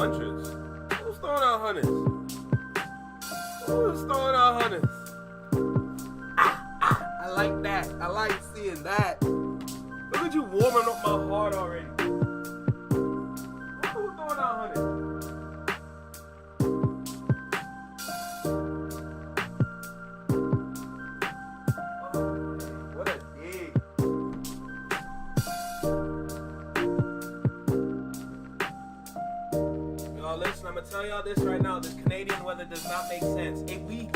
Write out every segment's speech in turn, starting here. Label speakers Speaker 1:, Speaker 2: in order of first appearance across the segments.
Speaker 1: hundreds? Who's throwing out hundreds? Who's throwing out hundreds? I like that. I like seeing that. Look at you warming up my heart already. Who's throwing out hundreds? Listen, I'm gonna tell y'all this right now. This Canadian weather does not make sense. We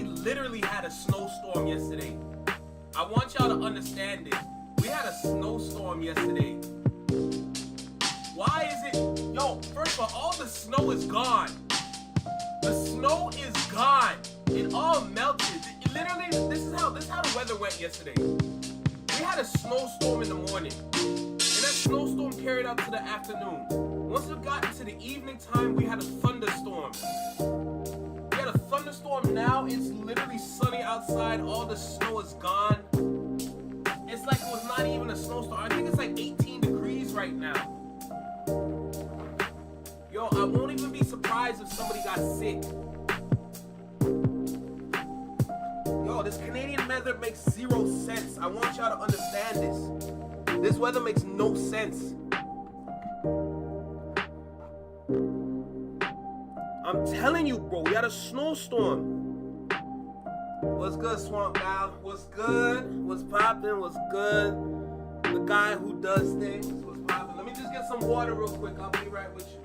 Speaker 1: literally had a snowstorm yesterday. I want y'all to understand it. We had a snowstorm yesterday. Why is it? Yo, first of all the snow is gone. The snow is gone. It all melted. It literally, this is how the weather went yesterday. We had a snowstorm in the morning, and that snowstorm carried out to the afternoon. Once it got into the evening time, we had a thunderstorm. We had a thunderstorm now. It's literally sunny outside. All the snow is gone. It's like it was not even a snowstorm. I think it's like 18 degrees right now. Yo, I won't even be surprised if somebody got sick. Yo, this Canadian weather makes zero sense. I want y'all to understand this. This weather makes no sense. I'm telling you, bro, we had a snowstorm. What's good, Swamp Gal? What's good? What's poppin'? What's good? The guy who does things. What's poppin'? Let me just get some water real quick. I'll be right with you.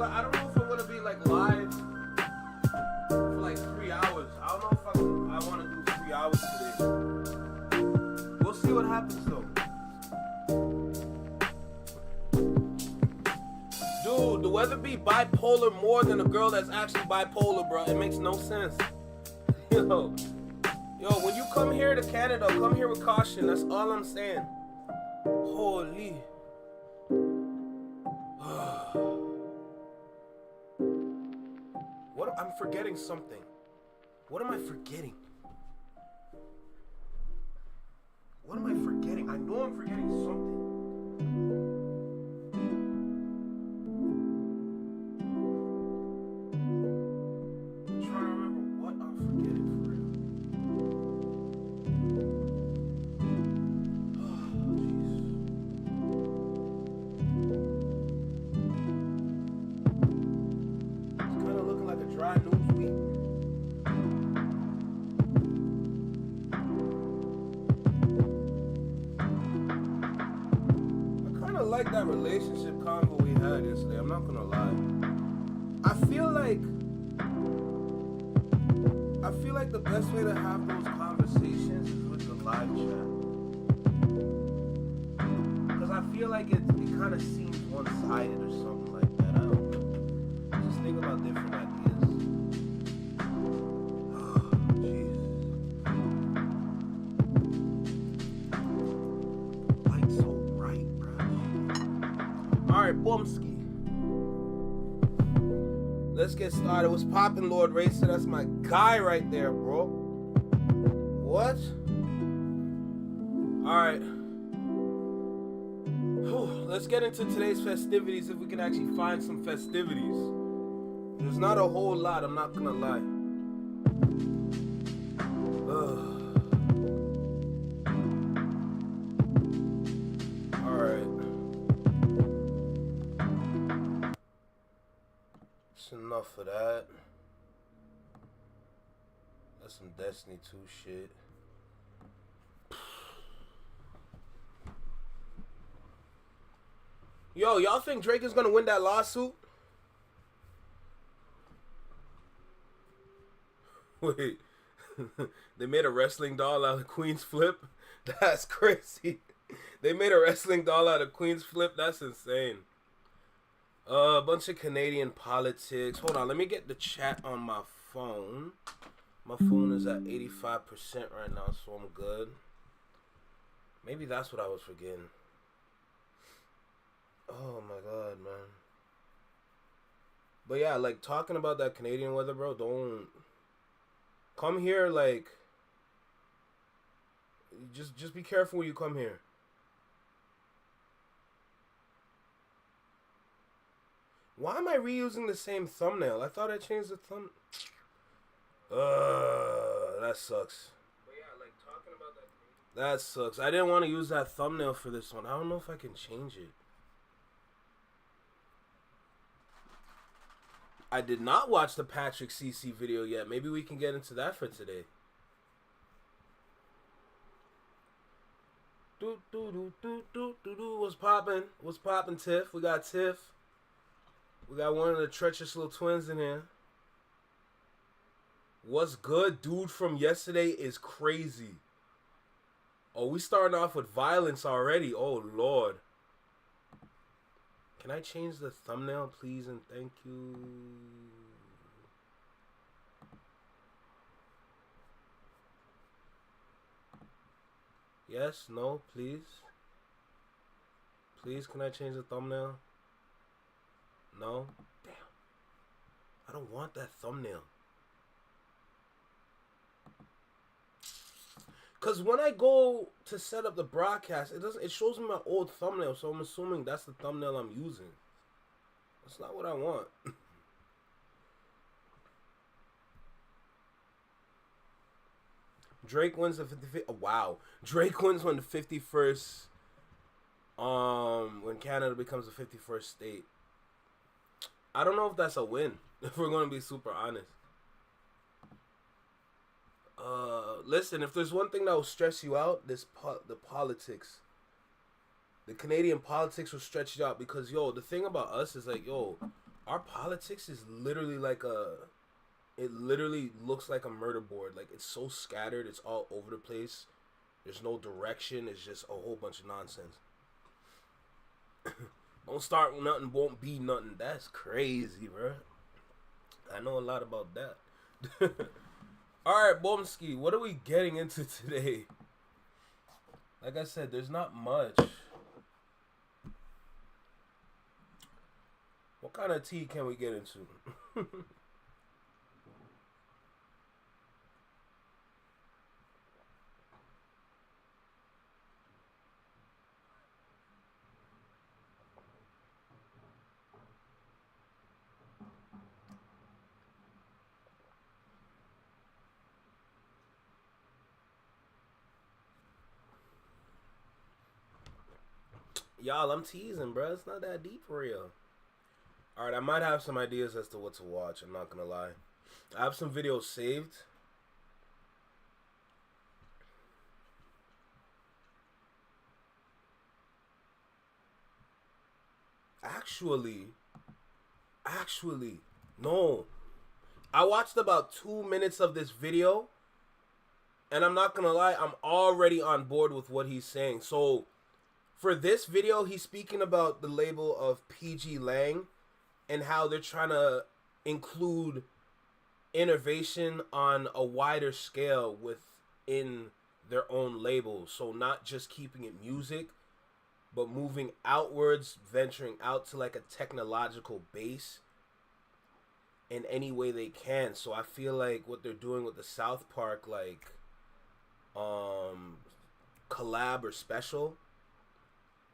Speaker 1: I don't know if I'm gonna be like live for like 3 hours. I don't know if I want to do 3 hours today. We'll see what happens though. Dude, the weather be bipolar more than a girl that's actually bipolar, bro. It makes no sense. Yo, when you come here to Canada, come here with caution. That's all I'm saying. Holy. I'm forgetting something. What am I forgetting? What am I forgetting? I know I'm forgetting something. I'm trying to remember what I'm forgetting for real. Oh, jeez. It's kind of looking like a dry news week. I kind of like that relationship convo we had yesterday. I'm not gonna lie. I feel like the best way to have those conversations is with the live chat. Because I feel like it kind of seems one-sided or something like that. I don't know. Just think about different ideas. Oh, jeez. Light's so bright, bro. Alright, Bumski. Let's get started. What's poppin', Lord Racer? That's my guy right there, bro. What? Alright. Let's get into today's festivities if we can actually find some festivities. There's not a whole lot, I'm not gonna lie. Alright.
Speaker 2: of that. That's some Destiny 2 shit. Yo, y'all think Drake is gonna win that lawsuit? Wait, they made a wrestling doll out of Queen's Flip? That's crazy. They made a wrestling doll out of Queen's Flip? That's insane. A bunch of Canadian politics. Hold on, let me get the chat on my phone. My phone is at 85% right now, so I'm good. Maybe that's what I was forgetting. Oh my god, man. But yeah, like, talking about that Canadian weather, bro, don't come here, like, just be careful when you come here. Why am I reusing the same thumbnail? I thought I changed the thumb. That sucks. But yeah, like, talking about that sucks. I didn't want to use that thumbnail for this one. I don't know if I can change it. I did not watch the Patrick CC video yet. Maybe we can get into that for today. What's poppin'? What's poppin', Tiff? We got Tiff. We got one of the treacherous little twins in here. What's good? Dude from yesterday is crazy. Oh, we starting off with violence already. Oh, Lord. Can I change the thumbnail, please, and thank you? Yes, no, please. Please, can I change the thumbnail? No? Damn. I don't want that thumbnail. Because when I go to set up the broadcast, it shows me my old thumbnail, so I'm assuming that's the thumbnail I'm using. That's not what I want. Drake wins the 50th. Oh, wow. Drake wins when the 51st. When Canada becomes the 51st state. I don't know if that's a win, if we're going to be super honest. Listen, if there's one thing that will stress you out, the politics. The Canadian politics will stretch you out because, yo, the thing about us is like, yo, our politics is literally like it literally looks like a murder board. Like, it's so scattered, it's all over the place. There's no direction, it's just a whole bunch of nonsense. Don't start with nothing, won't be nothing. That's crazy, bro. I know a lot about that. Alright, Bomski, what are we getting into today? Like I said, there's not much. What kind of tea can we get into? Y'all, I'm teasing, bro. It's not that deep for real. Alright, I might have some ideas as to what to watch. I'm not gonna lie. I have some videos saved. Actually, no. I watched about 2 minutes of this video. And I'm not gonna lie, I'm already on board with what he's saying. So, for this video, he's speaking about the label of PG Lang and how they're trying to include innovation on a wider scale within their own label. So not just keeping it music, but moving outwards, venturing out to like a technological base in any way they can. So I feel like what they're doing with the South Park, like, collab or special,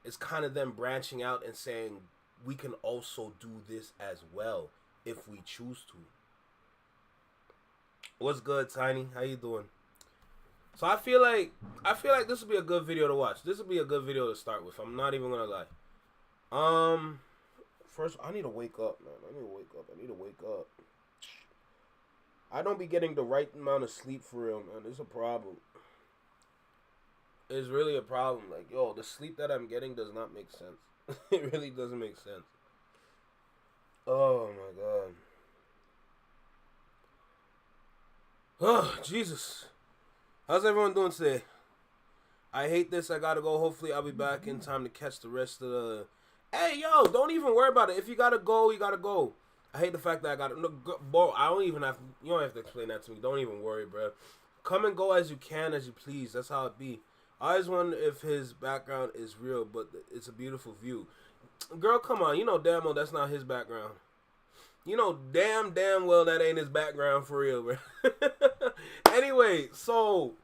Speaker 2: it's kind of them branching out and saying we can also do this as well if we choose to. What's good, Tiny? How you doing? So I feel like this would be a good video to watch. This would be a good video to start with. I'm not even gonna lie. First I need to wake up, man. I need to wake up. I don't be getting the right amount of sleep for real, man. It's a problem. It's really a problem. Like, yo, the sleep that I'm getting does not make sense. It really doesn't make sense. Oh my god. Oh, Jesus. How's everyone doing today? I hate this. I gotta go. Hopefully, I'll be back in time to catch the rest of the. Hey, yo, don't even worry about it. If you gotta go, you gotta go. I hate the fact that I gotta. No, bro, I don't even have. You don't have to explain that to me. Don't even worry, bro. Come and go as you can, as you please. That's how it be. I always wonder if his background is real, but it's a beautiful view. Girl, come on. You know damn well that's not his background. You know damn well that ain't his background for real, bro. Anyway, so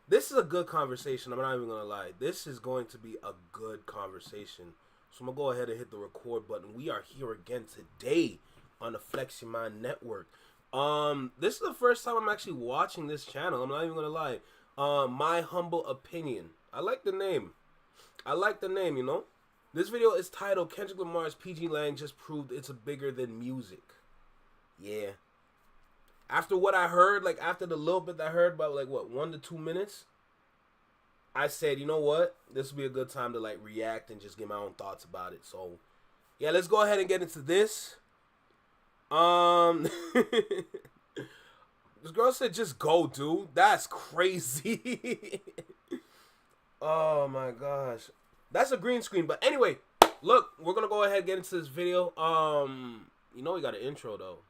Speaker 2: this is a good conversation. I'm not even gonna lie. This is going to be a good conversation. So I'm gonna go ahead and hit the record button. We are here again today on the Flex Your Mind Network. This is the first time I'm actually watching this channel. I'm not even gonna lie. My humble opinion. I like the name. You know. This video is titled Kendrick Lamar's PG Lang just proved it's bigger than music. Yeah. After what I heard, like after the little bit that I heard about like what 1 to 2 minutes, I said, you know what? This would be a good time to like react and just get my own thoughts about it. So yeah, let's go ahead and get into this. This girl said just go, dude. That's crazy. Oh my gosh. That's a green screen. But anyway, look, we're gonna go ahead and get into this video. You know we got an intro though.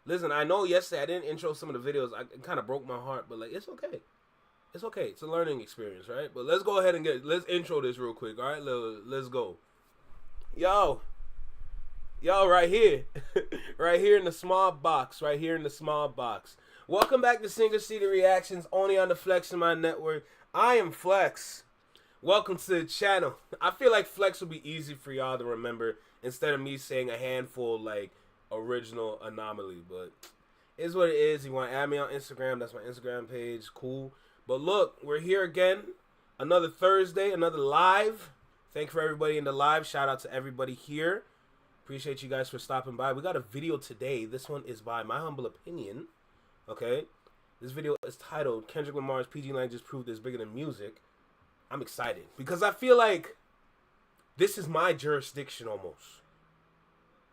Speaker 2: Listen, I know yesterday I didn't intro some of the videos. It kind of broke my heart, but like it's okay. It's okay. It's a learning experience, right? But let's go ahead and let's intro this real quick, all right? Let's go. Yo, right here. Right here in the small box. Welcome back to Single City Reactions, only on the Flex Your Mind Network. I am Flex. Welcome to the channel. I feel like Flex will be easy for y'all to remember instead of me saying a handful like original anomaly, but it's what it is. You want to add me on Instagram, that's my Instagram page, cool. But look, we're here again, another Thursday, another live. Thank you for everybody in the live. Shout out to everybody here. Appreciate you guys for stopping by. We got a video today. This one is by my humble opinion. Okay, this video is titled Kendrick Lamar's PG Lang just proved it's bigger than music. I'm excited because I feel like this is my jurisdiction almost.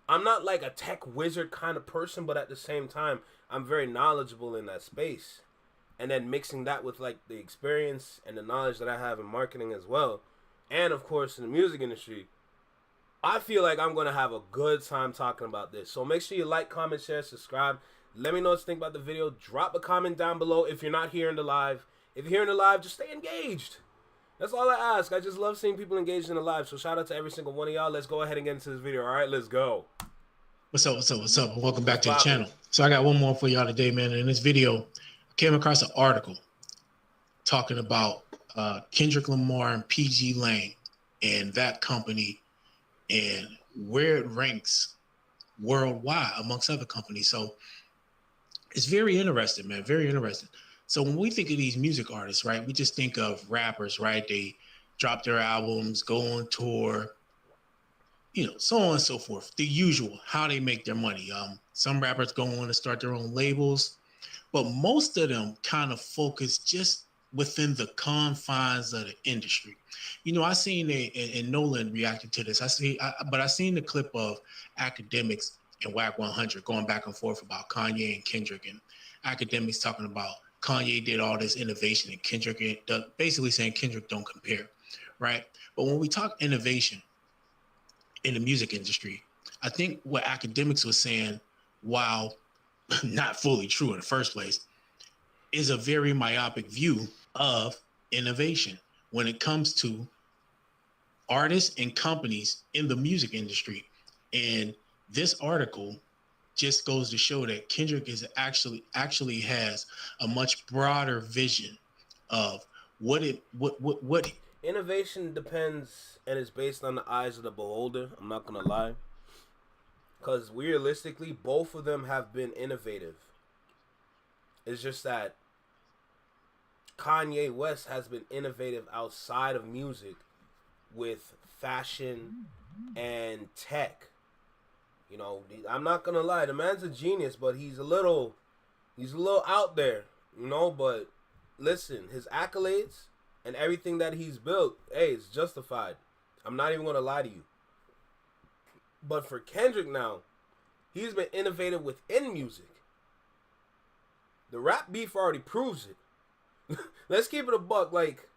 Speaker 2: I'm not like a tech wizard kind of person, but at the same time, I'm very knowledgeable in that space. And then mixing that with like the experience and the knowledge that I have in marketing as well, and of course in the music industry, I feel like I'm going to have a good time talking about this. So make sure you like, comment, share, subscribe. Let me know what you think about the video. Drop a comment down below if you're not here in the live. If you're here in the live, just stay engaged. That's all I ask. I just love seeing people engaged in the live. So shout out to every single one of y'all. Let's go ahead and get into this video. All right, let's go.
Speaker 3: What's up? Welcome back to the channel. So I got one more for y'all today, man. In this video, I came across an article talking about Kendrick Lamar and PG Lang and that company and where it ranks worldwide amongst other companies. So it's very interesting, man. Very interesting. So when we think of these music artists, right, we just think of rappers, right? They drop their albums, go on tour, you know, so on and so forth. The usual, how they make their money. Some rappers go on to start their own labels, but most of them kind of focus just within the confines of the industry. You know, I seen and Nolan reacted to this. I seen the clip of Djakademiks and Whack 100 going back and forth about Kanye and Kendrick, and Djakademiks talking about Kanye did all this innovation and Kendrick basically saying Kendrick don't compare, right? But when we talk innovation in the music industry, I think what Djakademiks was saying, while not fully true in the first place, is a very myopic view of innovation when it comes to artists and companies in the music industry. And this article just goes to show that Kendrick is actually has a much broader vision of what
Speaker 2: innovation depends and is based on the eyes of the beholder. I'm not gonna lie, because realistically, both of them have been innovative. It's just that Kanye West has been innovative outside of music with fashion and tech. You know, I'm not gonna lie, the man's a genius, but he's a little He's a little out there, you know, but listen, his accolades and everything that he's built, hey, it's justified. I'm not even going to lie to you. But for Kendrick now, he's been innovative within music. The rap beef already proves it. Let's keep it a buck. Like,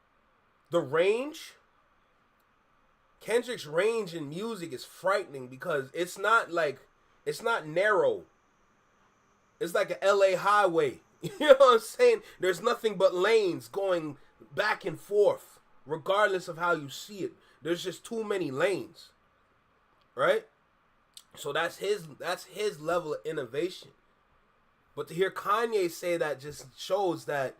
Speaker 2: the range, Kendrick's range in music is frightening because it's not narrow. It's like a LA highway. You know what I'm saying? There's nothing but lanes going back and forth, regardless of how you see it. There's just too many lanes. Right? So that's his level of innovation. But to hear Kanye say that just shows that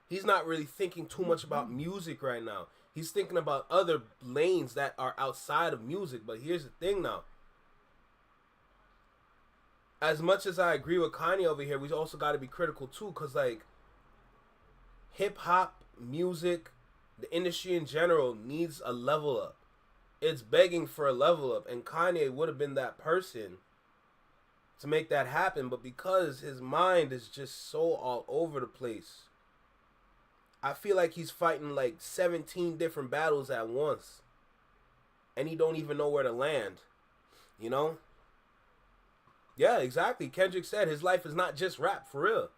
Speaker 2: he's not really thinking too much about music right now. He's thinking about other lanes that are outside of music. But here's the thing now. As much as I agree with Kanye over here, we also got to be critical too. Because, like, hip-hop, music, the industry in general needs a level up. It's begging for a level up. And Kanye would have been that person to make that happen. But because his mind is just so all over the place, I feel like he's fighting like 17 different battles at once. And he don't even know where to land. You know? Yeah, exactly. Kendrick said his life is not just rap, for real.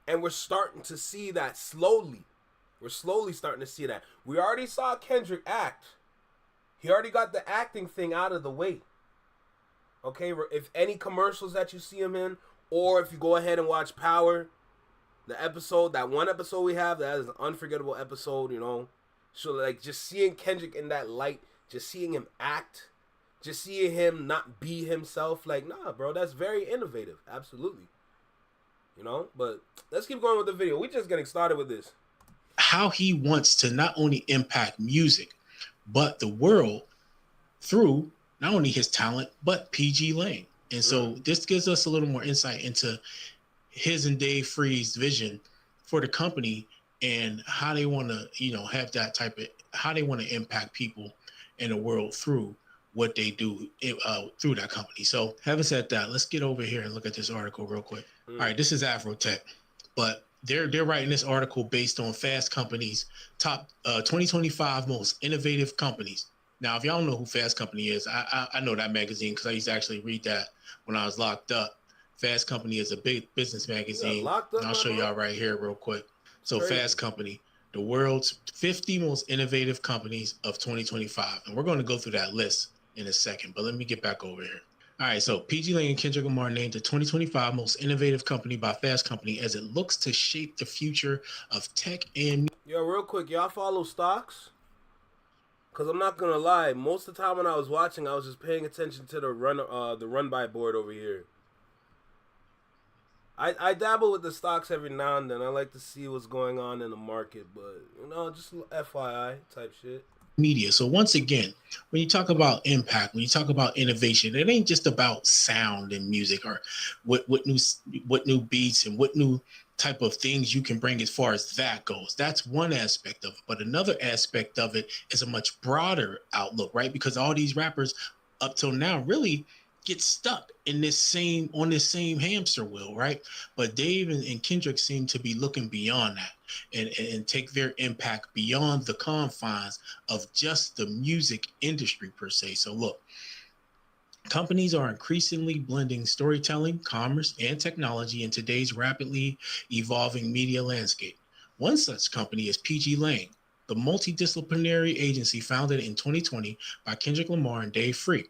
Speaker 2: And we're starting to see that slowly. We're slowly starting to see that. We already saw Kendrick act. He already got the acting thing out of the way. Okay, if any commercials that you see him in, or if you go ahead and watch Power, the episode, that one episode we have, that is an unforgettable episode, you know. So, like, just seeing Kendrick in that light, just seeing him act, just seeing him not be himself, like, nah, bro, that's very innovative. Absolutely. You know, but let's keep going with the video. We're just getting started with this.
Speaker 3: How he wants to not only impact music, but the world through not only his talent, but PG Lane. And so this gives us a little more insight into his and Dave Free's vision for the company and how they want to, you know, have that type of, how they want to impact people in the world through what they do through that company. So having said that, let's get over here and look at this article real quick. All right, this is Afrotech, but they're writing this article based on Fast Company's top 2025 most innovative companies. Now, if y'all don't know who Fast Company is, I know that magazine because I used to actually read that when I was locked up. Fast Company is a big business magazine. And I'll show y'all right here real quick. So Fast Company, the world's 50 most innovative companies of 2025. And we're going to go through that list in a second, but let me get back over here. All right, so PG Lane and Kendrick Lamar named the 2025 most innovative company by Fast Company as it looks to shape the future of tech and...
Speaker 2: Yo, real quick, y'all follow stocks? Because I'm not going to lie, most of the time when I was watching, I was just paying attention to the run by board over here. I dabble with the stocks every now and then. I like to see what's going on in the market, but, you know, just FYI type shit.
Speaker 3: Media. So once again, when you talk about impact, when you talk about innovation, it ain't just about sound and music or what new beats and what new type of things you can bring as far as that goes. That's one aspect of it. But another aspect of it is a much broader outlook, right? Because all these rappers up till now really get stuck in this same hamster wheel, right? But Dave and Kendrick seem to be looking beyond that and take their impact beyond the confines of just the music industry per se. So look, companies are increasingly blending storytelling, commerce, and technology in today's rapidly evolving media landscape. One such company is PG Lane, the multidisciplinary agency founded in 2020 by Kendrick Lamar and Dave Free.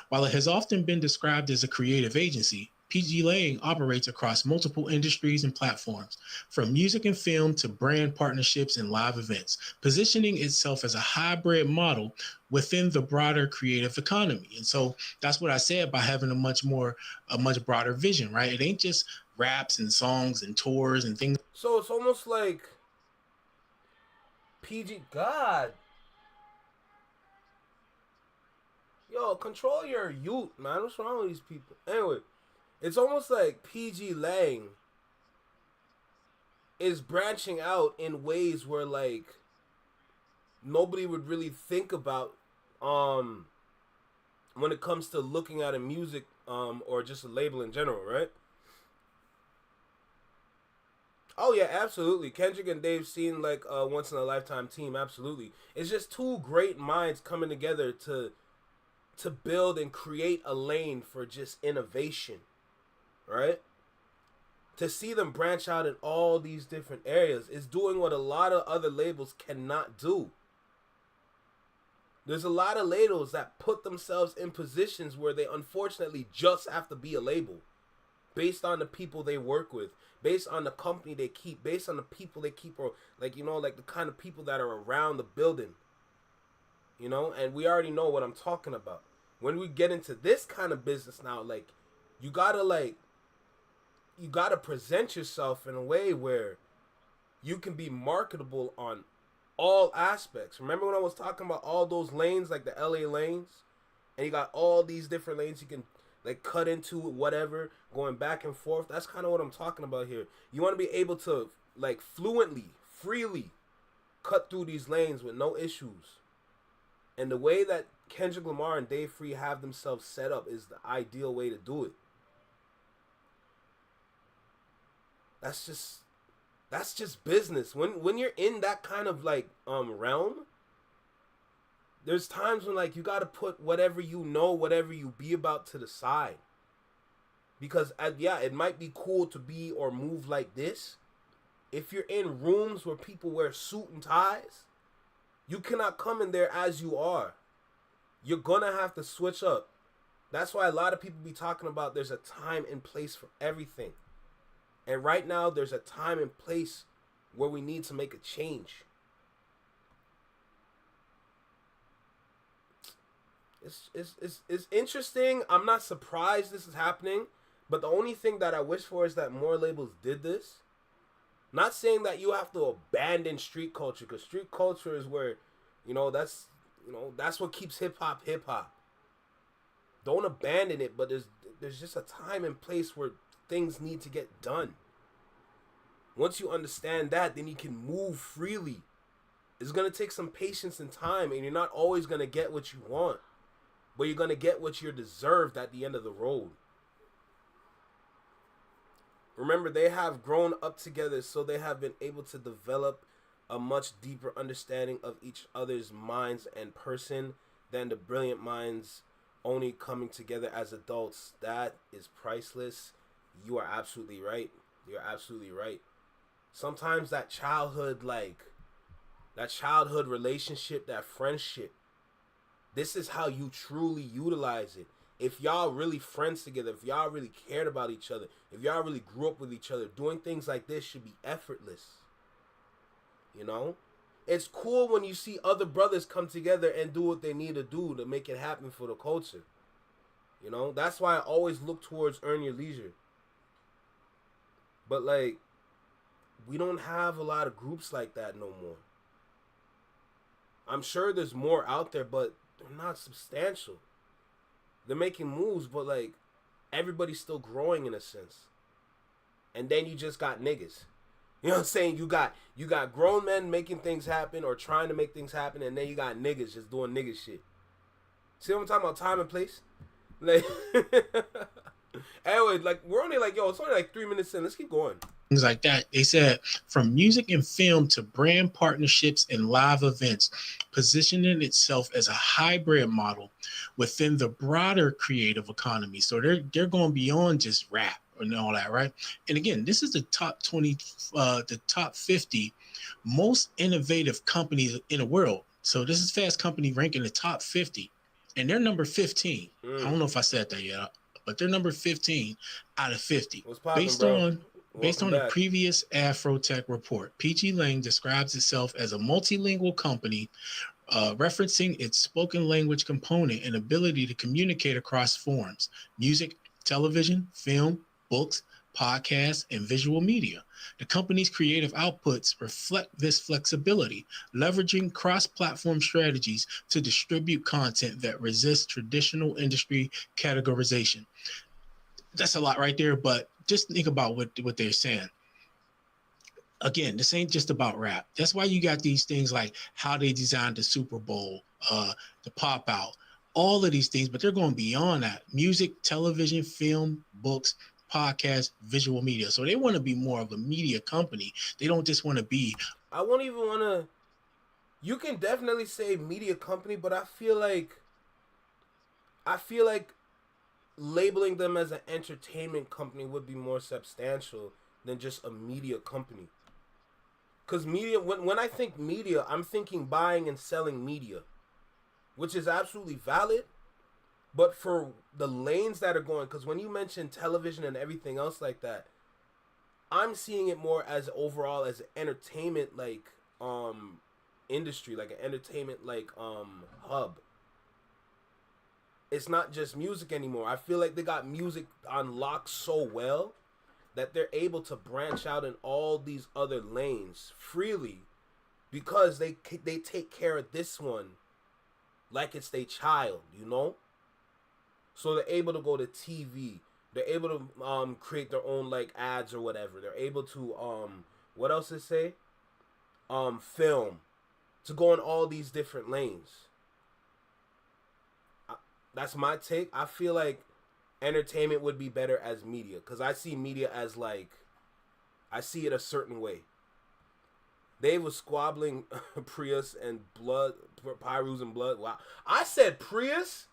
Speaker 3: While it has often been described as a creative agency, PG Lane operates across multiple industries and platforms, from music and film to brand partnerships and live events, positioning itself as a hybrid model within the broader creative economy. And so that's what I said by having a much broader vision, right? It ain't just raps and songs and tours and things.
Speaker 2: So it's almost like PG... God... Yo, control your youth, man. What's wrong with these people? Anyway, it's almost like PG Lang is branching out in ways where, like, nobody would really think about when it comes to looking at a music or just a label in general, right? Oh yeah, absolutely. Kendrick and Dave seem like a once in a lifetime team. Absolutely, it's just two great minds coming together to build and create a lane for just innovation, right? To see them branch out in all these different areas is doing what a lot of other labels cannot do. There's a lot of labels that put themselves in positions where they unfortunately just have to be a label based on the people they work with, based on the company they keep, based on the people they keep, or like, you know, like the kind of people that are around the building, you know. And we already know what I'm talking about. When we get into this kind of business now, like, you gotta present yourself in a way where you can be marketable on all aspects. Remember when I was talking about all those lanes, like the LA lanes, and you got all these different lanes you can like cut into, whatever, going back and forth. That's kind of what I'm talking about here. You want to be able to like fluently, freely cut through these lanes with no issues. And the way that Kendrick Lamar and Dave Free have themselves set up is the ideal way to do it. That's just business. When you're in that kind of like realm, there's times when like you gotta put whatever you know, whatever you be about to the side. Because yeah, it might be cool to be or move like this. If you're in rooms where people wear suit and ties, you cannot come in there as you are. You're gonna have to switch up. That's why a lot of people be talking about there's a time and place for everything. And right now, there's a time and place where we need to make a change. It's interesting. I'm not surprised this is happening. But the only thing that I wish for is that more labels did this. Not saying that you have to abandon street culture, because street culture is where, that's what keeps hip hop hip hop. Don't abandon it, but there's just a time and place where things need to get done. Once you understand that, then you can move freely. It's going to take some patience and time, and you're not always going to get what you want, but you're going to get what you're deserved at the end of the road. Remember, they have grown up together, so they have been able to develop a much deeper understanding of each other's minds and person than the brilliant minds only coming together as adults. That is priceless. You are absolutely right. You're absolutely right. Sometimes that childhood relationship, that friendship, this is how you truly utilize it. If y'all really friends together, if y'all really cared about each other, if y'all really grew up with each other, doing things like this should be effortless. It's cool when you see other brothers come together and do what they need to do to make it happen for the culture. That's why I always look towards Earn Your Leisure. But we don't have a lot of groups like that no more. I'm sure there's more out there, but they're not substantial. They're making moves, but everybody's still growing in a sense. And then you just got niggas. You know what I'm saying? You got grown men making things happen or trying to make things happen, and then you got niggas just doing nigga shit. See what I'm talking about? Time and place? Anyway, we're only it's only 3 minutes in. Let's keep going.
Speaker 3: Things like that. They said from music and film to brand partnerships and live events, positioning itself as a hybrid model within the broader creative economy. So they're going beyond just rap and all that, right? And again, this is the top 20, the top 50 most innovative companies in the world. So this is Fast Company ranking the top 50, and they're number 15. I don't know if I said that yet, but they're number 15 out of 50.
Speaker 2: What's poppin',
Speaker 3: Based on the previous Afrotech report, PG Lang describes itself as a multilingual company, referencing its spoken language component and ability to communicate across forms: music, television, film, books, podcasts, and visual media. The company's creative outputs reflect this flexibility, leveraging cross-platform strategies to distribute content that resists traditional industry categorization. That's a lot right there, but just think about what they're saying. Again, this ain't just about rap. That's why you got these things like how they designed the Super Bowl, the pop out, all of these things, but they're going beyond that. Music, television, film, books, podcast, visual media. So they want to be more of a media company. They don't just want to be.
Speaker 2: I won't even want to. You can definitely say media company, but I feel like labeling them as an entertainment company would be more substantial than just a media company. Because media, when I think media, I'm thinking buying and selling media, which is absolutely valid. But for the lanes that are going, because when you mention television and everything else like that, I'm seeing it more as overall as an entertainment industry, like an entertainment hub. It's not just music anymore. I feel like they got music on lock so well that they're able to branch out in all these other lanes freely because they take care of this one like it's their child, you know? So they're able to go to TV. They're able to create their own like ads or whatever. They're able to what else to say? Film, to go in all these different lanes. That's my take. I feel like entertainment would be better as media because I see media as like, I see it a certain way. They was squabbling Prius and blood, Pyrus and blood. Wow, I said Prius.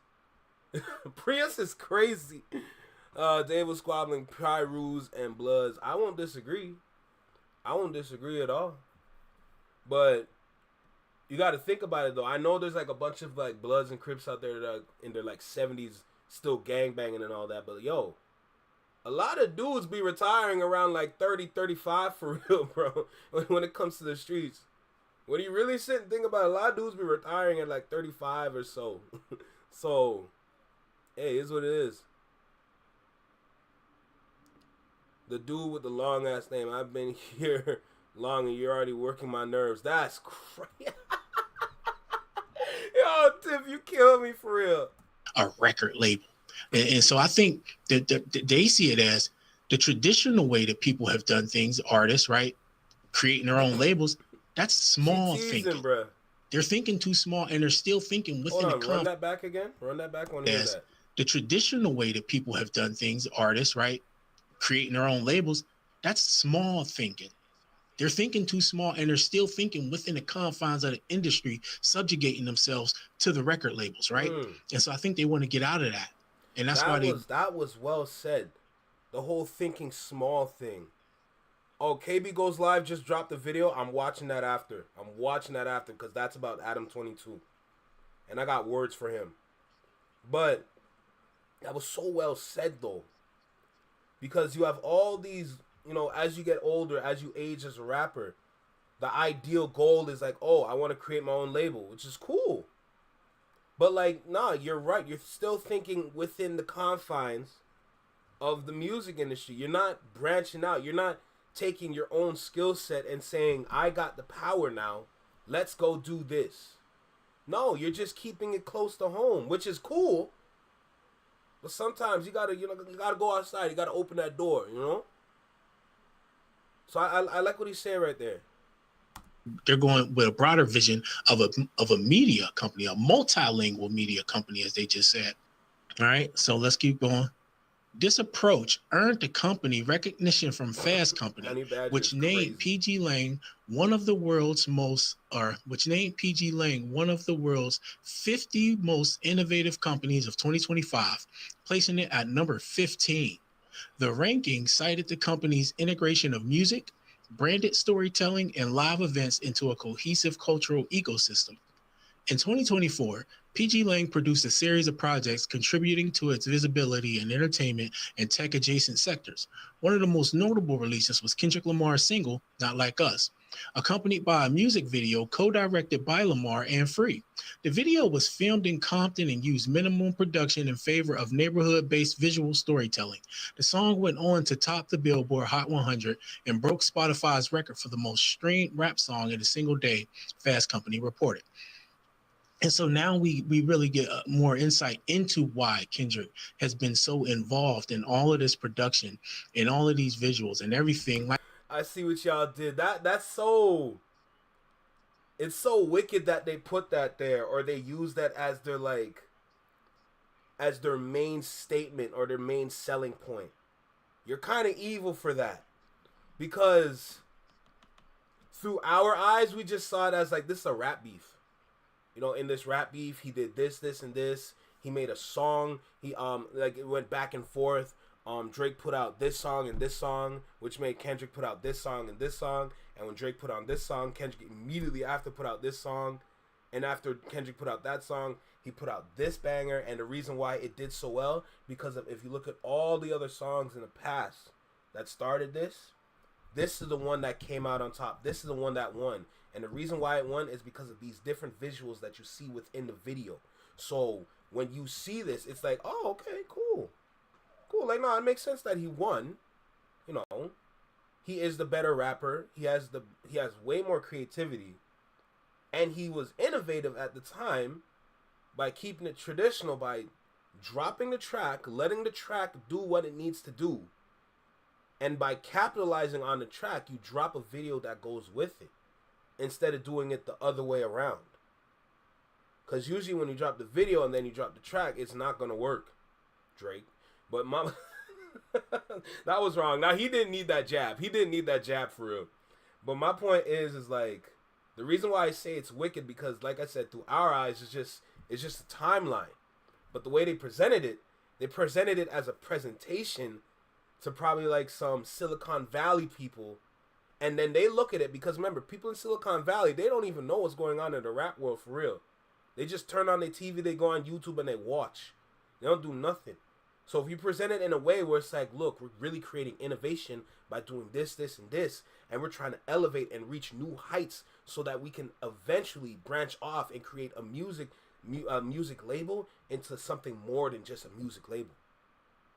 Speaker 2: Prius is crazy. They was squabbling Pyrus and Bloods. I won't disagree. I won't disagree at all. But you got to think about it though. I know there's like a bunch of like Bloods and Crips out there that are in their like 70s still gangbanging and all that. But yo, a lot of dudes be retiring around like 30, 35 for real, bro. When it comes to the streets. When you really sit and think about it, a lot of dudes be retiring at like 35 or so. So, hey, it's what it is. The dude with the long ass name. I've been here long and you're already working my nerves. That's crazy. Yo, Tiff, you kill me for real.
Speaker 3: A record label. And so I think that they see it as the traditional way that people have done things, artists, right? Creating their own labels. That's small thinking. Bruh. They're thinking too small and they're still thinking within the
Speaker 2: run that back again. Run that back. I want to hear that.
Speaker 3: The traditional way that people have done things, artists, right? Creating their own labels. That's small thinking. They're thinking too small and they're still thinking within the confines of the industry, subjugating themselves to the record labels, right? And so I think they want to get out of that. And that's why
Speaker 2: that was well said. The whole thinking small thing. Oh, KB Goes Live just dropped the video. I'm watching that after. Because that's about Adam 22. And I got words for him. But that was so well said though. Because you have all these, you know, as you get older, as you age as a rapper, the ideal goal is like, oh, I want to create my own label, which is cool. But like, nah, you're right. You're still thinking within the confines of the music industry. You're not branching out. You're not taking your own skill set and saying, I got the power now. Let's go do this. No, you're just keeping it close to home, which is cool. But sometimes you gotta go outside. You gotta open that door, you know? So I like what he's saying right there.
Speaker 3: They're going with a broader vision of a media company, a multilingual media company, as they just said. All right, so let's keep going. This approach earned the company recognition from Fast Company, which named PG Lang one of the world's 50 most innovative companies of 2025, placing it at number 15. The ranking cited the company's integration of music, branded storytelling, and live events into a cohesive cultural ecosystem. In 2024, PG Lang produced a series of projects contributing to its visibility in entertainment and tech-adjacent sectors. One of the most notable releases was Kendrick Lamar's single, Not Like Us, accompanied by a music video co-directed by Lamar and Free. The video was filmed in Compton and used minimum production in favor of neighborhood-based visual storytelling. The song went on to top the Billboard Hot 100 and broke Spotify's record for the most streamed rap song in a single day, Fast Company reported. And so now we really get more insight into why Kendrick has been so involved in all of this production and all of these visuals and everything.
Speaker 2: I see what y'all did. That's so... It's so wicked that they put that there, or they use that as their main statement or their main selling point. You're kind of evil for that. Because through our eyes, we just saw it as like, this is a rap beef. You know, in this rap beef, he did this, this, and this. He made a song. He like it went back and forth. Drake put out this song and this song, which made Kendrick put out this song and this song. And when Drake put on this song, Kendrick immediately after put out this song. And after Kendrick put out that song, he put out this banger. And the reason why it did so well, because of, if you look at all the other songs in the past that started this is the one that came out on top. This is the one that won. And the reason why it won is because of these different visuals that you see within the video. So when you see this, it's like, oh, okay, cool. Cool. Like, no, it makes sense that he won. You know, he is the better rapper. He has way more creativity. And he was innovative at the time by keeping it traditional, by dropping the track, letting the track do what it needs to do. And by capitalizing on the track, you drop a video that goes with it, instead of doing it the other way around. Because usually when you drop the video and then you drop the track, it's not going to work, Drake. But mama, that was wrong. Now, he didn't need that jab. He didn't need that jab for real. But my point is like, the reason why I say it's wicked, because like I said, through our eyes, it's just a timeline. But the way they presented it as a presentation to probably like some Silicon Valley people. And then they look at it, because remember, people in Silicon Valley, they don't even know what's going on in the rap world for real. They just turn on their TV, they go on YouTube, and they watch. They don't do nothing. So if you present it in a way where it's like, look, we're really creating innovation by doing this, this, and this, and we're trying to elevate and reach new heights so that we can eventually branch off and create a music label into something more than just a music label.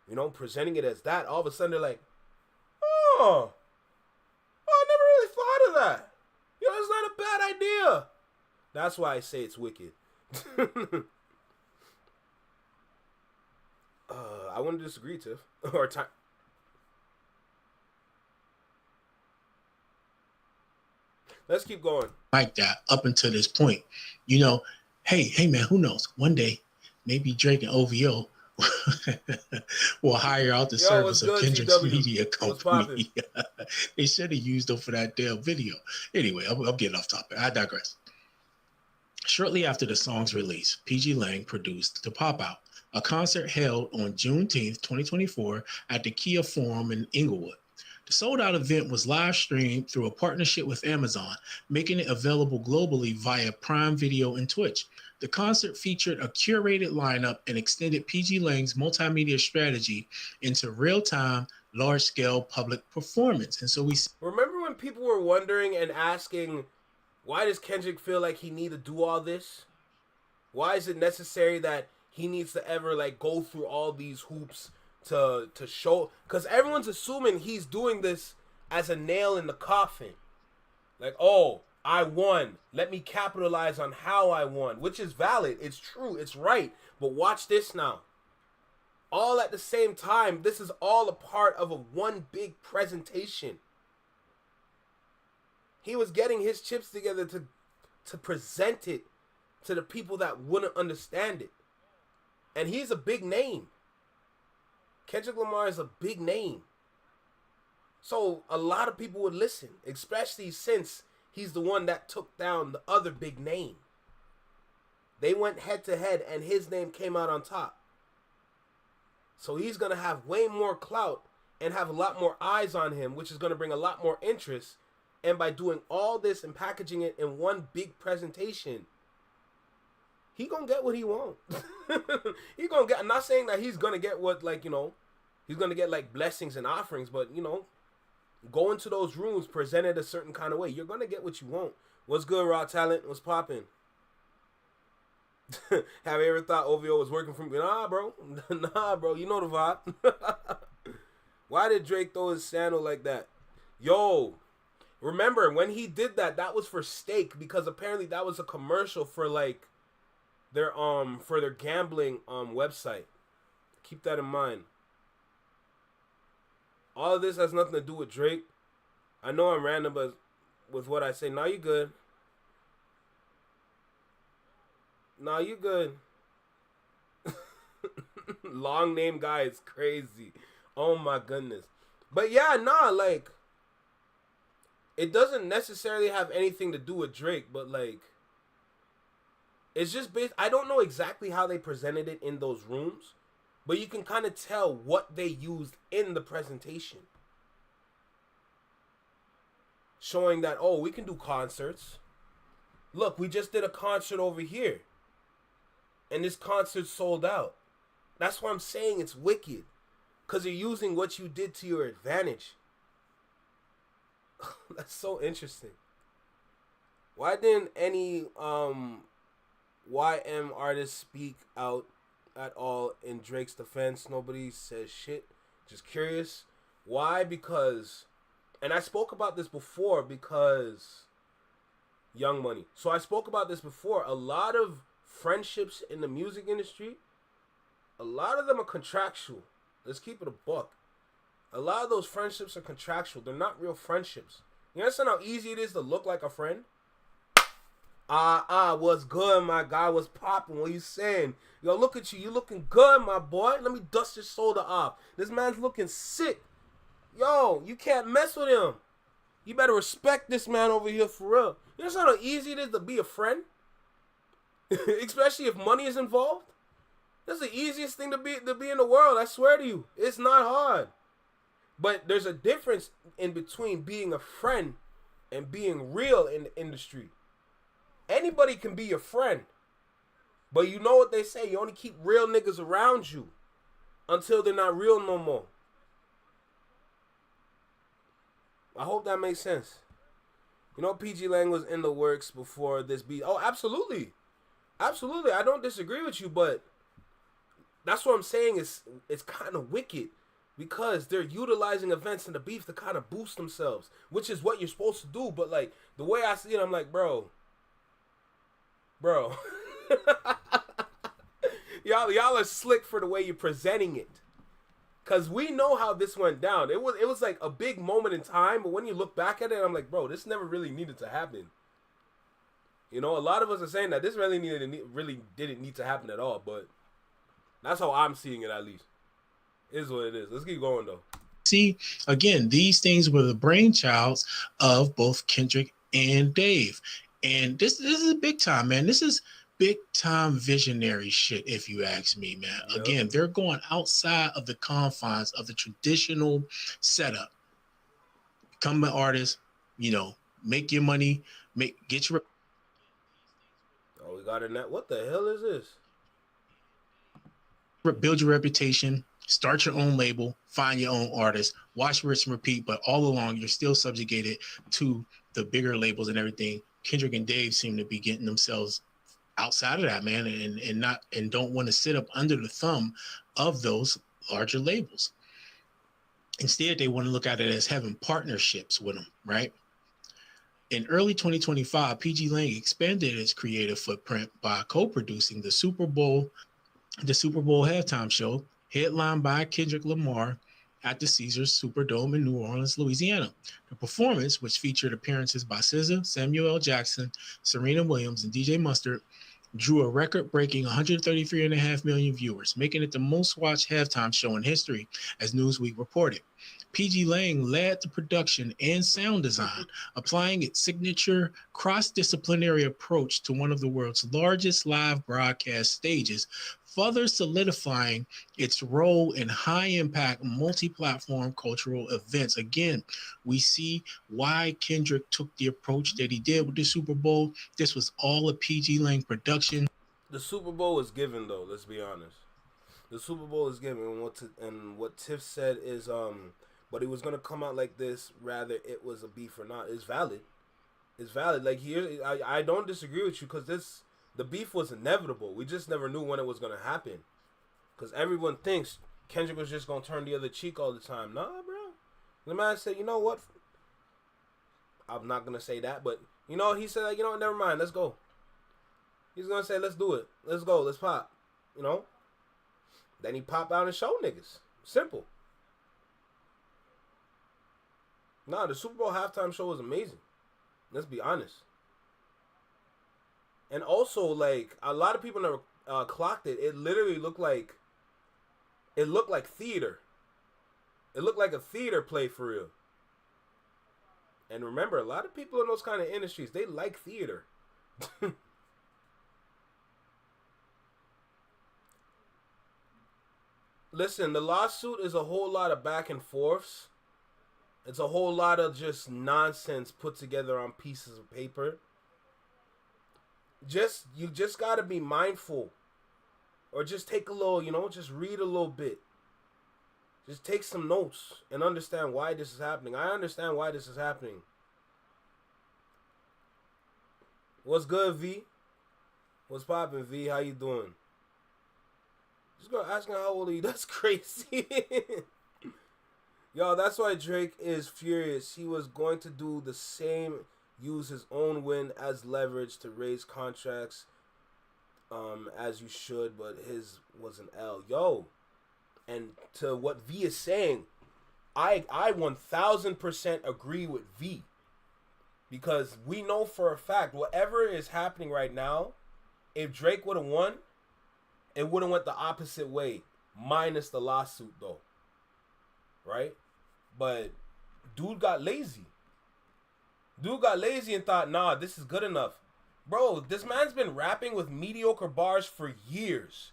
Speaker 2: You know, presenting it as that, all of a sudden they're like, oh, I never really thought of that. You know, it's not a bad idea. That's why I say it's wicked. I wouldn't disagree, Tiff. Or time. Let's keep going.
Speaker 3: Like that up until this point. You know, hey man, who knows? One day, maybe Drake and OVO will hire out the service of Kendrick's media company. They should have used them for that damn video. Anyway, I'm getting off topic. I digress. Shortly after the song's release, PG Lang produced the Pop Out, a concert held on Juneteenth, 2024 at the Kia Forum in Inglewood. The sold-out event was live-streamed through a partnership with Amazon, making it available globally via Prime Video and Twitch. The concert featured a curated lineup and extended PG Lang's multimedia strategy into real-time, large-scale public performance. And so we
Speaker 2: remember when people were wondering and asking, why does Kendrick feel like he need to do all this? Why is it necessary that he needs to ever like go through all these hoops to show? Because everyone's assuming he's doing this as a nail in the coffin. Like, oh, I won. Let me capitalize on how I won, which is valid. It's true. It's right. But watch this now. All at the same time, this is all a part of a one big presentation. He was getting his chips together to present it to the people that wouldn't understand it. And he's a big name. Kendrick Lamar is a big name. So a lot of people would listen, especially since he's the one that took down the other big name. They went head to head and his name came out on top. So he's going to have way more clout and have a lot more eyes on him, which is going to bring a lot more interest. And by doing all this and packaging it in one big presentation, he gonna get what he want. He gonna get. I'm not saying that he's gonna get what, like, you know, he's gonna get like blessings and offerings, but you know, go into those rooms presented a certain kind of way, you're gonna get what you want. What's good, Raw Talent? What's popping? Have you ever thought OVO was working for me? Nah, bro. Nah, bro. You know the vibe. Why did Drake throw his sandal like that? Yo, remember when he did that? That was for steak, because apparently that was a commercial for like their gambling website. Keep that in mind. All of this has nothing to do with Drake. I know I'm random, but with what I say, nah, you good. Nah, you good. Long name guy is crazy. Oh my goodness. But yeah, nah, like, it doesn't necessarily have anything to do with Drake, but like, it's just based. I don't know exactly how they presented it in those rooms, but you can kind of tell what they used in the presentation, showing that, oh, we can do concerts. Look, we just did a concert over here, and this concert sold out. That's why I'm saying it's wicked, because you're using what you did to your advantage. That's so interesting. Why didn't any YM artists speak out at all in Drake's defense? Nobody says shit. Just curious. Why? Because, and I spoke about this before, because Young Money. So I spoke about this before. A lot of friendships in the music industry, a lot of them are contractual. Let's keep it a buck. A lot of those friendships are contractual. They're not real friendships. You understand how easy it is to look like a friend? What's good, my guy? What's popping? What you saying? Yo, look at you. You looking good, my boy. Let me dust your shoulder off. This man's looking sick. Yo, you can't mess with him. You better respect this man over here for real. You understand how easy it is to be a friend? Especially if money is involved? That's the easiest thing to be in the world. I swear to you. It's not hard. But there's a difference in between being a friend and being real in the industry. Anybody can be your friend. But you know what they say. You only keep real niggas around you until they're not real no more. I hope that makes sense. You know, PG Lang was in the works before this beat. Oh, absolutely. Absolutely. I don't disagree with you, but that's what I'm saying is it's kind of wicked because they're utilizing events in the beef to kind of boost themselves, which is what you're supposed to do. But like the way I see it, I'm like, bro, y'all are slick for the way you're presenting it. Cause we know how this went down. It was like a big moment in time, but when you look back at it, I'm like, bro, this never really needed to happen. You know, a lot of us are saying that this really didn't need to happen at all, but that's how I'm seeing it, at least. It is what it is. Let's keep going though.
Speaker 3: See, again, these things were the brainchilds of both Kendrick and Dave. And this is big time, man. This is big time visionary shit, if you ask me, man. Yep. Again, they're going outside of the confines of the traditional setup. Become an artist, you know, make your money, get your.
Speaker 2: Oh, we got a net. What the hell is this?
Speaker 3: Build your reputation, start your own label, find your own artist, watch, rinse, and repeat. But all along, you're still subjugated to the bigger labels and everything. Kendrick and Dave seem to be getting themselves outside of that, man, and don't want to sit up under the thumb of those larger labels. Instead, they want to look at it as having partnerships with them, right? In early 2025, PG Lang expanded its creative footprint by co-producing the Super Bowl halftime show, headlined by Kendrick Lamar at the Caesars Superdome in New Orleans, Louisiana. The performance, which featured appearances by SZA, Samuel L. Jackson, Serena Williams, and DJ Mustard, drew a record-breaking 133.5 million viewers, making it the most-watched halftime show in history, as Newsweek reported. PG Lang led the production and sound design, applying its signature cross-disciplinary approach to one of the world's largest live broadcast stages, further solidifying its role in high-impact, multi-platform cultural events. Again, we see why Kendrick took the approach that he did with the Super Bowl. This was all a PG Lang production.
Speaker 2: The Super Bowl is given, though. Let's be honest. The Super Bowl is given, and what Tiff said is, but it was gonna come out like this, rather it was a beef or not. It's valid. It's valid. Like here, I don't disagree with you because the beef was inevitable. We just never knew when it was gonna happen. Because everyone thinks Kendrick was just gonna turn the other cheek all the time. Nah, bro. The man said, you know what? I'm not gonna say that, but you know, he said, like, you know, never mind. Let's go. He's gonna say, let's do it. Let's go. Let's pop. You know. Then he popped out and showed niggas. Simple. Nah, the Super Bowl halftime show was amazing. Let's be honest. And also, like, a lot of people never clocked it. It literally looked like theater. It looked like a theater play for real. And remember, a lot of people in those kind of industries, they like theater. Listen, the lawsuit is a whole lot of back and forths. It's a whole lot of just nonsense put together on pieces of paper. You just gotta be mindful. Or just take a little, just read a little bit. Just take some notes and understand why this is happening. I understand why this is happening. What's good, V? What's poppin', V? How you doing? Just go asking how old are you. That's crazy. Yo, that's why Drake is furious. He was going to do the same, use his own win as leverage to raise contracts, as you should, but his was an L. Yo, and to what V is saying, I 1000% agree with V, because we know for a fact whatever is happening right now, if Drake would have won, it would have went the opposite way, minus the lawsuit though, right? But dude got lazy. Dude got lazy and thought, nah, this is good enough. Bro, this man's been rapping with mediocre bars for years.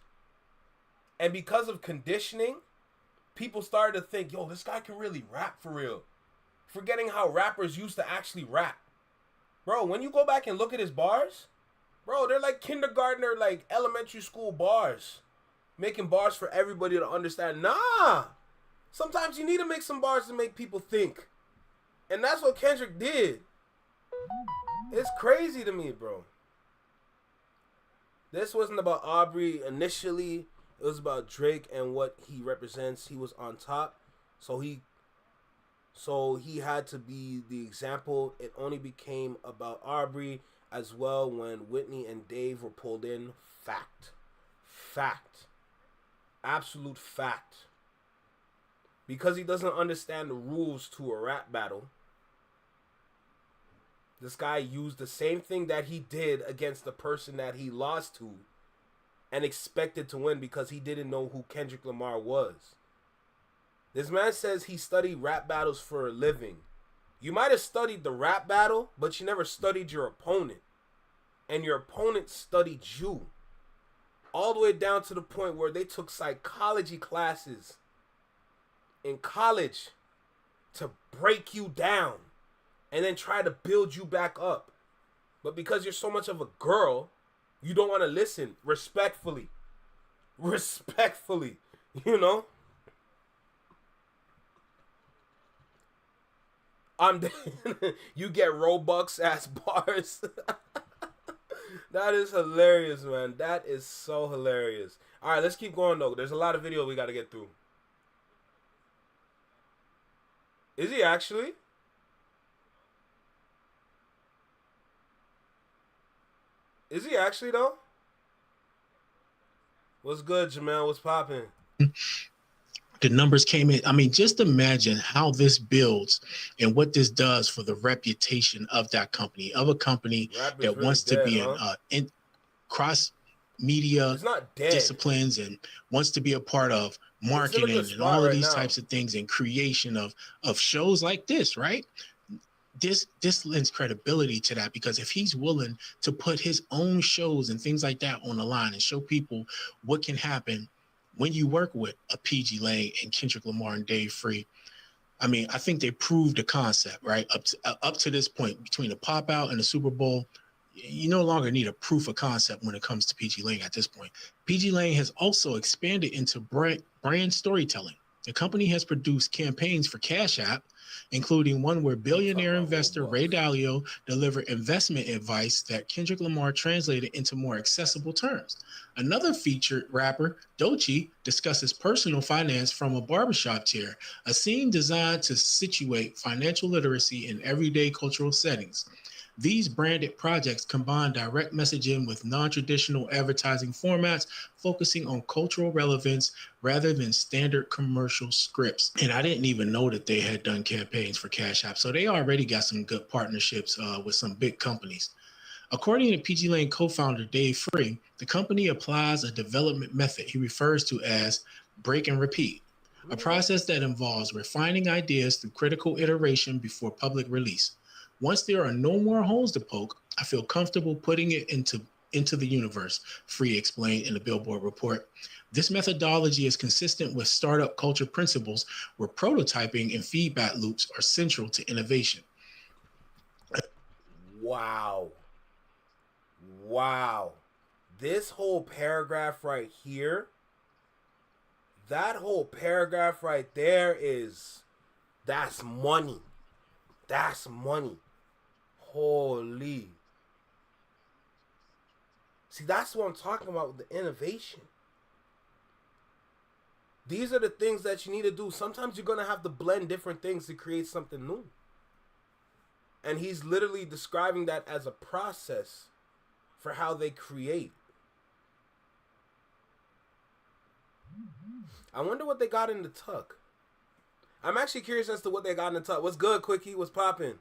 Speaker 2: And because of conditioning, people started to think, yo, this guy can really rap for real. Forgetting how rappers used to actually rap. Bro, when you go back and look at his bars, bro, they're like kindergartner, like elementary school bars. Making bars for everybody to understand. Nah! Sometimes you need to make some bars to make people think. And that's what Kendrick did. It's crazy to me, bro. This wasn't about Aubrey initially. It was about Drake and what he represents. He was on top. So he had to be the example. It only became about Aubrey as well when Whitney and Dave were pulled in. Fact. Absolute fact. Because he doesn't understand the rules to a rap battle. This guy used the same thing that he did against the person that he lost to and expected to win because he didn't know who Kendrick Lamar was. This man says he studied rap battles for a living. You might have studied the rap battle, but you never studied your opponent. And your opponent studied you. All the way down to the point where they took psychology classes in college to break you down and then try to build you back up. But because you're so much of a girl, you don't want to listen respectfully. You know? You get Robux ass bars. That is hilarious, man. That is so hilarious. All right, let's keep going, though. There's a lot of video we got to get through. Is he actually? Is he actually, though? What's good, Jamel? What's popping?
Speaker 3: The numbers came in. I mean, just imagine how this builds and what this does for the reputation of that company, of a company that really wants to be in cross media disciplines and wants to be a part of marketing and all of these types of things and creation of shows like this, right? This lends credibility to that, because if he's willing to put his own shows and things like that on the line and show people what can happen when you work with a PG Lane and Kendrick Lamar and Dave Free, I mean, I think they proved the concept, right? Up to this point, between the pop out and the Super Bowl, you no longer need a proof of concept when it comes to PG Lane at this point. PG Lane has also expanded into brand storytelling. The company has produced campaigns for Cash App, including one where billionaire investor Ray Dalio delivered investment advice that Kendrick Lamar translated into more accessible terms. Another featured rapper, Doechii, discusses personal finance from a barbershop chair, a scene designed to situate financial literacy in everyday cultural settings. These branded projects combine direct messaging with non-traditional advertising formats, focusing on cultural relevance rather than standard commercial scripts. And I didn't even know that they had done campaigns for Cash App. So they already got some good partnerships with some big companies. According to PG Lane co-founder Dave Free, the company applies a development method he refers to as break and repeat. a process that involves refining ideas through critical iteration before public release. Once there are no more holes to poke, I feel comfortable putting it into the universe, Free explained in the Billboard report. This methodology is consistent with startup culture principles where prototyping and feedback loops are central to innovation.
Speaker 2: Wow. Wow. This whole paragraph right here, that whole paragraph right there that's money. That's money. Holy. See, that's what I'm talking about with the innovation. These are the things that you need to do. Sometimes you're going to have to blend different things to create something new. And he's literally describing that as a process for how they create. I wonder what they got in the tuck. I'm actually curious as to what they got in the tuck. What's good, Quickie? What's popping?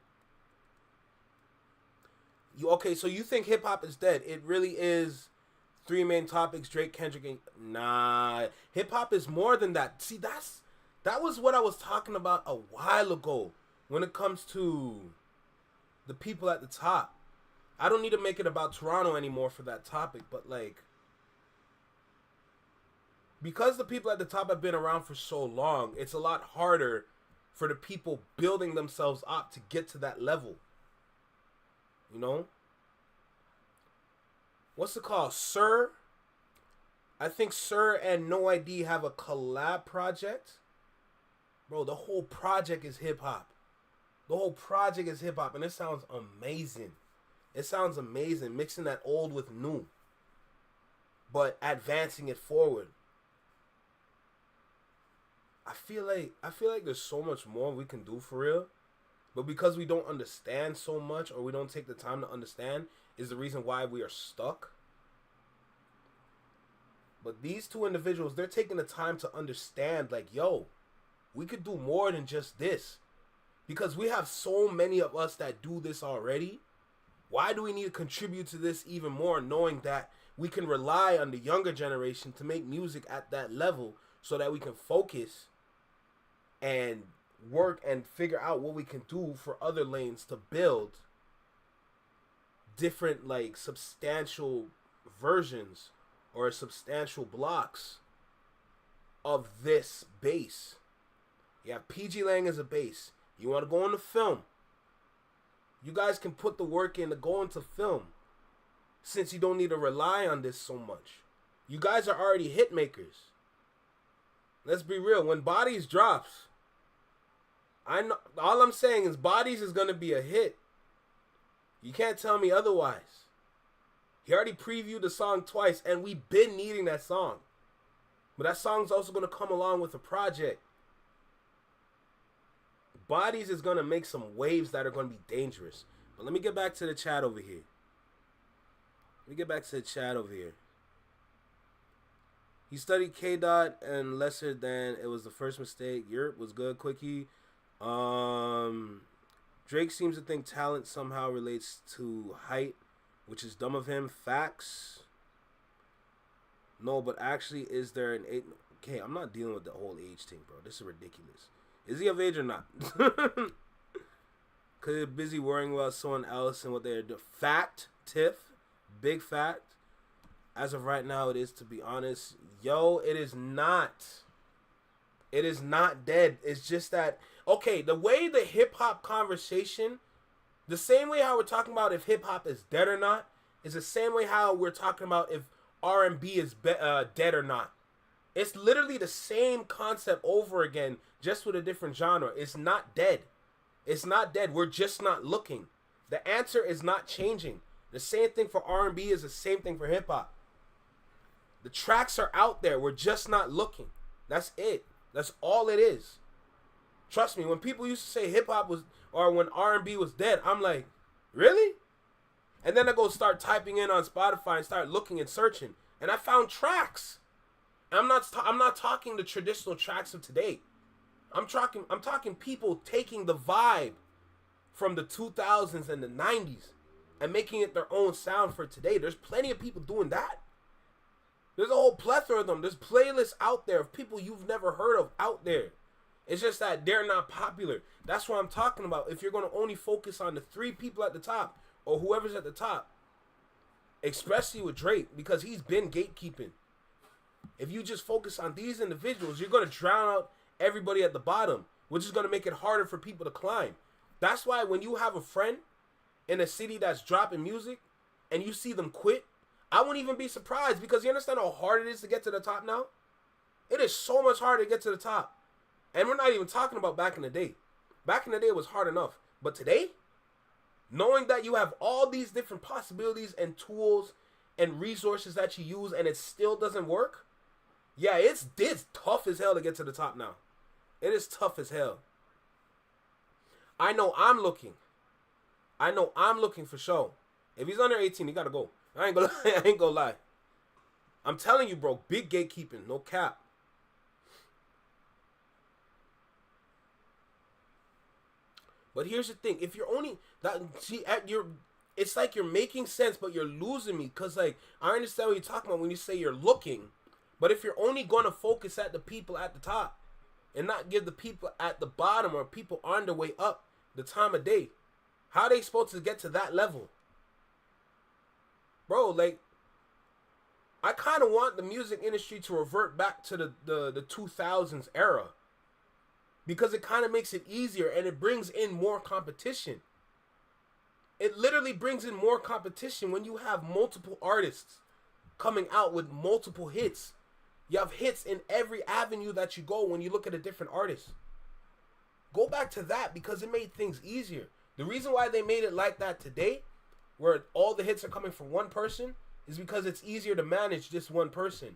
Speaker 2: Okay, so you think hip-hop is dead. It really is three main topics, Drake, Kendrick, and... Nah, hip-hop is more than that. See, that was what I was talking about a while ago when it comes to the people at the top. I don't need to make it about Toronto anymore for that topic, but, like... Because the people at the top have been around for so long, it's a lot harder for the people building themselves up to get to that level. You know? What's it called? Sir? I think Sir and No ID have a collab project. Bro, the whole project is hip-hop. The whole project is hip-hop, and it sounds amazing. It sounds amazing, mixing that old with new. But advancing it forward. I feel like there's so much more we can do for real. But because we don't understand so much, or we don't take the time to understand, is the reason why we are stuck. But these two individuals, they're taking the time to understand, like, yo, we could do more than just this. Because we have so many of us that do this already. Why do we need to contribute to this even more, knowing that we can rely on the younger generation to make music at that level so that we can focus and work and figure out what we can do for other lanes to build different, like, substantial versions or substantial blocks of this base. You have PG Lang as a base. You want to go into film. You guys can put the work in to go into film, since you don't need to rely on this so much. You guys are already hit makers. Let's be real. When Bodies drops, I know all I'm saying is Bodies is gonna be a hit. You can't tell me otherwise. He already previewed the song twice, and we've been needing that song. But that song's also gonna come along with a project. Bodies is gonna make some waves that are gonna be dangerous. But let me get back to the chat over here. He studied K-Dot and lesser than it was the first mistake. Europe was good, Quickie. Drake seems to think talent somehow relates to height, which is dumb of him. Facts. No, but actually, is there an age? Okay, I'm not dealing with the whole age thing, bro. This is ridiculous. Is he of age or not? Because they're busy worrying about someone else and what they're doing. Fact, Tiff. Big fact. As of right now, it is, to be honest. Yo, it is not. It is not dead. It's just that, okay, the way the hip-hop conversation, the same way how we're talking about if hip-hop is dead or not, is the same way how we're talking about if R&B is dead or not. It's literally the same concept over again, just with a different genre. It's not dead. It's not dead. We're just not looking. The answer is not changing. The same thing for R&B is the same thing for hip-hop. The tracks are out there. We're just not looking. That's it. That's all it is. Trust me, when people used to say hip-hop was, or when R&B was dead, I'm like, really? And then I go start typing in on Spotify and start looking and searching. And I found tracks. I'm not talking the traditional tracks of today. I'm talking people taking the vibe from the 2000s and the 90s and making it their own sound for today. There's plenty of people doing that. There's a whole plethora of them. There's playlists out there of people you've never heard of out there. It's just that they're not popular. That's what I'm talking about. If you're going to only focus on the 3 people at the top or whoever's at the top, especially with Drake, because he's been gatekeeping. If you just focus on these individuals, you're going to drown out everybody at the bottom, which is going to make it harder for people to climb. That's why when you have a friend in a city that's dropping music and you see them quit, I wouldn't even be surprised, because you understand how hard it is to get to the top now? It is so much harder to get to the top. And we're not even talking about back in the day. Back in the day, it was hard enough. But today, knowing that you have all these different possibilities and tools and resources that you use and it still doesn't work, yeah, it's tough as hell to get to the top now. It is tough as hell. I know I'm looking for sure. If he's under 18, he gotta go. I ain't gonna lie. I'm telling you, bro, big gatekeeping, no cap. But here's the thing: if you're only it's like you're making sense, but you're losing me. Cause like I understand what you're talking about when you say you're looking, but if you're only gonna focus at the people at the top, and not give the people at the bottom or people on their way up the time of day, how are they supposed to get to that level? Bro, like, I kind of want the music industry to revert back to the 2000s era, because it kind of makes it easier and it brings in more competition. It literally brings in more competition when you have multiple artists coming out with multiple hits. You have hits in every avenue that you go when you look at a different artist. Go back to that, because it made things easier. The reason why they made it like that today, where all the hits are coming from one person, is because it's easier to manage just one person.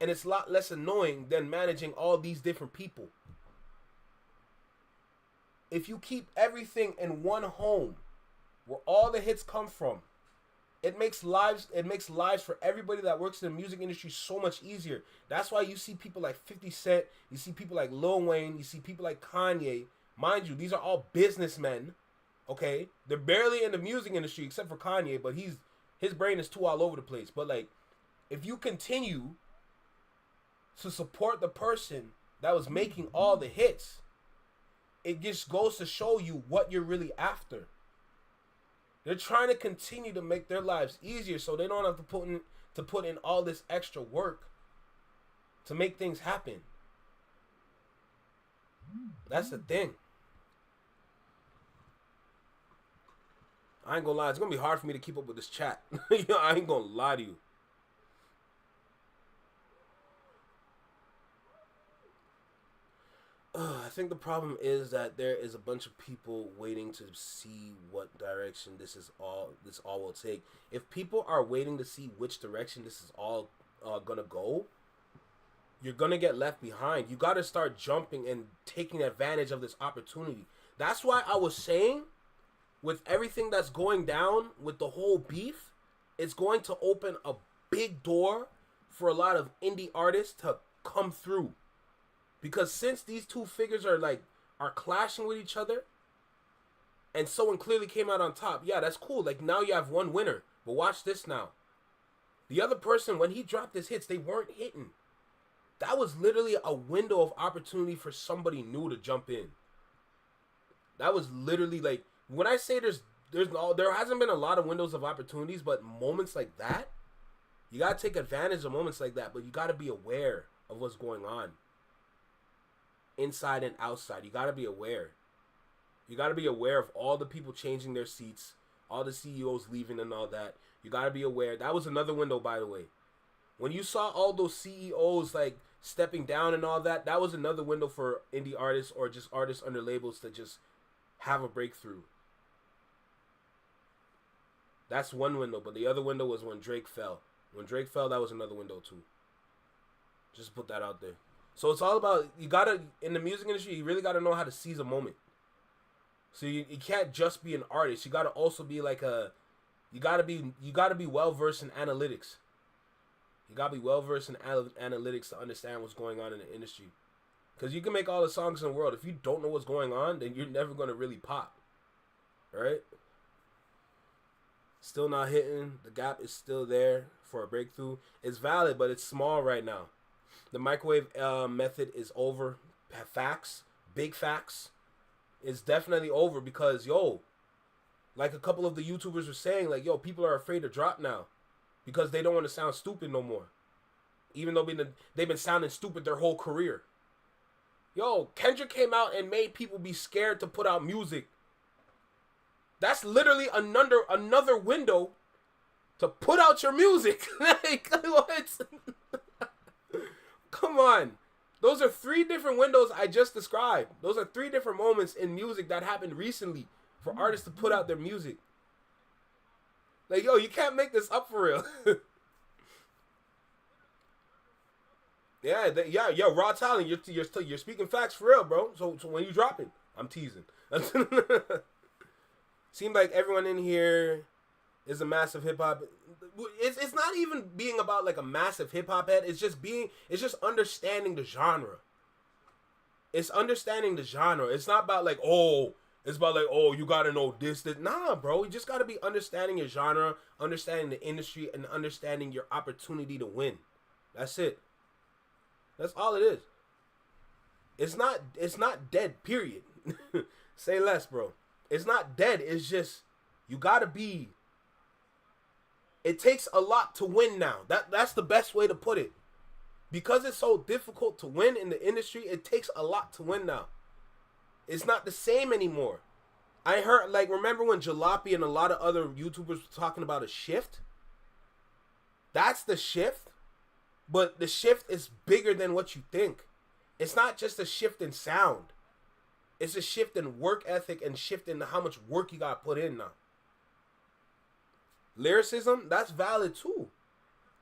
Speaker 2: And it's a lot less annoying than managing all these different people. If you keep everything in one home, where all the hits come from, it makes lives for everybody that works in the music industry so much easier. That's why you see people like 50 Cent, you see people like Lil Wayne, you see people like Kanye. Mind you, these are all businessmen. Okay, they're barely in the music industry except for Kanye, but his brain is too all over the place. But like, if you continue to support the person that was making all the hits, it just goes to show you what you're really after. They're trying to continue to make their lives easier, so they don't have to put in all this extra work to make things happen. That's the thing. I ain't gonna lie, it's gonna be hard for me to keep up with this chat. I ain't gonna lie to you. I think the problem is that there is a bunch of people waiting to see what direction this all will take. If people are waiting to see which direction this is all gonna go, you're gonna get left behind. You gotta start jumping and taking advantage of this opportunity. That's why I was saying, with everything that's going down with the whole beef, it's going to open a big door for a lot of indie artists to come through. Because since these two figures are clashing with each other, and someone clearly came out on top, yeah, that's cool. Like, now you have one winner. But watch this now. The other person, when he dropped his hits, they weren't hitting. That was literally a window of opportunity for somebody new to jump in. That was literally like, when I say there hasn't been a lot of windows of opportunities, but moments like that, you gotta take advantage of moments like that. But you gotta be aware of what's going on, inside and outside. You gotta be aware. You gotta be aware of all the people changing their seats, all the CEOs leaving and all that. You gotta be aware. That was another window, by the way. When you saw all those CEOs like stepping down and all that, that was another window for indie artists or just artists under labels to just have a breakthrough. That's one window, but the other window was when Drake fell. When Drake fell, that was another window too. Just put that out there. So it's all about, you gotta, in the music industry, you really gotta know how to seize a moment. So you can't just be an artist. You gotta also be like you gotta be well versed in analytics. You gotta be well versed in analytics to understand what's going on in the industry. Because you can make all the songs in the world. If you don't know what's going on, then you're never gonna really pop. Right? Still not hitting. The gap is still there. for a breakthrough. It's valid, but it's small right now. The microwave method is over. Facts, big facts. It's definitely over because, yo, like a couple of the YouTubers were saying, like, yo, people are afraid to drop now because they don't want to sound stupid no more. Even though they've been sounding stupid their whole career. Yo, Kendrick came out and made people be scared to put out music. That's literally another window to put out your music. Like, what? Come on. Those are 3 different windows I just described. Those are 3 different moments in music that happened recently for artists to put out their music. Like, yo, you can't make this up for real. Yeah, raw talent. You're speaking facts for real, bro. So when you dropping, I'm teasing. Seems like everyone in here is a massive hip hop. It's not even being about like a massive hip hop head. It's just understanding the genre. It's understanding the genre. It's not about like, oh, it's about like, oh, you gotta know this. Nah, bro. You just gotta be understanding your genre, understanding the industry, and understanding your opportunity to win. That's it. That's all it is. It's not dead, period. Say less, bro. It's not dead. It's just you gotta be. It takes a lot to win now. That's the best way to put it. Because it's so difficult to win in the industry, it takes a lot to win now. It's not the same anymore. I heard, like, remember when Jalopy and a lot of other YouTubers were talking about a shift? That's the shift. But the shift is bigger than what you think. It's not just a shift in sound. It's a shift in work ethic and shift in how much work you got put in now. Lyricism, that's valid too.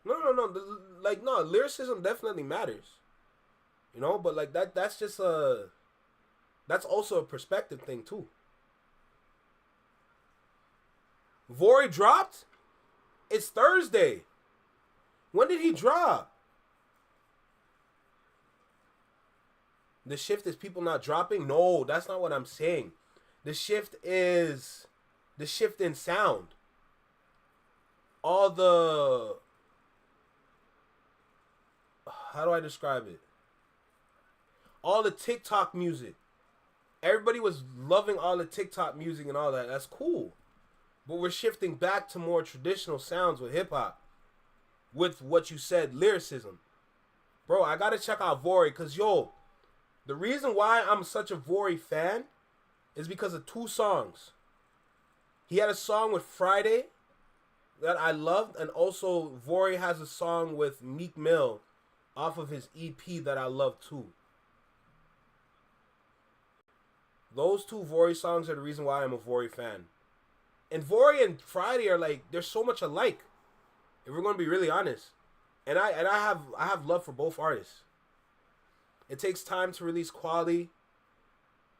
Speaker 2: No. Lyricism definitely matters. You know, but like that's just that's also a perspective thing too. Vori dropped? It's Thursday. When did he drop? The shift is people not dropping? No, that's not what I'm saying. The shift is the shift in sound. All the... How do I describe it? All the TikTok music. Everybody was loving all the TikTok music and all that. That's cool. But we're shifting back to more traditional sounds with hip-hop. With what you said, lyricism. Bro, I gotta check out Vori, because, yo, the reason why I'm such a Vori fan is because of 2 songs. He had a song with Friday that I loved, and also Vori has a song with Meek Mill off of his EP that I love too. Those 2 Vori songs are the reason why I'm a Vori fan. And Vori and Friday are like, they're so much alike. If we're gonna be really honest. And I have love for both artists. It takes time to release quality.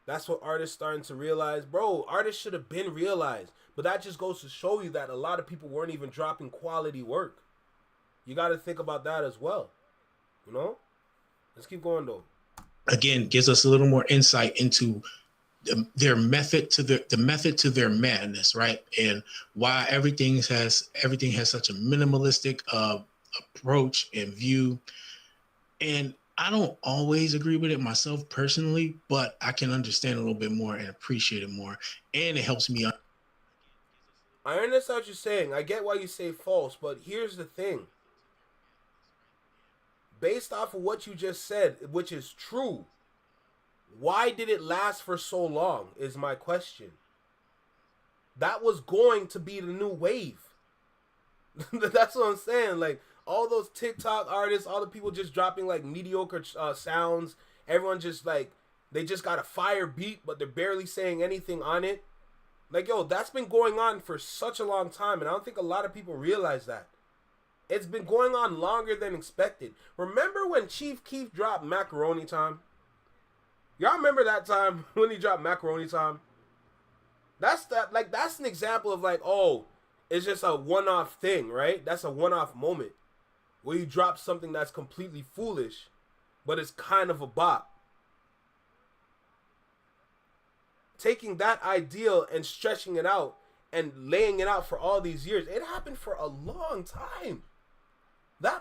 Speaker 2: That's what artists starting to realize. Bro, artists should have been realized. But that just goes to show you that a lot of people weren't even dropping quality work. You got to think about that as well. You know? Let's keep going, though.
Speaker 3: Again, gives us a little more insight into their method to their madness, right? And why everything has such a minimalistic approach and view. And I don't always agree with it myself personally, but I can understand a little bit more and appreciate it more. And it helps me.
Speaker 2: I understand what you're saying. I get why you say false, but here's the thing. Based off of what you just said, which is true, why did it last for so long is my question. That was going to be the new wave. That's what I'm saying. Like, all those TikTok artists, all the people just dropping like mediocre sounds. Everyone just like, they just got a fire beat, but they're barely saying anything on it. Like, yo, that's been going on for such a long time, and I don't think a lot of people realize that. It's been going on longer than expected. Remember when Chief Keef dropped Macaroni Time? Y'all remember that time when he dropped Macaroni Time? That's an example of like, oh, it's just a one-off thing, right? That's a one-off moment where you drop something that's completely foolish, but it's kind of a bop. Taking that ideal and stretching it out and laying it out for all these years, it happened for a long time.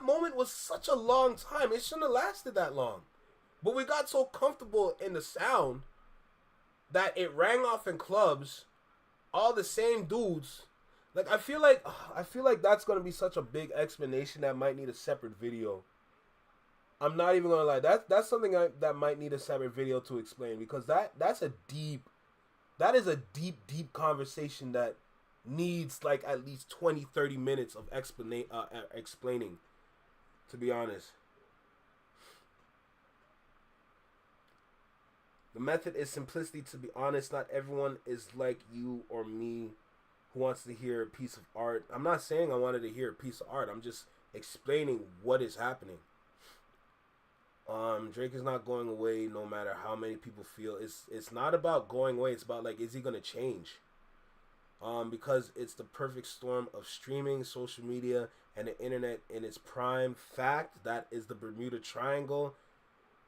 Speaker 2: moment was such a long time. It shouldn't have lasted that long. But we got so comfortable in the sound that it rang off in clubs, all the same dudes. Like I feel like that's gonna be such a big explanation that might need a separate video. I'm not even gonna lie. That's something that might need a separate video to explain, because that is a deep conversation that needs like at least 20-30 minutes of explaining, to be honest. The method is simplicity, to be honest. Not everyone is like you or me who wants to hear a piece of art. I'm not saying I wanted to hear a piece of art. I'm just explaining what is happening. Drake is not going away no matter how many people feel. It's not about going away. It's about, like, is he going to change? Because it's the perfect storm of streaming, social media, and the internet in its prime. Fact, that is the Bermuda Triangle.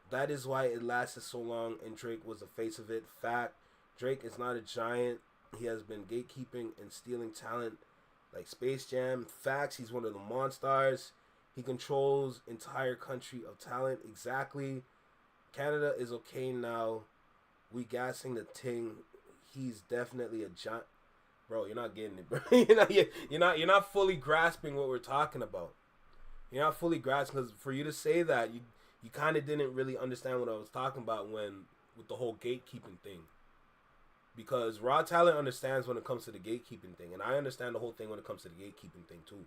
Speaker 2: That is why it lasted so long and Drake was the face of it. Fact, Drake is not a giant. He has been gatekeeping and stealing talent like Space Jam. Facts, he's one of the monsters. He controls entire country of talent. Exactly. Canada is okay now. We gassing the ting. He's definitely a giant. Bro, you're not getting it, bro. You're not fully grasping what we're talking about. You're not fully grasping, because for you to say that, you kind of didn't really understand what I was talking about with the whole gatekeeping thing. Because raw talent understands when it comes to the gatekeeping thing, and I understand the whole thing when it comes to the gatekeeping thing too.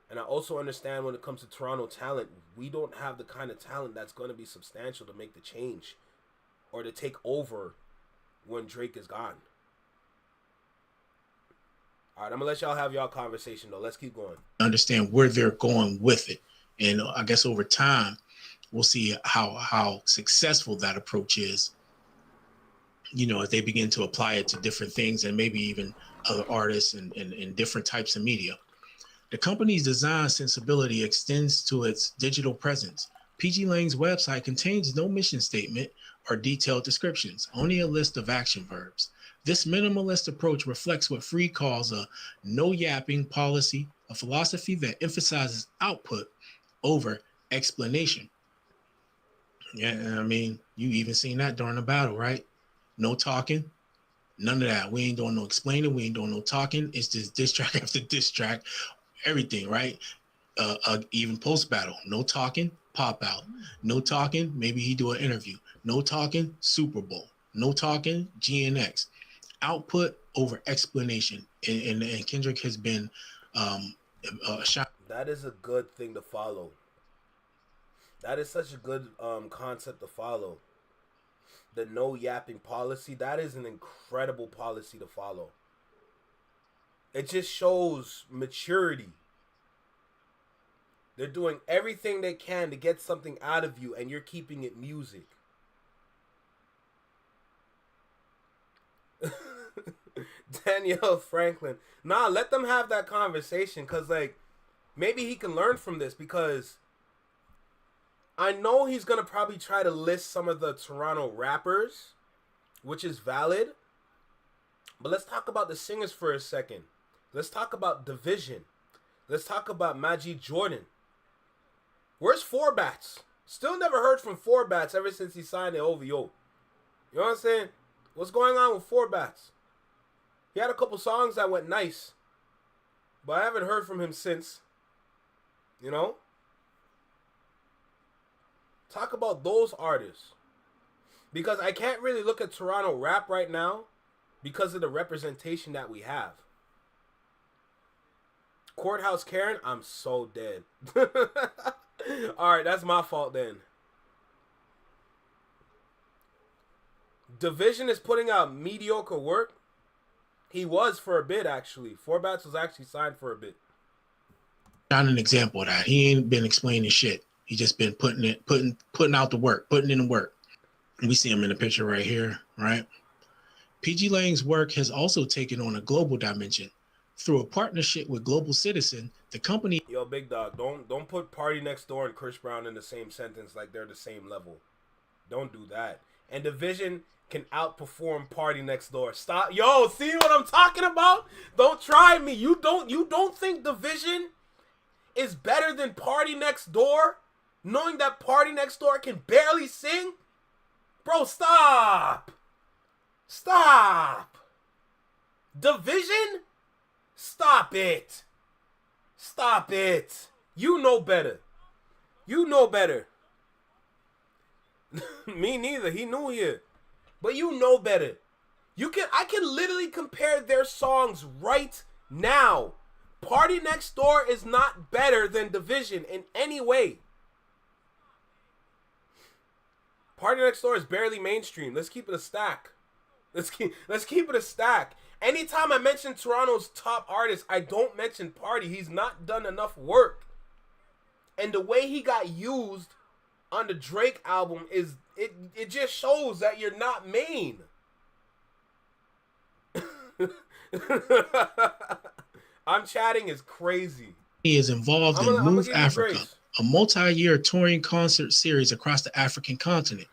Speaker 2: And I also understand when it comes to Toronto talent, we don't have the kind of talent that's going to be substantial to make the change or to take over when Drake is gone. All right, I'm going to let y'all have y'all conversation, though. Let's keep going.
Speaker 3: Understand where they're going with it. And I guess over time, we'll see how successful that approach is, you know, as they begin to apply it to different things and maybe even other artists and different types of media. The company's design sensibility extends to its digital presence. PG Lang's website contains no mission statement or detailed descriptions, only a list of action verbs. This minimalist approach reflects what Free calls a no-yapping policy, a philosophy that emphasizes output over explanation. Yeah, I mean, you even seen that during the battle, right? No talking, none of that. We ain't doing no explaining. We ain't doing no talking. It's just diss track after diss track. Everything, right? Even post battle, no talking, pop out. No talking, maybe he do an interview. No talking, Super Bowl. No talking, GNX. Output over explanation, and Kendrick has been shot.
Speaker 2: That is a good thing to follow. That is such a good concept to follow. The no yapping policy, that is an incredible policy to follow. It just shows maturity. They're doing everything they can to get something out of you, and you're keeping it music. Danielle Franklin. Nah, let them have that conversation, because, like, maybe he can learn from this, because I know he's going to probably try to list some of the Toronto rappers, which is valid. But let's talk about the singers for a second. Let's talk about Division. Let's talk about Majid Jordan. Where's Four Bats? Still never heard from Four Bats ever since he signed the OVO. You know what I'm saying? What's going on with Four Bats? He had a couple songs that went nice, but I haven't heard from him since. You know? Talk about those artists. Because I can't really look at Toronto rap right now because of the representation that we have. Courthouse Karen, I'm so dead. Alright, that's my fault then. Division is putting out mediocre work. He was for a bit, actually. Four Bats was actually signed for a bit.
Speaker 3: Not an example of that. He ain't been explaining shit. He just been putting out the work, putting in the work. We see him in the picture right here, right? PG Lang's work has also taken on a global dimension. Through a partnership with Global Citizen, the company...
Speaker 2: Yo, Big Dog, don't put Party Next Door and Chris Brown in the same sentence like they're the same level. Don't do that. And Division can outperform Party Next Door. Stop. Yo, see what I'm talking about? Don't try me. You don't think Division is better than Party Next Door, knowing that Party Next Door can barely sing? Bro, stop. Stop. Division? Stop it. Stop it. You know better. You know better. Me neither. He knew here. But you know better. I can literally compare their songs right now. Party Next Door is not better than Division in any way. Party Next Door is barely mainstream. Let's keep it a stack. Let's keep it a stack. Anytime I mention Toronto's top artist, I don't mention Party. He's not done enough work. And the way he got used on the Drake album is it just shows that you're not main. I'm chatting is crazy.
Speaker 3: He is involved in Move Africa, a multi-year touring concert series across the African continent.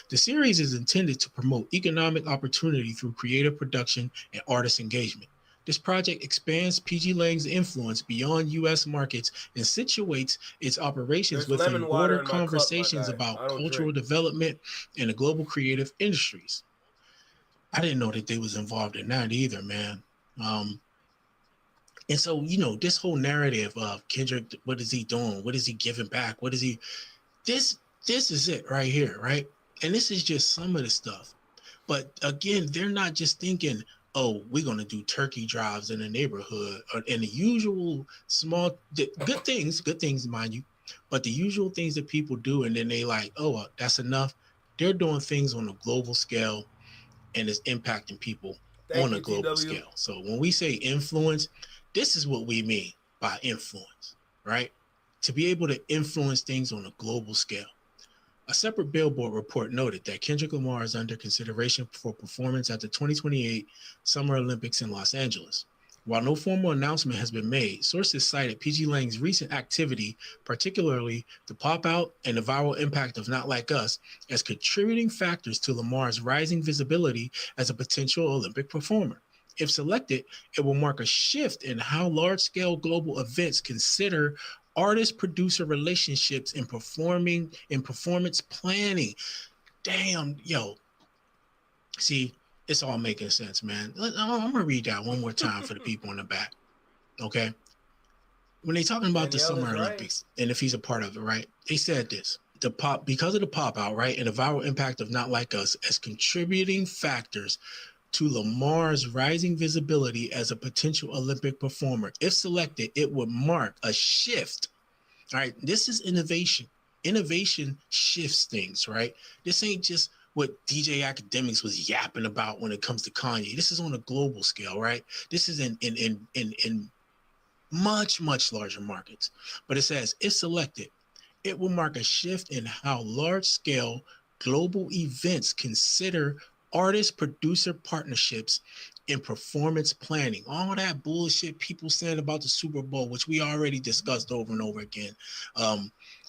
Speaker 3: The series is intended to promote economic opportunity through creative production and artist engagement. This project expands PG Lang's influence beyond U.S. markets and situates its operations within broader conversations about cultural development and the global creative industries. I didn't know that they was involved in that either, man. And so, you know, this whole narrative of Kendrick, what is he doing? What is he giving back? This is it right here, right? And this is just some of the stuff. But again, they're not just thinking, oh, we're going to do turkey drives in the neighborhood or in the usual small, good things, mind you, but the usual things that people do. And then they like, oh, that's enough. They're doing things on a global scale and it's impacting people on a global scale. So when we say influence, this is what we mean by influence, right? To be able to influence things on a global scale. A separate Billboard report noted that Kendrick Lamar is under consideration for performance at the 2028 Summer Olympics in Los Angeles. While no formal announcement has been made, sources cited PG Lang's recent activity, particularly the pop-out and the viral impact of Not Like Us, as contributing factors to Lamar's rising visibility as a potential Olympic performer. If selected, it will mark a shift in how large-scale global events consider artist-producer relationships in performance planning. Damn, yo. See, it's all making sense, man. I'm gonna read that one more time for the people in the back. Okay. When they talking about the Summer Olympics, and if he's a part of it, right? They said this. Because of the pop out, right, and the viral impact of Not Like Us as contributing factors to Lamar's rising visibility as a potential Olympic performer. If selected, it would mark a shift. All right, this is innovation. Innovation shifts things, right? This ain't just what djakademiks was yapping about when it comes to Kanye. This is on a global scale, right? This is in much, much larger markets. But it says, if selected, it will mark a shift in how large-scale global events consider artist-producer partnerships in performance planning. All that bullshit people saying about the Super Bowl, which we already discussed over and over again,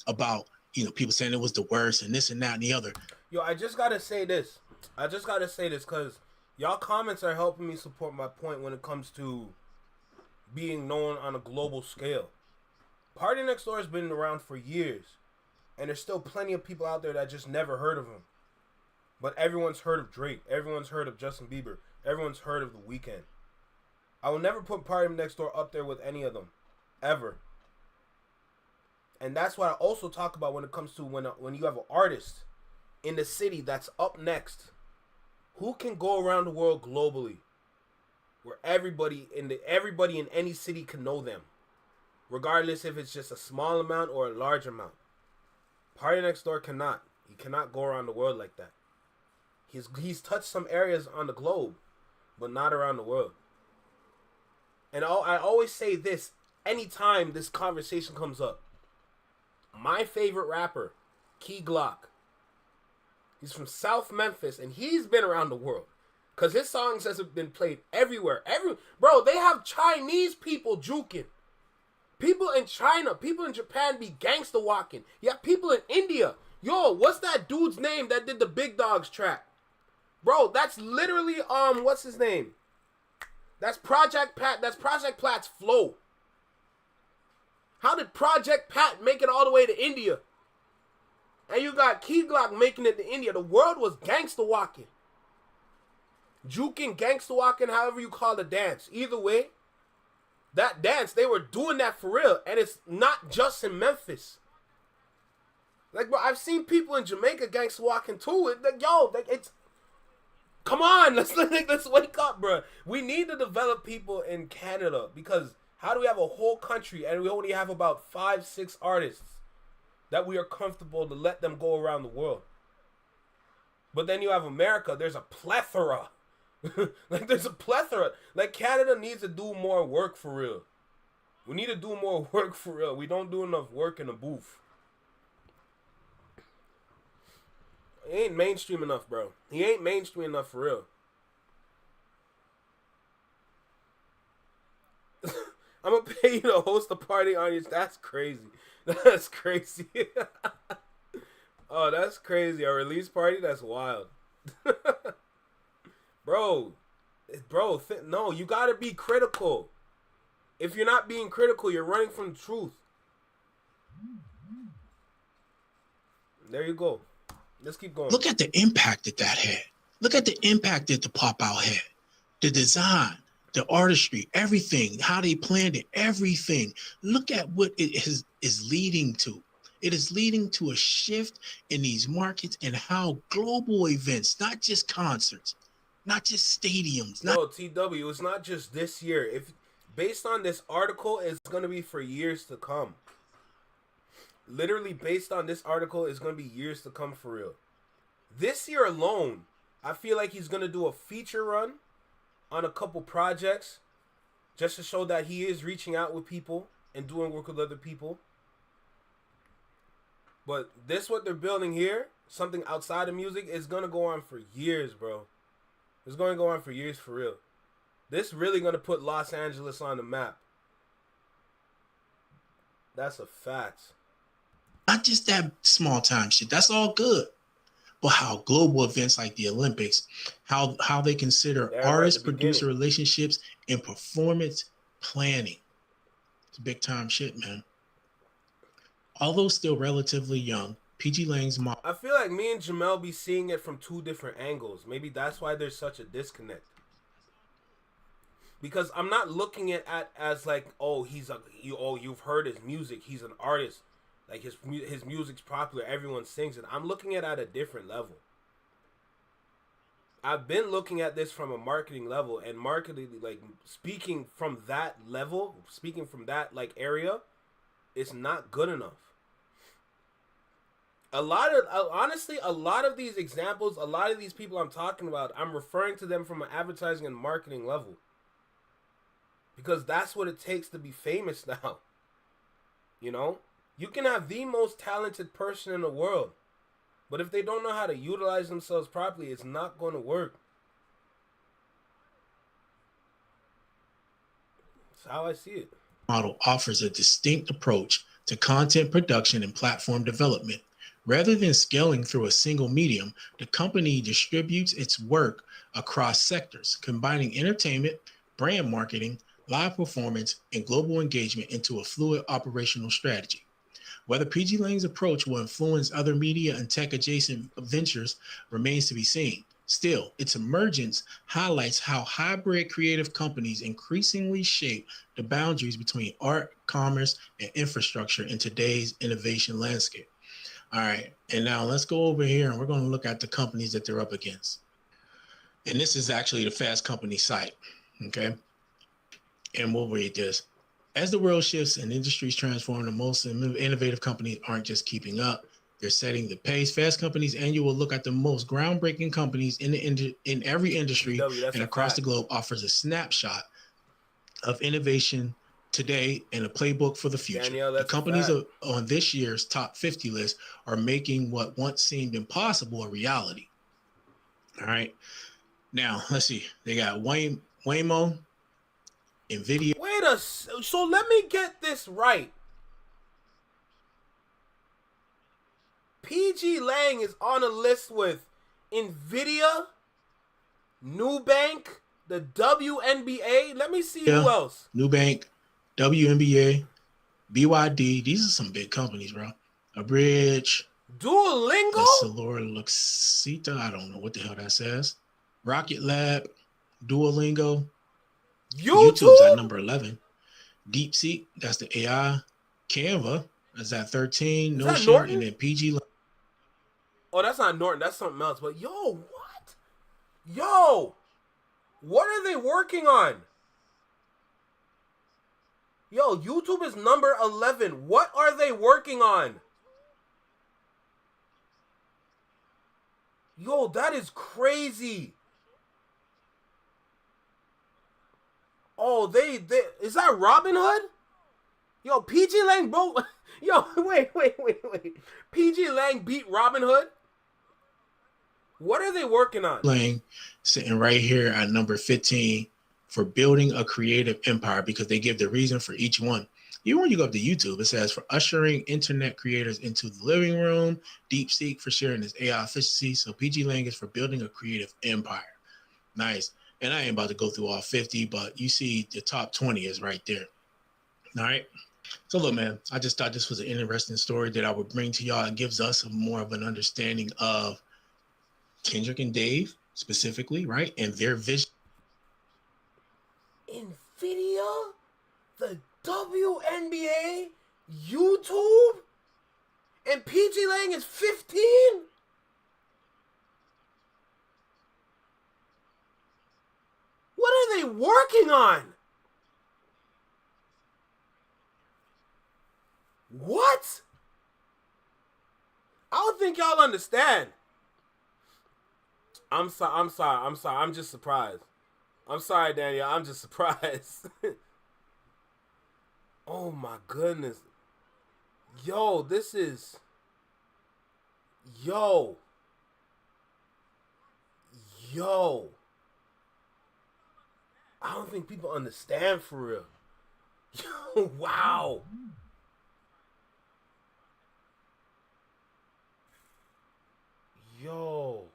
Speaker 3: about, you know, people saying it was the worst and this and that and the other.
Speaker 2: Yo, I just gotta say this because y'all comments are helping me support my point when it comes to being known on a global scale. Party Next Door has been around for years, and there's still plenty of people out there that just never heard of him. But everyone's heard of Drake. Everyone's heard of Justin Bieber. Everyone's heard of The Weeknd. I will never put Party Next Door up there with any of them. Ever. And that's what I also talk about when it comes to when you have an artist in the city that's up next. Who can go around the world globally? Where everybody in any city can know them. Regardless if it's just a small amount or a large amount. Party Next Door cannot. He cannot go around the world like that. He's touched some areas on the globe, but not around the world. And I always say this anytime this conversation comes up. My favorite rapper, Key Glock. He's from South Memphis, and he's been around the world. Because his songs have been played everywhere. Bro, they have Chinese people juking. People in China, people in Japan be gangsta walking. You have people in India. Yo, what's that dude's name that did the Big Dogs track? Bro, that's literally what's his name? That's Project Plat's flow. How did Project Pat make it all the way to India? And you got Key Glock making it to India. The world was gangster walking. Juking, gangster walking, however you call the dance. Either way, that dance, they were doing that for real. And it's not just in Memphis. Like, bro, I've seen people in Jamaica gangster walking too. It's... Come on, let's wake up, bro. We need to develop people in Canada, because how do we have a whole country and we only have about 5-6 artists that we are comfortable to let them go around the world? But then you have America, there's a plethora. Like, there's a plethora. Like, Canada needs to do more work for real. We need to do more work for real. We don't do enough work in the booth. He ain't mainstream enough, bro. He ain't mainstream enough for real. I'm gonna pay you to host a party on your... That's crazy. That's crazy. Oh, that's crazy. A release party? That's wild. Bro. No, you gotta be critical. If you're not being critical, you're running from the truth. There you go. Let's keep going.
Speaker 3: Look at the impact that had. Look at the impact that the pop-out had. The design, the artistry, everything, how they planned it, everything. Look at what it is leading to. It is leading to a shift in these markets and how global events, not just concerts, not just stadiums.
Speaker 2: No, TW, it's not just this year. If based on this article, it's going to be for years to come. Literally, based on this article, it's going to be years to come for real. This year alone, I feel like he's going to do a feature run on a couple projects just to show that he is reaching out with people and doing work with other people. But this, what they're building here, something outside of music, is going to go on for years, bro. It's going to go on for years for real. This really going to put Los Angeles on the map. That's a fact.
Speaker 3: Not just that small time shit. That's all good. But how global events like the Olympics, how they consider artist-producer relationships and performance planning. It's big time shit, man. Although still relatively young, PG Lang's mom.
Speaker 2: I feel like me and Jamel be seeing it from two different angles. Maybe that's why there's such a disconnect. Because I'm not looking at as like, oh, you've heard his music, he's an artist. Like, his music's popular, everyone sings it. I'm looking at a different level. I've been looking at this from a marketing level, and marketing, like, speaking from that level, speaking from that, like, area, it's not good enough. Honestly, a lot of these examples, a lot of these people I'm talking about, I'm referring to them from an advertising and marketing level. Because that's what it takes to be famous now. You know? You can have the most talented person in the world, but if they don't know how to utilize themselves properly, it's not going to work. That's how I see it.
Speaker 3: Model offers a distinct approach to content production and platform development. Rather than scaling through a single medium, the company distributes its work across sectors, combining entertainment, brand marketing, live performance, and global engagement into a fluid operational strategy. Whether PG Lang's approach will influence other media and tech-adjacent ventures remains to be seen. Still, its emergence highlights how hybrid creative companies increasingly shape the boundaries between art, commerce, and infrastructure in today's innovation landscape. All right, and now let's go over here and we're going to look at the companies that they're up against. And this is actually the Fast Company site, okay? And we'll read this. As the world shifts and industries transform, the most innovative companies aren't just keeping up, they're setting the pace. Fast Company's annual look at the most groundbreaking companies in every industry and across the globe offers a snapshot of innovation today and a playbook for the future.
Speaker 2: Danielle,
Speaker 3: the companies on this year's top 50 list are making what once seemed impossible a reality. All right. Now, let's see. They got Waymo, NVIDIA.
Speaker 2: So let me get this right. PG Lang is on a list with NVIDIA, Nubank, the WNBA. Let me see who else.
Speaker 3: Nubank, WNBA, BYD. These are some big companies, bro. Abridge.
Speaker 2: Duolingo?
Speaker 3: Salora Luxita. I don't know what the hell that says. Rocket Lab. Duolingo. YouTube's at
Speaker 2: YouTube?
Speaker 3: number 11. DeepSeek, that's the AI. Canva is at 13.
Speaker 2: Is that
Speaker 3: Notion, and
Speaker 2: Norton?
Speaker 3: then PG.
Speaker 2: Oh, that's not Norton. That's something else. But yo, what? Yo, what are they working on? Yo, YouTube is number 11. What are they working on? Yo, that is crazy. Oh, they is that Robin Hood? Yo, PG Lang, bro. Yo, wait. PG Lang beat Robin Hood? What are they working on?
Speaker 3: Lang sitting right here at number 15 for building a creative empire, because they give the reason for each one. Even when you go up to YouTube, it says for ushering internet creators into the living room, DeepSeek for sharing his AI efficiency. So PG Lang is for building a creative empire. Nice. And I ain't about to go through all 50, but you see the top 20 is right there. All right. So look, man, I just thought this was an interesting story that I would bring to y'all. It gives us more of an understanding of Kendrick and Dave specifically, right? And their vision.
Speaker 2: NVIDIA? The WNBA? YouTube? And PG Lang is 15? What are they working on? What? I don't think y'all understand. I'm sorry. I'm just surprised. I'm sorry, Daniel. I'm just surprised. Oh my goodness. Yo, this is... Yo. I don't think people understand for real. Yo, wow. Yo.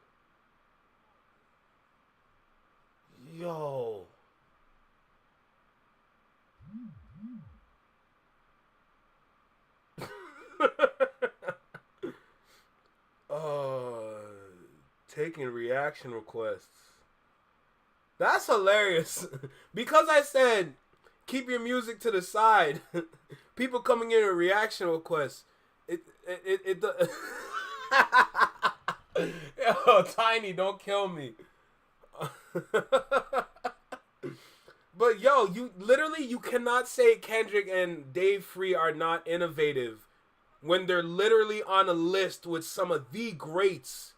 Speaker 2: Taking reaction requests. That's hilarious. Because I said keep your music to the side. People coming in with reaction requests. It Yo, Tiny, don't kill me. But yo, you cannot say Kendrick and Dave Free are not innovative when they're literally on a list with some of the greats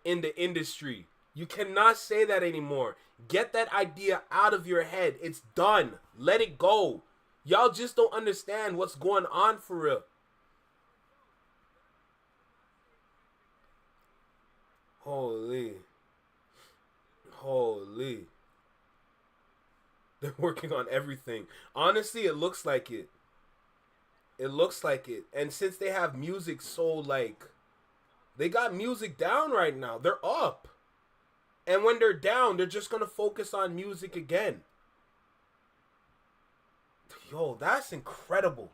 Speaker 2: in the industry. You cannot say that anymore. Get that idea out of your head. It's done. Let it go. Y'all just don't understand what's going on for real. Holy. They're working on everything. Honestly, it looks like it. And since they have music so like... They got music down right now. They're up. And when they're down, they're just going to focus on music again. Yo, that's incredible.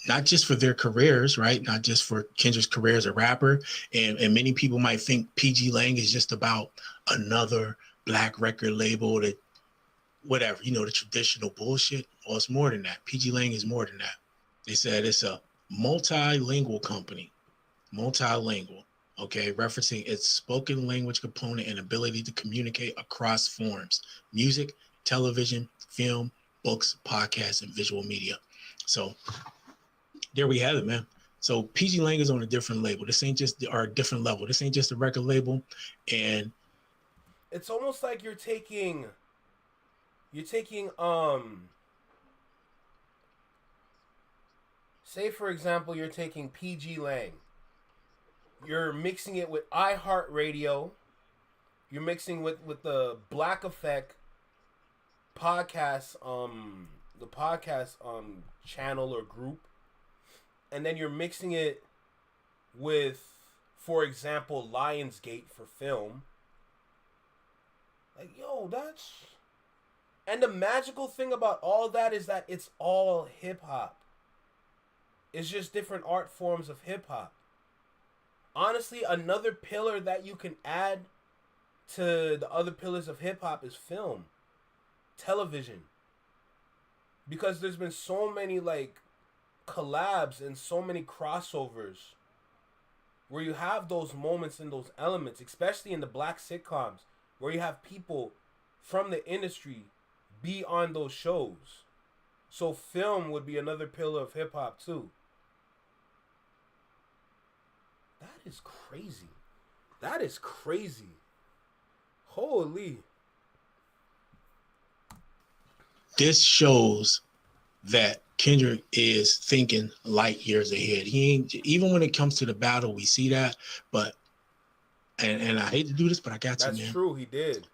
Speaker 3: Not just for their careers, right? Not just for Kendrick's career as a rapper. And many people might think PG Lang is just about another black record label that, whatever, the traditional bullshit. Well, it's more than that. PG Lang is more than that. They said it's a multilingual company. Multilingual, okay, referencing its spoken language component and ability to communicate across forms: music, television, film, books, podcasts, and visual media. So there we have it, man. So PG Lang is on a different label. This ain't just a different level. This ain't just a record label. And
Speaker 2: it's almost like you're taking say for example you're taking PG Lang. You're mixing it with iHeartRadio. You're mixing with the Black Effect podcast, the podcast channel or group, and then you're mixing it with, for example, Lionsgate for film. Like, yo, And the magical thing about all that is that it's all hip hop. It's just different art forms of hip hop. Honestly, another pillar that you can add to the other pillars of hip hop is film, television. Because there's been so many like collabs and so many crossovers where you have those moments and those elements, especially in the black sitcoms, where you have people from the industry be on those shows. So film would be another pillar of hip hop too. That is crazy. That is crazy. Holy.
Speaker 3: This shows that Kendrick is thinking light years ahead. He ain't, even when it comes to the battle, we see that. But and I hate to do this, but I got to, man.
Speaker 2: That's true. He did.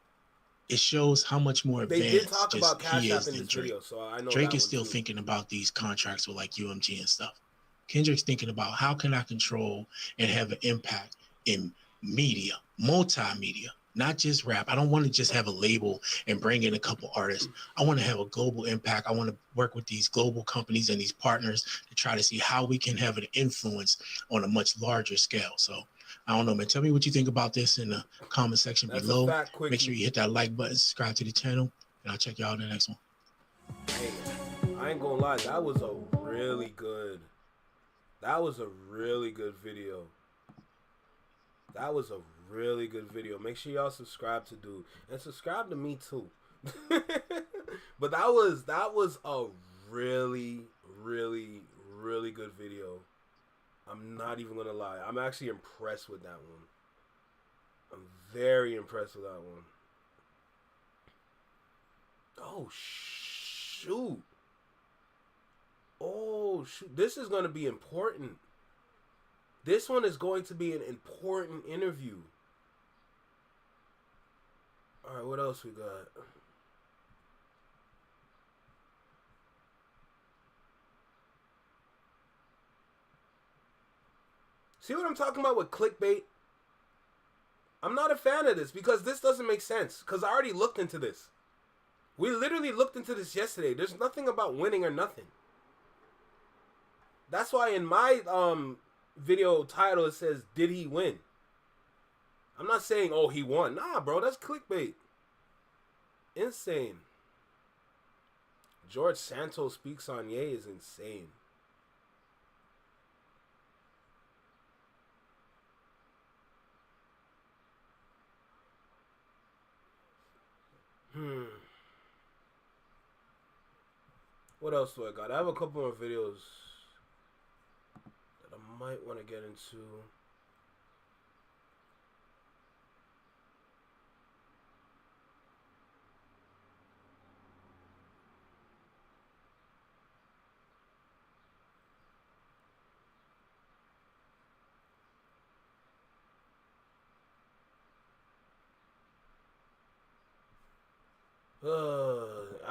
Speaker 3: It shows how much more
Speaker 2: They
Speaker 3: advanced
Speaker 2: did talk about Cash
Speaker 3: he
Speaker 2: App
Speaker 3: is
Speaker 2: in
Speaker 3: than
Speaker 2: this
Speaker 3: Drake.
Speaker 2: video, so I know
Speaker 3: Drake
Speaker 2: that
Speaker 3: is
Speaker 2: one
Speaker 3: still
Speaker 2: too.
Speaker 3: thinking about these contracts with like UMG and stuff. Kendrick's thinking about how can I control and have an impact in media, multimedia, not just rap. I don't want to just have a label and bring in a couple artists. I want to have a global impact. I want to work with these global companies and these partners to try to see how we can have an influence on a much larger scale. So I don't know, man. Tell me what you think about this in the comment section below.
Speaker 2: A fact, Quickie.
Speaker 3: Make sure you hit that like button, subscribe to the channel, and I'll check y'all in the next one.
Speaker 2: Hey, I ain't gonna lie, that was a really good video. That was a really good video. Make sure y'all subscribe to dude and subscribe to me too. But that was a really good video. I'm not even gonna lie. I'm actually impressed with that one. I'm very impressed with that one. Oh shoot. Oh shoot. This is gonna be important. This one is going to be an important interview. Alright, what else we got? See what I'm talking about with clickbait? I'm not a fan of this because this doesn't make sense. Because I already looked into this. We literally looked into this yesterday. There's nothing about winning or nothing. That's why in my video title it says, did he win? I'm not saying, oh, he won. Nah, bro, that's clickbait. Insane. George Santos speaks on Ye is insane. What else do I got? I have a couple more videos that I might want to get into.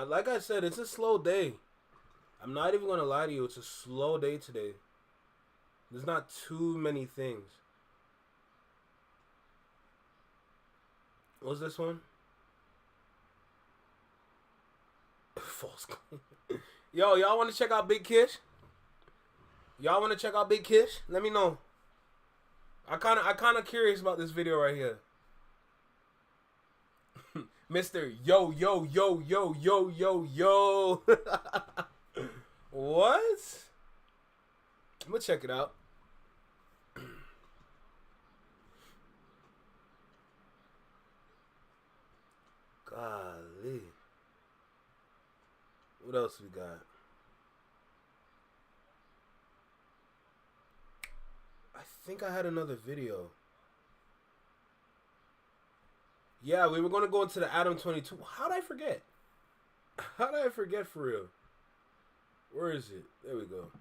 Speaker 2: Like I said, it's a slow day. I'm not even gonna lie to you. It's a slow day today. There's not too many things. What's this one? False claim. Yo, y'all want to check out Big Kish? Y'all want to check out Big Kish? Let me know. I kind of curious about this video right here. Mr. Yo, yo, yo, yo, yo, yo, yo. What? I'm gonna check it out. Golly. What else we got? I think I had another video. Yeah, we were going to go into the Adam 22. How did I forget? How did I forget for real? Where is it? There we go.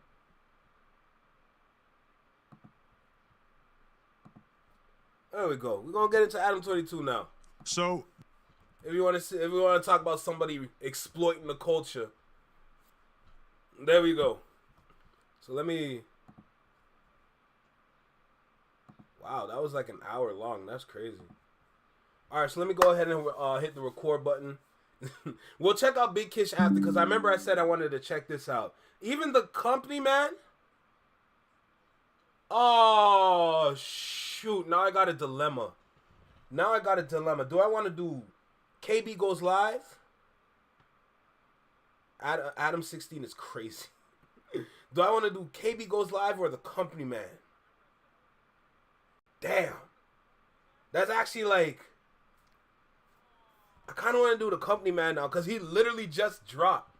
Speaker 2: There we go. We're going to get into Adam 22 now.
Speaker 4: So,
Speaker 2: if we want to talk about somebody exploiting the culture, there we go. So let me. Wow, that was like an hour long. That's crazy. All right, so let me go ahead and hit the record button. We'll check out Big Kish after, because I remember I said I wanted to check this out. Even the company, man. Oh, shoot. Now I got a dilemma. Do I want to do KB Goes Live? Adam 16 is crazy. Do I want to do KB Goes Live or the company man? Damn. That's actually like... I kind of want to do the company man now because he literally just dropped.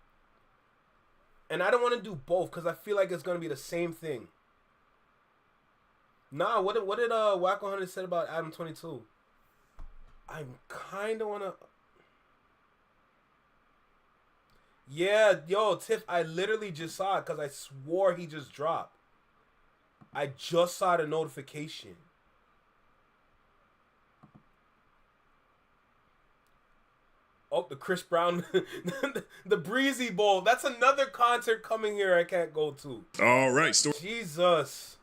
Speaker 2: And I don't want to do both because I feel like it's going to be the same thing. Nah, what did Wacko 100 said about Adam 22? I kind of want to... Yeah, yo, Tiff, I literally just saw it because I swore he just dropped. I just saw the notification. Oh, the Chris Brown, the Breezy Bowl. That's another concert coming here I can't go to.
Speaker 4: All right.
Speaker 2: Jesus.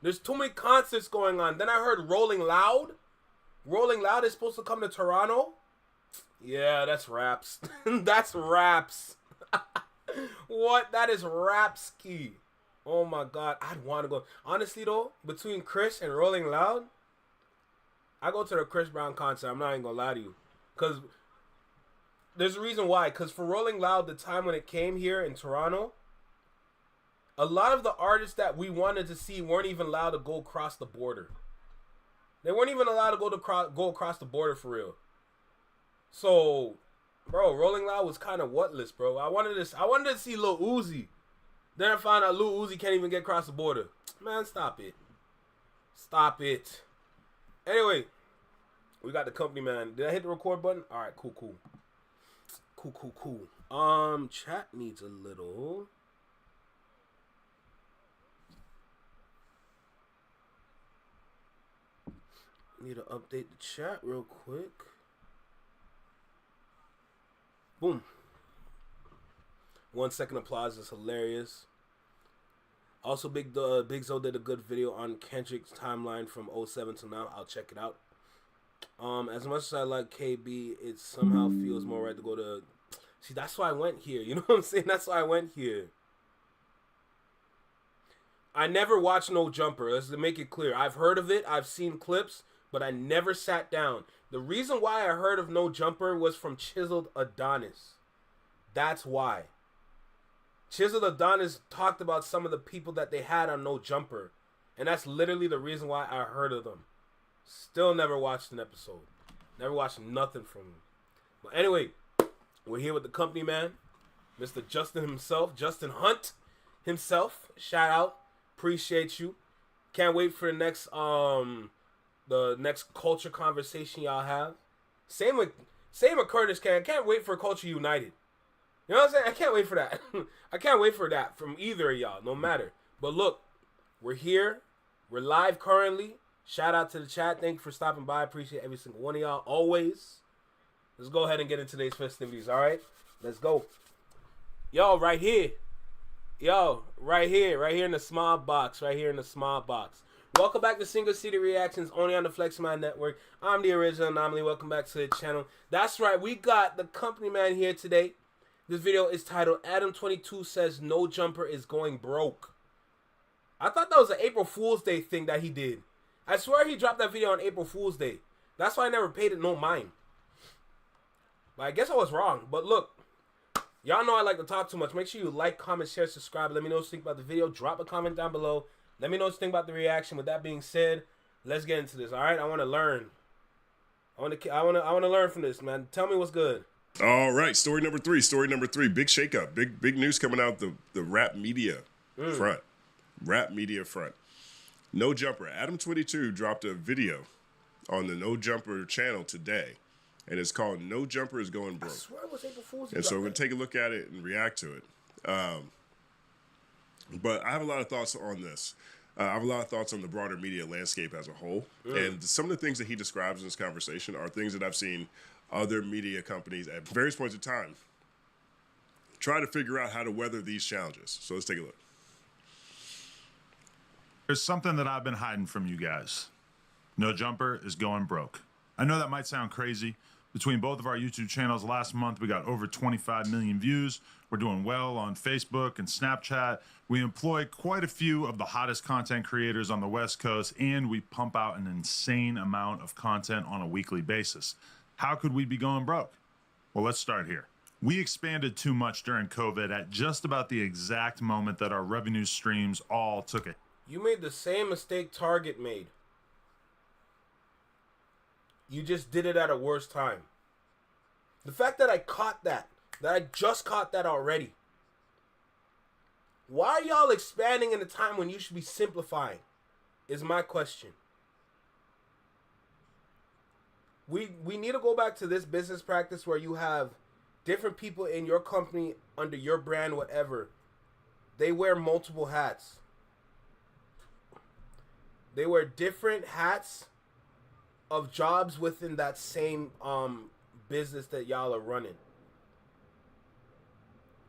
Speaker 2: There's too many concerts going on. Then I heard Rolling Loud. Rolling Loud is supposed to come to Toronto. Yeah, that's raps. That's raps. What? That is Rapski. Oh my God. I'd want to go. Honestly though, between Chris and Rolling Loud, I go to the Chris Brown concert. I'm not even gonna lie to you. Because there's a reason why. Because for Rolling Loud, the time when it came here in Toronto, a lot of the artists that we wanted to see weren't even allowed to go across the border. They weren't even allowed to go across the border for real. So, bro, Rolling Loud was kind of whatless, bro. I wanted to see Lil Uzi. Then I found out Lil Uzi can't even get across the border. Man, stop it. Stop it. Anyway, we got the company man. Did I hit the record button? All right, cool. Chat needs a little. Need to update the chat real quick. Boom. 1 second applause is hilarious. Also, Big Zo did a good video on Kendrick's timeline from 07 to now. I'll check it out. As much as I like KB, it somehow feels more right to go to... See, that's why I went here. You know what I'm saying? That's why I went here. I never watched No Jumper. Let's make it clear. I've heard of it. I've seen clips, but I never sat down. The reason why I heard of No Jumper was from Chiseled Adonis. That's why. Chiseled Adonis talked about some of the people that they had on No Jumper. And that's literally the reason why I heard of them. Still never watched an episode. Never watched nothing from him. But anyway, we're here with the company man. Mr. Justin himself. Justin Hunt himself. Shout out. Appreciate you. Can't wait for the next culture conversation y'all have. Same with Curtis Can't wait for Culture United. You know what I'm saying? I can't wait for that. I can't wait for that from either of y'all, no matter. But look, we're here. We're live currently. Shout out to the chat. Thank you for stopping by. I appreciate every single one of y'all. Always. Let's go ahead and get into today's festivities, all right? Let's go. Yo, right here. Right here in the small box. Welcome back to Single City Reactions, only on the FlexMind Network. I'm the original Anomaly. Welcome back to the channel. That's right, we got the company man here today. This video is titled Adam22 Says No Jumper is Going Broke. I thought that was an April Fool's Day thing that he did. I swear he dropped that video on April Fool's Day. That's why I never paid it no mind. But I guess I was wrong. But look, y'all know I like to talk too much. Make sure you like, comment, share, subscribe. Let me know what you think about the video. Drop a comment down below. Let me know what you think about the reaction. With that being said, let's get into this. All right, I want to learn. I want to learn from this, man. Tell me what's good.
Speaker 4: All right, story number three. Big shakeup. Big news coming out the rap media front. Rap media front. No Jumper. Adam22 dropped a video on the No Jumper channel today, and it's called No Jumper is Going Broke.
Speaker 2: I swear it was April Fool's Day.
Speaker 4: And so we're going to take a look at it and react to it. But I have a lot of thoughts on this. I have a lot of thoughts on the broader media landscape as a whole. And some of the things that he describes in this conversation are things that I've seen other media companies at various points in time try to figure out how to weather these challenges. So let's take a look.
Speaker 5: There's something that I've been hiding from you guys. No Jumper is going broke. I know that might sound crazy. Between both of our YouTube channels last month, we got over 25 million views. We're doing well on Facebook and Snapchat. We employ quite a few of the hottest content creators on the West Coast, and we pump out an insane amount of content on a weekly basis. How could we be going broke? Well, let's start here. We expanded too much during COVID at just about the exact moment that our revenue streams all took a.
Speaker 2: You made the same mistake Target made. You just did it at a worse time. The fact that I caught that I just caught that already. Why are y'all expanding in a time when you should be simplifying? Is my question. We need to go back to this business practice where you have different people in your company under your brand, whatever. They wear multiple hats. They wear different hats of jobs within that same business that y'all are running.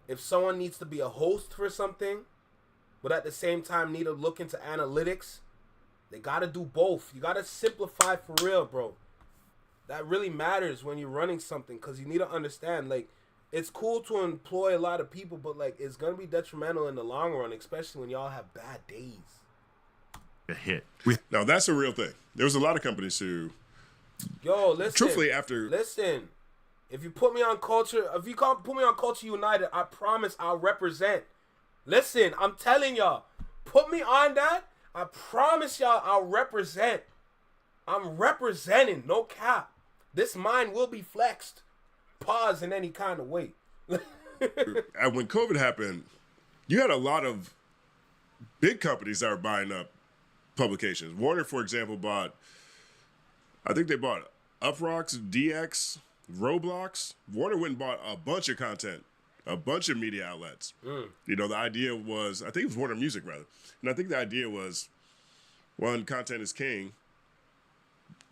Speaker 2: If someone needs to be a host for something, but at the same time need to look into analytics, they got to do both. You got to simplify for real, bro. That really matters when you're running something, because you need to understand, like, it's cool to employ a lot of people, but, like, it's going to be detrimental in the long run, especially when y'all have bad days.
Speaker 5: A hit.
Speaker 4: Now, that's a real thing. There was a lot of companies who...
Speaker 2: Yo, listen.
Speaker 4: Truthfully, after...
Speaker 2: Listen. If you put me on Culture... If you can't put me on Culture United, I promise I'll represent. Listen, I'm telling y'all. Put me on that. I promise y'all I'll represent. I'm representing. No cap. This mind will be flexed. Pause in any kind of way.
Speaker 4: And when COVID happened, you had a lot of big companies that were buying up publications. Warner, for example, I think they bought Uproxx, DX, Roblox. Warner went and bought a bunch of content, a bunch of media outlets. You know, the idea was, I think it was Warner Music, rather. And I think the idea was, one, content is king.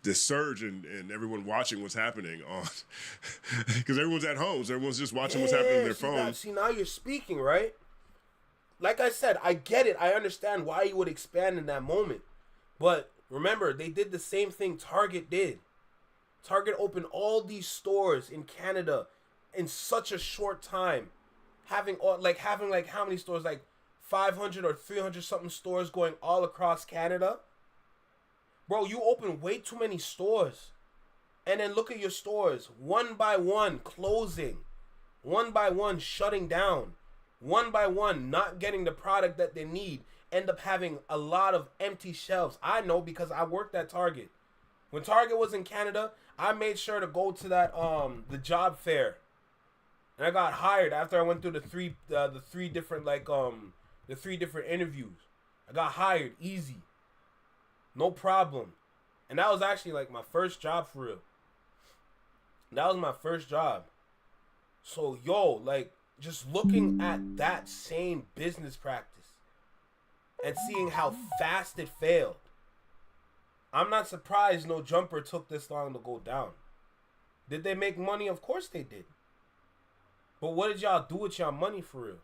Speaker 4: This surge and everyone watching what's happening on, because everyone's at home, so everyone's just watching what's happening on their phones.
Speaker 2: See, now you're speaking, right? Like I said, I get it. I understand why you would expand in that moment. But remember, they did the same thing Target did. Target opened all these stores in Canada in such a short time. Having how many stores? Like 500 or 300 something stores going all across Canada. Bro, you open way too many stores. And then look at your stores. One by one closing. One by one shutting down. One by one not getting the product that they need. End up having a lot of empty shelves. I know because I worked at Target. When Target was in Canada, I made sure to go to that the job fair. And I got hired after I went through the three different interviews. I got hired easy. No problem. And that was actually like my first job for real. That was my first job. So, yo, like, just looking at that same business practice and seeing how fast it failed, I'm not surprised No Jumper took this long to go down. Did they make money? Of course they did. But what did y'all do with y'all money for real?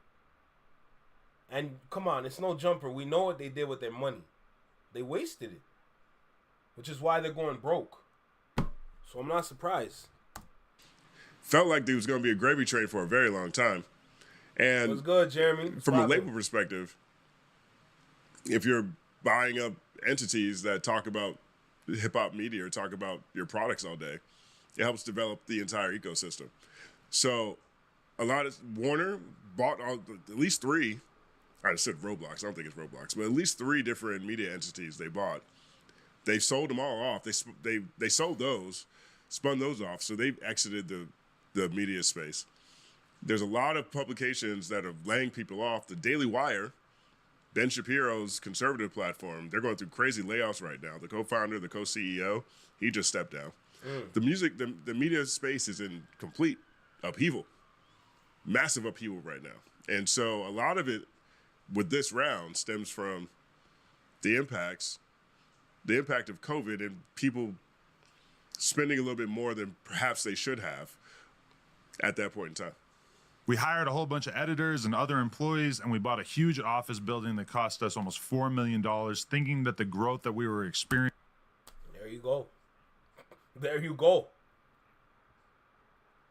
Speaker 2: And come on, it's No Jumper. We know what they did with their money. They wasted it, which is why they're going broke. So I'm not surprised.
Speaker 4: Felt like there was going to be a gravy train for a very long time. And
Speaker 2: what's good, Jeremy?
Speaker 4: From a label perspective, if you're buying up entities that talk about hip-hop media or talk about your products all day, it helps develop the entire ecosystem. So a lot of Warner bought at least three. I said Roblox. I don't think it's Roblox, but at least three different media entities they bought. They sold them all off. They sold those, spun those off, so they've exited the media space. There's a lot of publications that are laying people off. The Daily Wire, Ben Shapiro's conservative platform, they're going through crazy layoffs right now. The co-founder, the co-CEO, he just stepped down. The media space is in complete upheaval, massive upheaval right now. And so a lot of it with this round stems from the impact of COVID and people spending a little bit more than perhaps they should have at that point in time.
Speaker 5: We hired a whole bunch of editors and other employees, and we bought a huge office building that cost us almost $4 million, thinking that the growth that we were experiencing.
Speaker 2: There you go. There you go.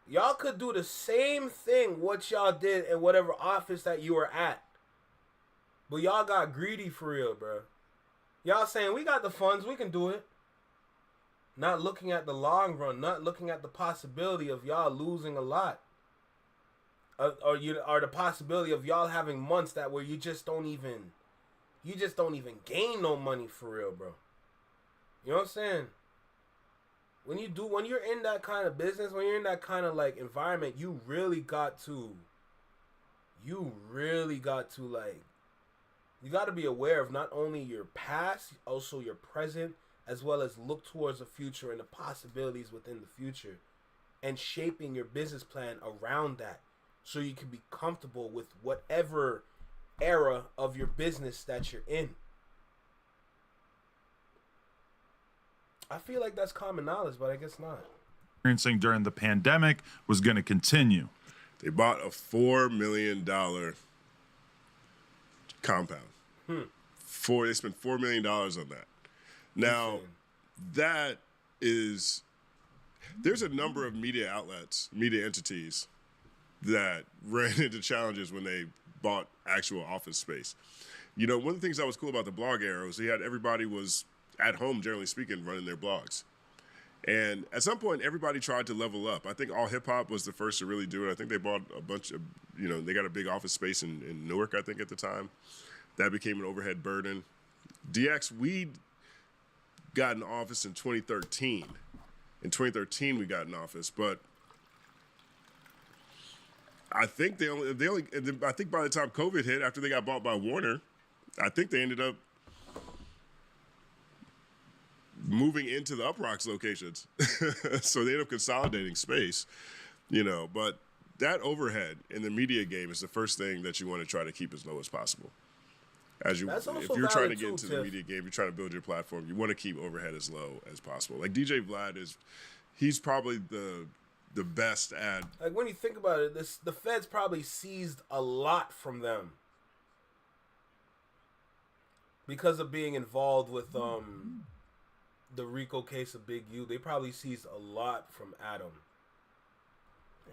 Speaker 2: Y'all could do the same thing what y'all did in whatever office that you were at. But y'all got greedy for real, bro. Y'all saying, we got the funds, we can do it. Not looking at the long run, not looking at the possibility of y'all losing a lot. Or the possibility of y'all having months that where you just don't even gain no money for real, bro. You know what I'm saying? When you're in that kind of business, when you're in that kind of like environment, you really got to like, you got to be aware of not only your past, also your present, as well as look towards the future and the possibilities within the future and shaping your business plan around that so you can be comfortable with whatever era of your business that you're in. I feel like that's common knowledge, but I guess not.
Speaker 5: Experiencing during the pandemic was going to continue.
Speaker 4: They bought a $4 million compound. They spent $4 million on that. Now, there's a number of media outlets, media entities that ran into challenges when they bought actual office space. You know, one of the things that was cool about the blog era was everybody was at home, generally speaking, running their blogs. And at some point, everybody tried to level up. I think All Hip Hop was the first to really do it. I think they bought a bunch of, they got a big office space in Newark, I think, at the time. That became an overhead burden. DX, we got an office in 2013. In 2013, we got an office, but I think I think by the time COVID hit, after they got bought by Warner, I think they ended up moving into the Uproxx locations. So they ended up consolidating space, but that overhead in the media game is the first thing that you want to try to keep as low as possible. If you're trying to get into the media game, you're trying to build your platform, you want to keep overhead as low as possible. Like DJ Vlad he's probably the best at.
Speaker 2: Like when you think about it, the feds probably seized a lot from them because of being involved with the RICO case of Big U. They probably seized a lot from Adam.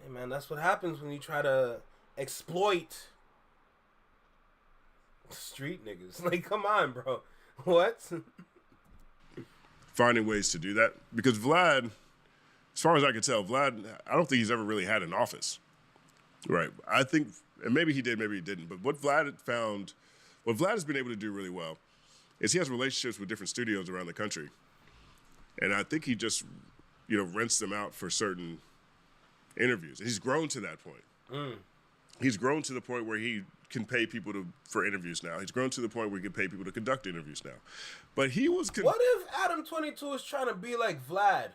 Speaker 2: Hey man, that's what happens when you try to exploit street niggas. Like, come on, bro. What?
Speaker 4: Finding ways to do that. Because Vlad, as far as I can tell, Vlad, I don't think he's ever really had an office. Right. I think, and maybe he did, maybe he didn't. But what Vlad has been able to do really well is he has relationships with different studios around the country. And I think he just, rents them out for certain interviews. And he's grown to that point. He's grown to the point where he can pay people for interviews now. He's grown to the point where he can pay people to conduct interviews now. But he was...
Speaker 2: What if Adam 22 is trying to be like Vlad?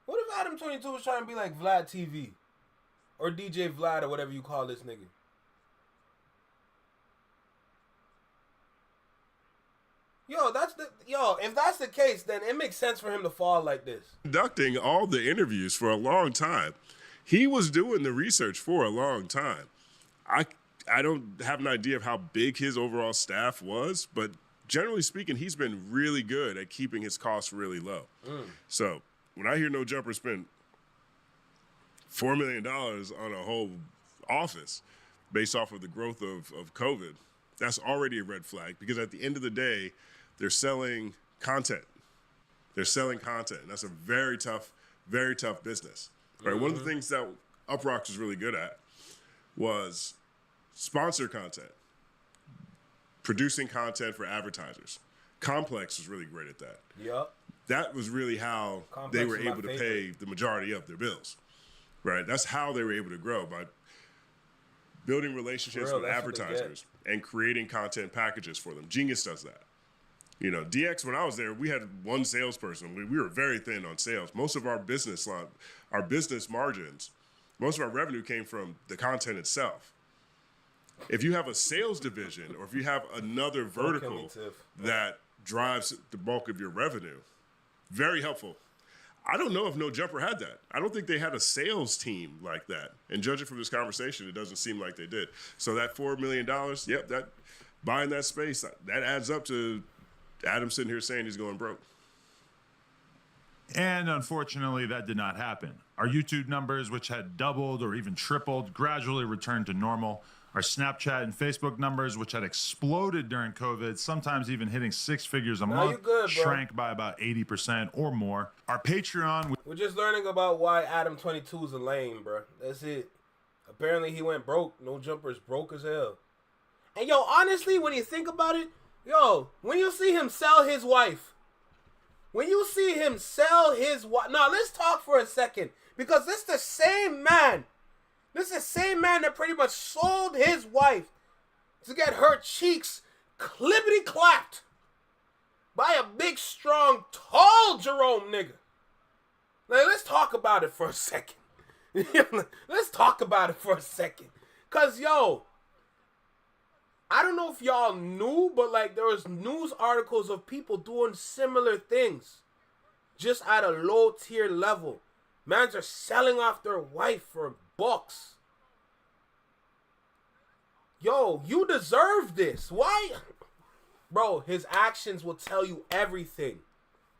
Speaker 2: What if Adam 22 is trying to be like Vlad TV? Or DJ Vlad or whatever you call this nigga? If that's the case, then it makes sense for him to fall like this.
Speaker 4: Conducting all the interviews for a long time. He was doing the research for a long time. I don't have an idea of how big his overall staff was, but generally speaking, he's been really good at keeping his costs really low. So when I hear No Jumper spent $4 million on a whole office based off of the growth of COVID, that's already a red flag, because at the end of the day, they're selling content. They're selling content. And that's a very tough business. Right? One of the things that Uproxx was really good at was sponsor content, producing content for advertisers. Complex was really great at that.
Speaker 2: Yep.
Speaker 4: That was really how they were able to pay the majority of their bills. Right? That's how they were able to grow, by building relationships with advertisers and creating content packages for them. Genius does that. DX, when I was there, we had one salesperson. We were very thin on sales. Most of our business margins, most of our revenue came from the content itself. If you have a sales division, or if you have another vertical that drives the bulk of your revenue, very helpful. I don't know if No Jumper had that. I don't think they had a sales team like that. And judging from this conversation, it doesn't seem like they did. So that $4 million, buying that space, that adds up to Adam's sitting here saying he's going broke.
Speaker 5: And unfortunately, that did not happen. Our YouTube numbers, which had doubled or even tripled, gradually returned to normal. Our Snapchat and Facebook numbers, which had exploded during COVID, sometimes even hitting 6 figures a month, shrank by about 80% or more. Our Patreon...
Speaker 2: We're just learning about why Adam 22 is a lame, bro. That's it. Apparently, he went broke. No Jumper's broke as hell. And, yo, honestly, when you think about it, yo, when you see him sell his wife... When you see him sell his wife... Now, let's talk for a second. Because this is the same man. This is the same man that pretty much sold his wife to get her cheeks clippity-clapped by a big, strong, tall Jerome nigga. Now, let's talk about it for a second. Let's talk about it for a second. Because, yo... I don't know if y'all knew, but like there was news articles of people doing similar things, just at a low tier level. Mans are selling off their wife for bucks. Yo, you deserve this. Why? Bro, his actions will tell you everything.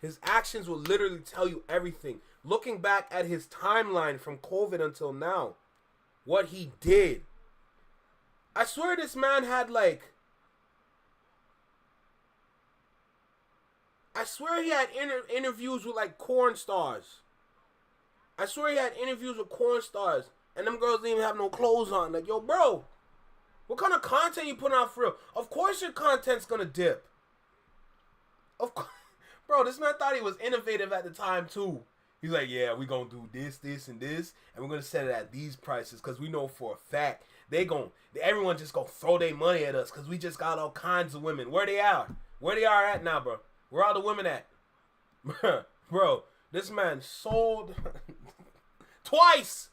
Speaker 2: His actions will literally tell you everything. Looking back at his timeline from COVID until now, what he did. I swear this man had like... I swear he had interviews with like porn stars. I swear he had interviews with porn stars. And them girls didn't even have no clothes on. Like, yo, bro. What kind of content you put out for real? Of course your content's gonna dip. Of course. Bro, this man thought he was innovative at the time too. He's like, yeah, we gonna do this, this, and this. And we're gonna set it at these prices. Because we know for a fact everyone just gonna throw their money at us because we just got all kinds of women. Where they are? Where they are at now, bro? Where all the women at? Bro, this man sold twice.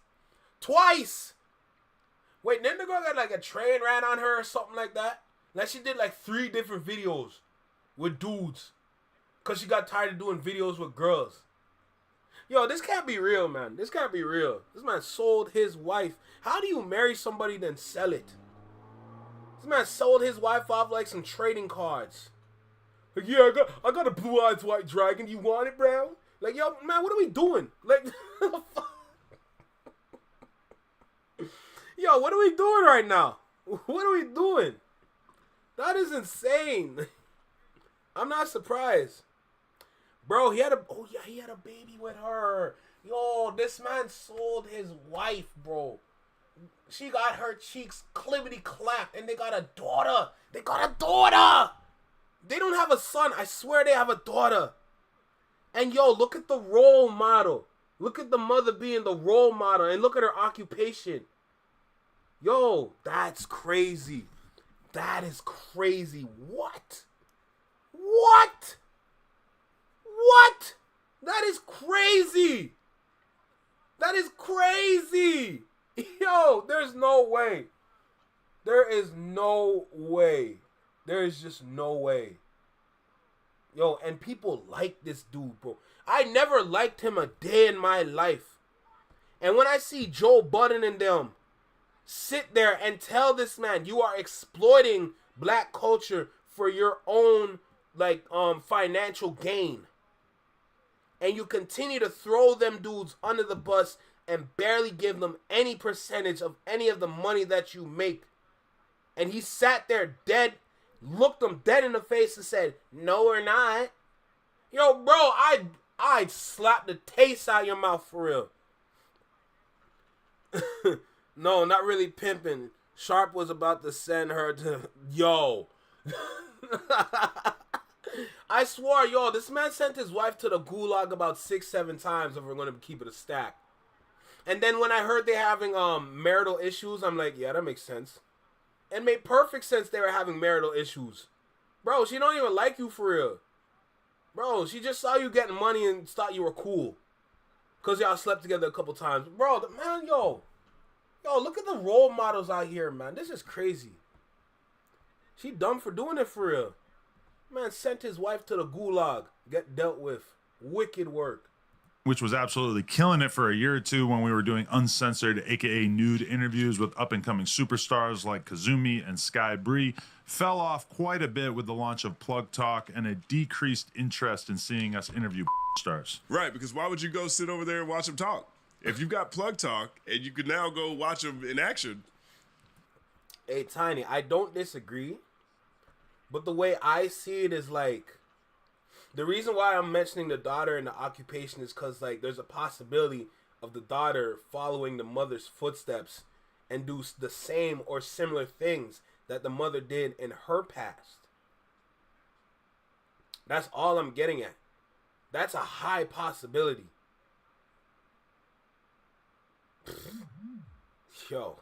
Speaker 2: Wait, then the girl got like a train ran on her or something like that? Like she did like 3 different videos with dudes because she got tired of doing videos with girls. Yo, this can't be real, man. This can't be real. This man sold his wife. How do you marry somebody then sell it? This man sold his wife off like some trading cards. Like, yeah, I got a blue-eyed white dragon. You want it, bro? Like, yo, man, what are we doing? Like, yo, what are we doing right now? What are we doing? That is insane. I'm not surprised. Bro, he had a baby with her. Yo, this man sold his wife, bro. She got her cheeks clippity clapped, and they got a daughter. They don't have a son. I swear they have a daughter. And yo, look at the role model. Look at the mother being the role model, and look at her occupation. Yo, that's crazy. That is crazy. What? That is crazy. That is crazy. Yo, there's no way. There is no way. There is just no way. Yo, and people like this dude, bro. I never liked him a day in my life. And when I see Joe Budden and them sit there and tell this man, you are exploiting black culture for your own, like, financial gain. And you continue to throw them dudes under the bus and barely give them any percentage of any of the money that you make. And he sat there dead, looked them dead in the face and said, no, we're not. Yo, bro, I'd slap the taste out of your mouth for real. No, not really pimping. Sharp was about to send her to... Yo. I swore, yo, this man sent his wife to the gulag about 6-7 times if we're going to keep it a stack. And then when I heard they having marital issues, I'm like, yeah, that makes sense. It made perfect sense they were having marital issues. Bro, she don't even like you for real. Bro, she just saw you getting money and thought you were cool. Because y'all slept together a couple times. Bro, man, yo, look at the role models out here, man. This is crazy. She dumb for doing it for real. Man sent his wife to the gulag. Get dealt with. Wicked work.
Speaker 5: which was absolutely killing it for a year or two when we were doing uncensored, aka nude interviews with up-and-coming superstars like Kazumi and Sky Bree, fell off quite a bit with the launch of Plug Talk and a decreased interest in seeing us interview stars.
Speaker 4: Right, because why would you go sit over there and watch them talk? If you've got Plug Talk and you can now go watch them in action.
Speaker 2: Hey, Tiny, I don't disagree, but the way I see it is like, the reason why I'm mentioning the daughter and the occupation is because, like, there's a possibility of the daughter following the mother's footsteps and do the same or similar things that the mother did in her past. That's all I'm getting at. That's a high possibility. Yo,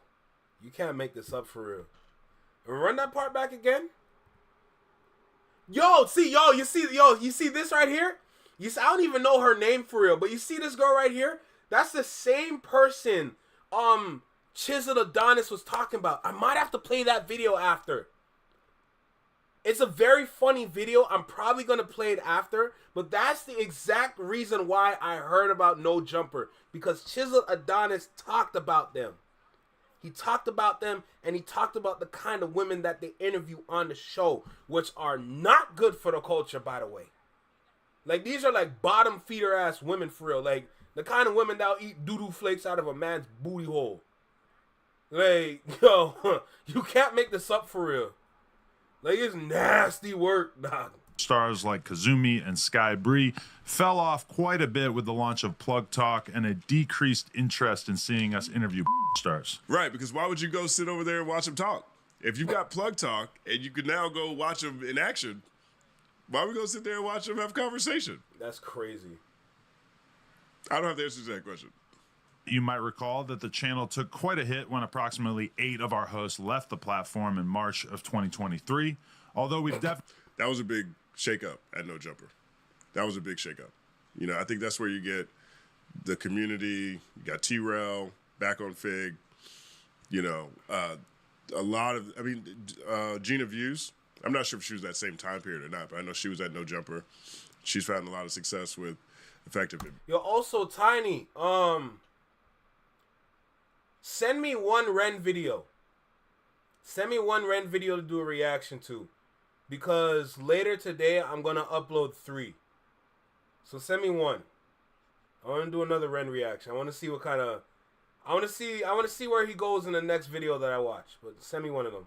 Speaker 2: you can't make this up for real. Run that part back again. You see this right here? You see, I don't even know her name for real, but you see this girl right here? That's the same person Chiseled Adonis was talking about. I might have to play that video after. It's a very funny video. I'm probably going to play it after, but that's the exact reason why I heard about No Jumper, because Chiseled Adonis talked about them. He talked about them, and he talked about the kind of women that they interview on the show, which are not good for the culture, by the way. Like, these are like bottom feeder ass women for real. Like, the kind of women that'll eat doo-doo flakes out of a man's booty hole. Like, yo, you can't make this up for real. Like, it's nasty work, dog.
Speaker 5: Stars like Kazumi and Sky Bree fell off quite a bit with the launch of Plug Talk and a decreased interest in seeing us interview stars.
Speaker 4: Right, because why would you go sit over there and watch them talk? If you've got Plug Talk and you can now go watch them in action, why would we go sit there and watch them have conversation?
Speaker 2: That's crazy.
Speaker 4: I don't have the answer to that question.
Speaker 5: You might recall that the channel took quite a hit when approximately 8 of our hosts left the platform in March of 2023, although we've definitely...
Speaker 4: That was a big shakeup at No Jumper. That was a big shakeup. You know, I think that's where you get the community. You got T-Rail back on Fig. You know, a lot of, I mean, Gina Views. I'm not sure if she was that same time period or not, but I know she was at No Jumper. She's found a lot of success with effective.
Speaker 2: Yo, also Tiny, send me one Ren video. Send me one Ren video to do a reaction to. Because later today, I'm going to upload 3. So send me one. I want to do another Ren reaction. I want to see what kind of... I want to see where he goes in the next video that I watch. But send me one of them.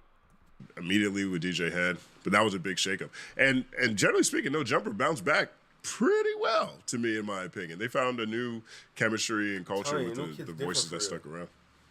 Speaker 4: Immediately with DJ Head. But that was a big shakeup. And generally speaking, No Jumper bounced back pretty well, to me, in my opinion. They found a new chemistry and culture with the voices that stuck around.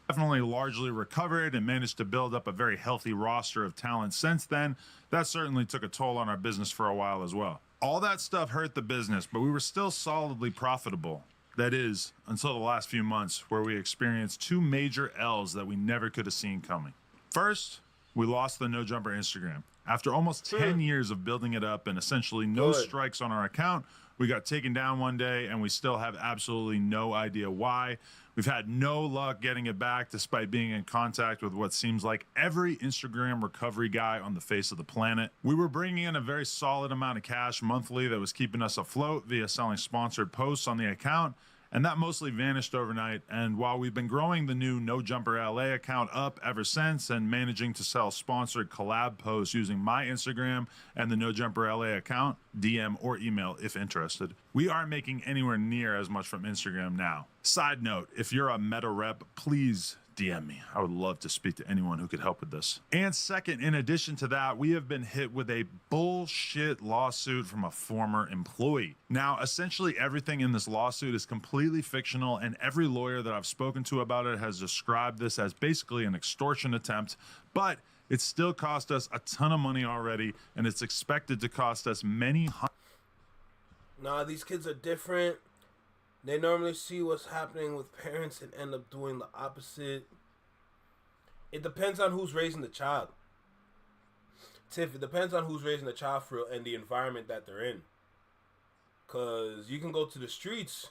Speaker 5: Definitely largely recovered and managed to build up a very healthy roster of talent since then. That certainly took a toll on our business for a while as well. All that stuff hurt the business, but we were still solidly profitable. That is, until the last few months, where we experienced 2 major L's that we never could have seen coming. First, we lost the No Jumper Instagram. After almost 10 years of building it up and essentially no strikes on our account, we got taken down one day and we still have absolutely no idea why. We've had no luck getting it back despite being in contact with what seems like every Instagram recovery guy on the face of the planet. We were bringing in a very solid amount of cash monthly that was keeping us afloat via selling sponsored posts on the account, and that mostly vanished overnight. And while we've been growing the new No Jumper LA account up ever since and managing to sell sponsored collab posts using my Instagram and the No Jumper LA account, DM or email if interested, we aren't making anywhere near as much from Instagram now. Side note, if you're a meta rep, please DM me. I would love to speak to anyone who could help with this. And second, in addition to that, we have been hit with a bullshit lawsuit from a former employee. Now, essentially everything in this lawsuit is completely fictional, and every lawyer that I've spoken to about it has described this as basically an extortion attempt, but it still cost us a ton of money already, and it's expected to cost us many hundreds.
Speaker 2: Nah, these kids are different. They normally see what's happening with parents and end up doing the opposite. It depends on who's raising the child. Tiff, it depends on who's raising the child for real and the environment that they're in. Because you can go to the streets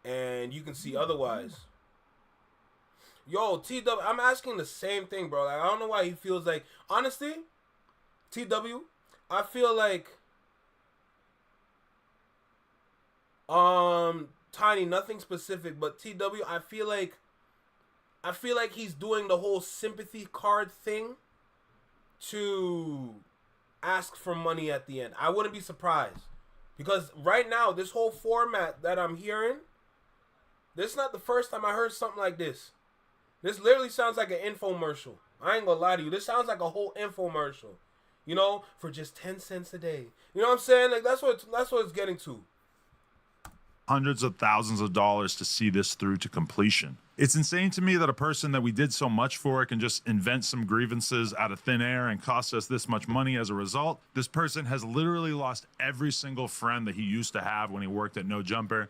Speaker 2: and you can see otherwise. Yo, TW, I'm asking the same thing, bro. Like, I don't know why he feels like... Honestly, TW, I feel like... Tiny, nothing specific, but TW, I feel like he's doing the whole sympathy card thing to ask for money at the end. I wouldn't be surprised. Because right now, this whole format that I'm hearing, this is not the first time I heard something like this. This literally sounds like an infomercial. I ain't gonna lie to you. This sounds like a whole infomercial. You know, for just 10 cents a day. You know what I'm saying? Like that's what it's getting to.
Speaker 5: Hundreds of thousands of dollars to see this through to completion. It's insane to me that a person that we did so much for can just invent some grievances out of thin air and cost us this much money as a result. This person has literally lost every single friend that he used to have when he worked at No Jumper.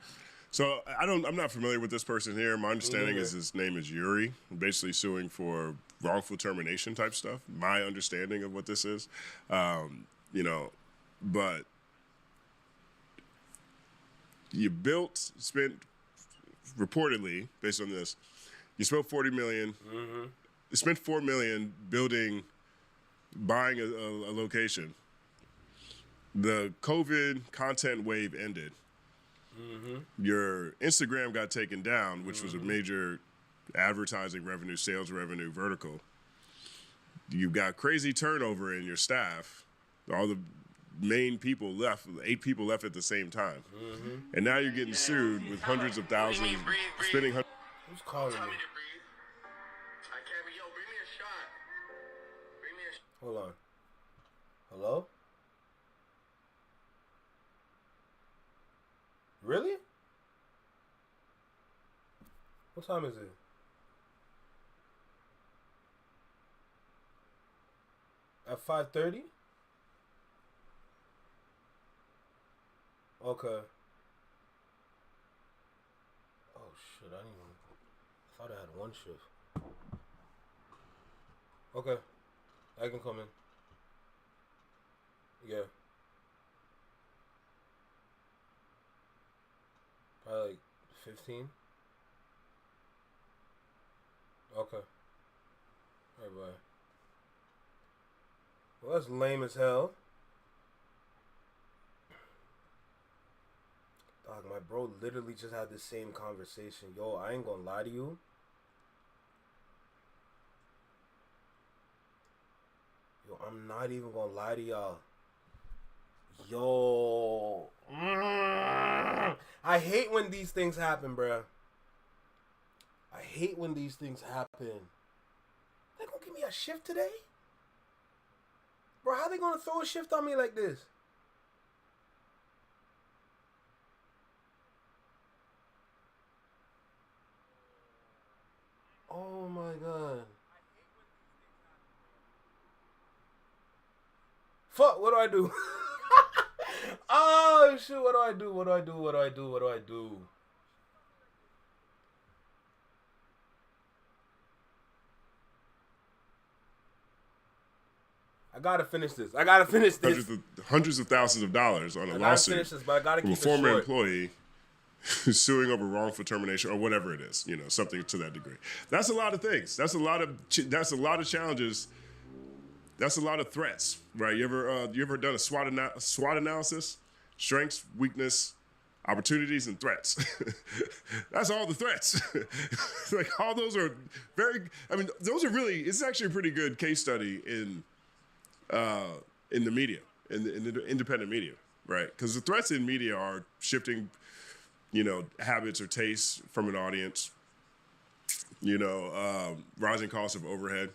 Speaker 4: So I'm not familiar with this person here. My understanding is his name is Yuri, basically suing for wrongful termination type stuff. My understanding of what this is, you know, but you spent reportedly based on this, you spent $40 million. Mm-hmm. You spent $4 million buying a location. The COVID content wave ended. Mm-hmm. Your Instagram got taken down, which was a major advertising revenue, sales revenue vertical. You've got crazy turnover in your staff. All the main people left, 8 people left at the same time. Mm-hmm. And now you're getting sued with hundreds of thousands, spending hundreds.
Speaker 2: Who's calling me? Hold on. Hello? Really? What time is it? At 5:30? Okay. Oh shit, I thought I had one shift. Okay. I can come in. Yeah. Probably like 15. Okay. Alright, bye. Well, that's lame as hell. Dog, my bro literally just had the same conversation. Yo, I ain't gonna lie to you. Yo, I'm not even gonna lie to y'all. Yo. I hate when these things happen, bruh. I hate when these things happen. They gonna give me a shift today? Bro, how they gonna throw a shift on me like this? Oh my god. Fuck, what do I do? Oh shit, what do I do? What do I do? What do I do? What do I do? I gotta finish this. I gotta finish this.
Speaker 4: Hundreds of thousands of dollars on a lawsuit
Speaker 2: finish this, but I gotta
Speaker 4: from
Speaker 2: keep
Speaker 4: a former
Speaker 2: it short.
Speaker 4: employee who's suing over wrongful termination or whatever it is, you know, something to that degree. That's a lot of things. That's a lot of challenges. That's a lot of threats, right? You ever done a SWOT analysis? Strengths, weakness, opportunities, and threats. That's all the threats. Like all those are those are really. It's actually a pretty good case study in the media, in the independent media, right? Because the threats in media are shifting, you know, habits or tastes from an audience. You know, rising costs of overhead.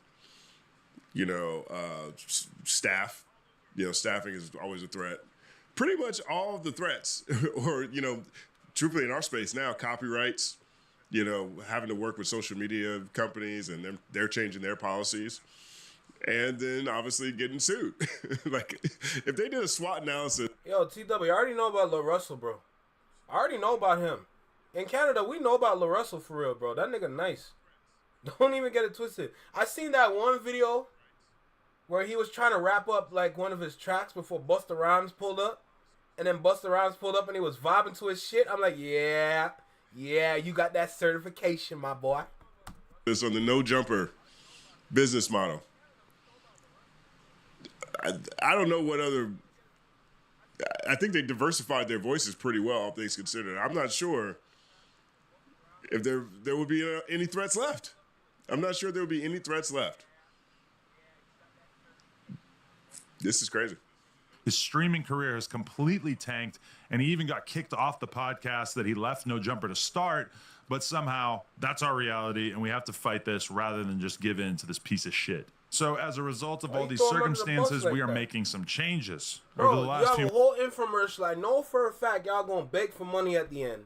Speaker 4: You know, staff. You know, staffing is always a threat. Pretty much all of the threats, or, you know, truthfully in our space now, copyrights, you know, having to work with social media companies and they're changing their policies. And then obviously getting sued. Like, if they did a SWOT analysis.
Speaker 2: Yo, TW, I already know about Lil Russell, bro. I already know about him. In Canada, we know about Lil Russell for real, bro. That nigga nice. Don't even get it twisted. I seen that one video where he was trying to wrap up like one of his tracks before Busta Rhymes pulled up. And then Busta Rhymes pulled up and he was vibing to his shit. I'm like, yeah, you got that certification, my boy.
Speaker 4: It's on the No Jumper business model. I don't know what other. I think they diversified their voices pretty well, all things considered. I'm not sure if there would be any threats left. I'm not sure there would be any threats left. This is crazy.
Speaker 5: His streaming career has completely tanked, and he even got kicked off the podcast that he left No Jumper to start. But somehow, that's our reality, and we have to fight this rather than just give in to this piece of shit. So as a result of all these circumstances, we are making some changes over the last few.
Speaker 2: You have a whole infomercial. I know for a fact y'all gonna beg for money at the end.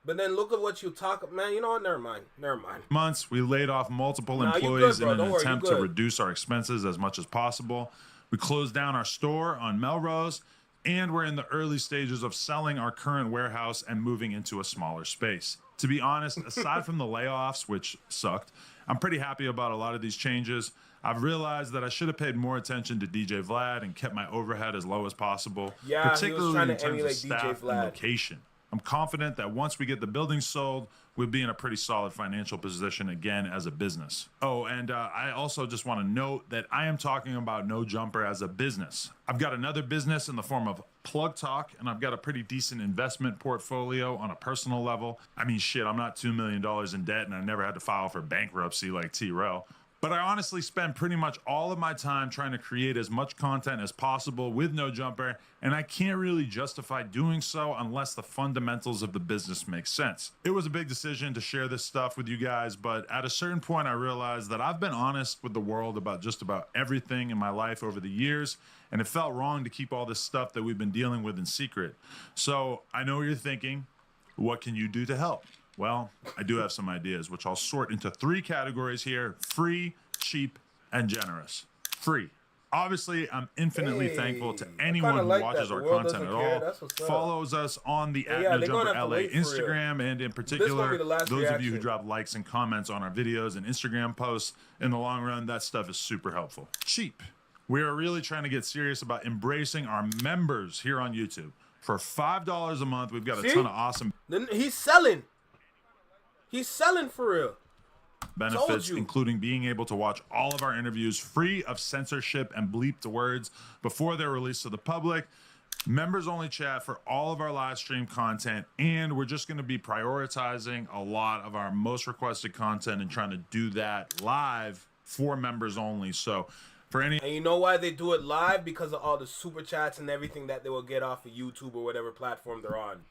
Speaker 2: But then look at what you talk, man. You know what? Never mind.
Speaker 5: Months, we laid off multiple employees in an attempt to reduce our expenses as much as possible. We closed down our store on Melrose, and we're in the early stages of selling our current warehouse and moving into a smaller space. To be honest, aside from the layoffs, which sucked, I'm pretty happy about a lot of these changes. I've realized that I should have paid more attention to DJ Vlad and kept my overhead as low as possible, particularly in terms of staff and location. I'm confident that once we get the building sold, we'll be in a pretty solid financial position again as a business. Oh, and I also just want to note that I am talking about No Jumper as a business. I've got another business in the form of Plug Talk, and I've got a pretty decent investment portfolio on a personal level. I mean, shit, I'm not $2 million in debt, and I never had to file for bankruptcy like T-Rel. But I honestly spend pretty much all of my time trying to create as much content as possible with No Jumper, and I can't really justify doing so unless the fundamentals of the business make sense. It was a big decision to share this stuff with you guys, but at a certain point I realized that I've been honest with the world about just about everything in my life over the years, and it felt wrong to keep all this stuff that we've been dealing with in secret. So I know you're thinking, what can you do to help? Well, I do have some ideas, which I'll sort into 3 categories here: free, cheap, and generous. Free. Obviously, I'm infinitely thankful to anyone who watches our content at all, follows us on the @NoJumperLA Instagram, and in particular, those of you who drop likes and comments on our videos and Instagram posts. In the long run, that stuff is super helpful. Cheap. We are really trying to get serious about embracing our members here on YouTube. For $5 a month, we've got a ton of awesome...
Speaker 2: He's selling. He's selling for real.
Speaker 5: Benefits, including being able to watch all of our interviews free of censorship and bleeped words before they're released to the public. Members only chat for all of our live stream content, and we're just going to be prioritizing a lot of our most requested content and trying to do that live for members only. So for any...
Speaker 2: And you know why they do it live? Because of all the super chats and everything that they will get off of YouTube or whatever platform they're on.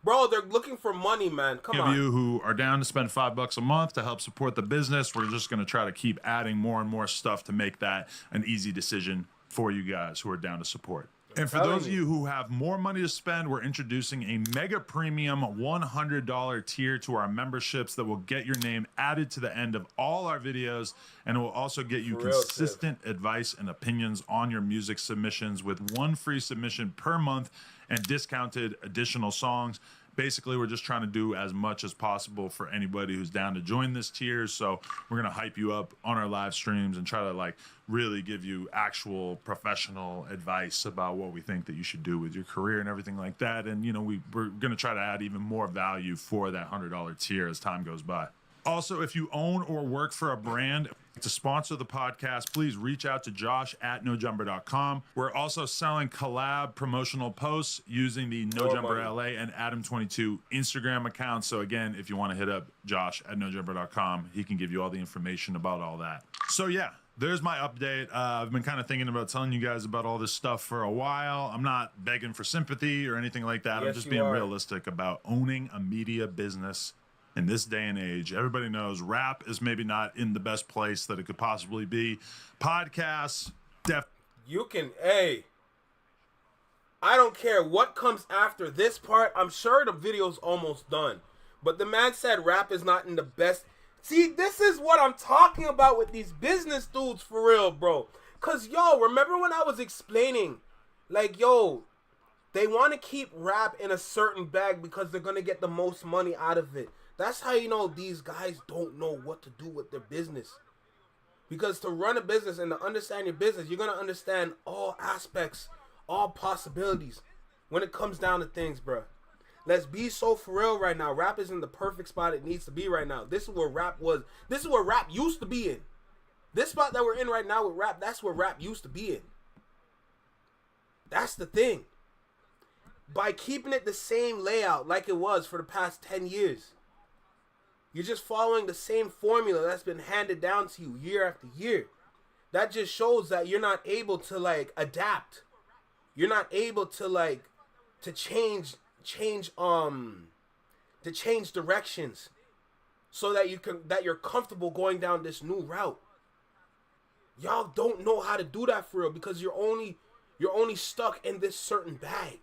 Speaker 2: Bro, they're looking for money, man. Come on.
Speaker 5: Of you who are down to spend $5 a month to help support the business, we're just going to try to keep adding more and more stuff to make that an easy decision for you guys who are down to support. And for those of you who have more money to spend, we're introducing a mega premium $100 tier to our memberships that will get your name added to the end of all our videos, and it will also get you consistent advice and opinions on your music submissions with 1 free submission per month and discounted additional songs. Basically, we're just trying to do as much as possible for anybody who's down to join this tier. So we're going to hype you up on our live streams and try to like really give you actual professional advice about what we think that you should do with your career and everything like that. And, you know, we're going to try to add even more value for that $100 tier as time goes by. Also, if you own or work for a brand to sponsor the podcast, please reach out to Josh at nojumper.com. We're also selling collab promotional posts using the NoJumperLA and Adam22 Instagram accounts. So again, if you want to hit up Josh at nojumper.com, he can give you all the information about all that. So yeah, there's my update. I've been kind of thinking about telling you guys about all this stuff for a while. I'm not begging for sympathy or anything like that. I'm just being realistic about owning a media business. In this day and age, everybody knows rap is maybe not in the best place that it could possibly be. Podcasts,
Speaker 2: I don't care what comes after this part. I'm sure the video's almost done. But the man said rap is not in the best. See, this is what I'm talking about with these business dudes for real, bro. Because, yo, remember when I was explaining, like, yo, they want to keep rap in a certain bag because they're going to get the most money out of it. That's how you know these guys don't know what to do with their business. Because to run a business and to understand your business, you're going to understand all aspects, all possibilities when it comes down to things, bro. Let's be so for real right now. Rap is in the perfect spot it needs to be right now. This is where rap was. This is where rap used to be in. This spot that we're in right now with rap, that's where rap used to be in. That's the thing. By keeping it the same layout like it was for the past 10 years. You're just following the same formula that's been handed down to you year after year. That just shows that you're not able to like adapt. You're not able to like to change directions so that you're comfortable going down this new route. Y'all don't know how to do that for real because you're only stuck in this certain bag.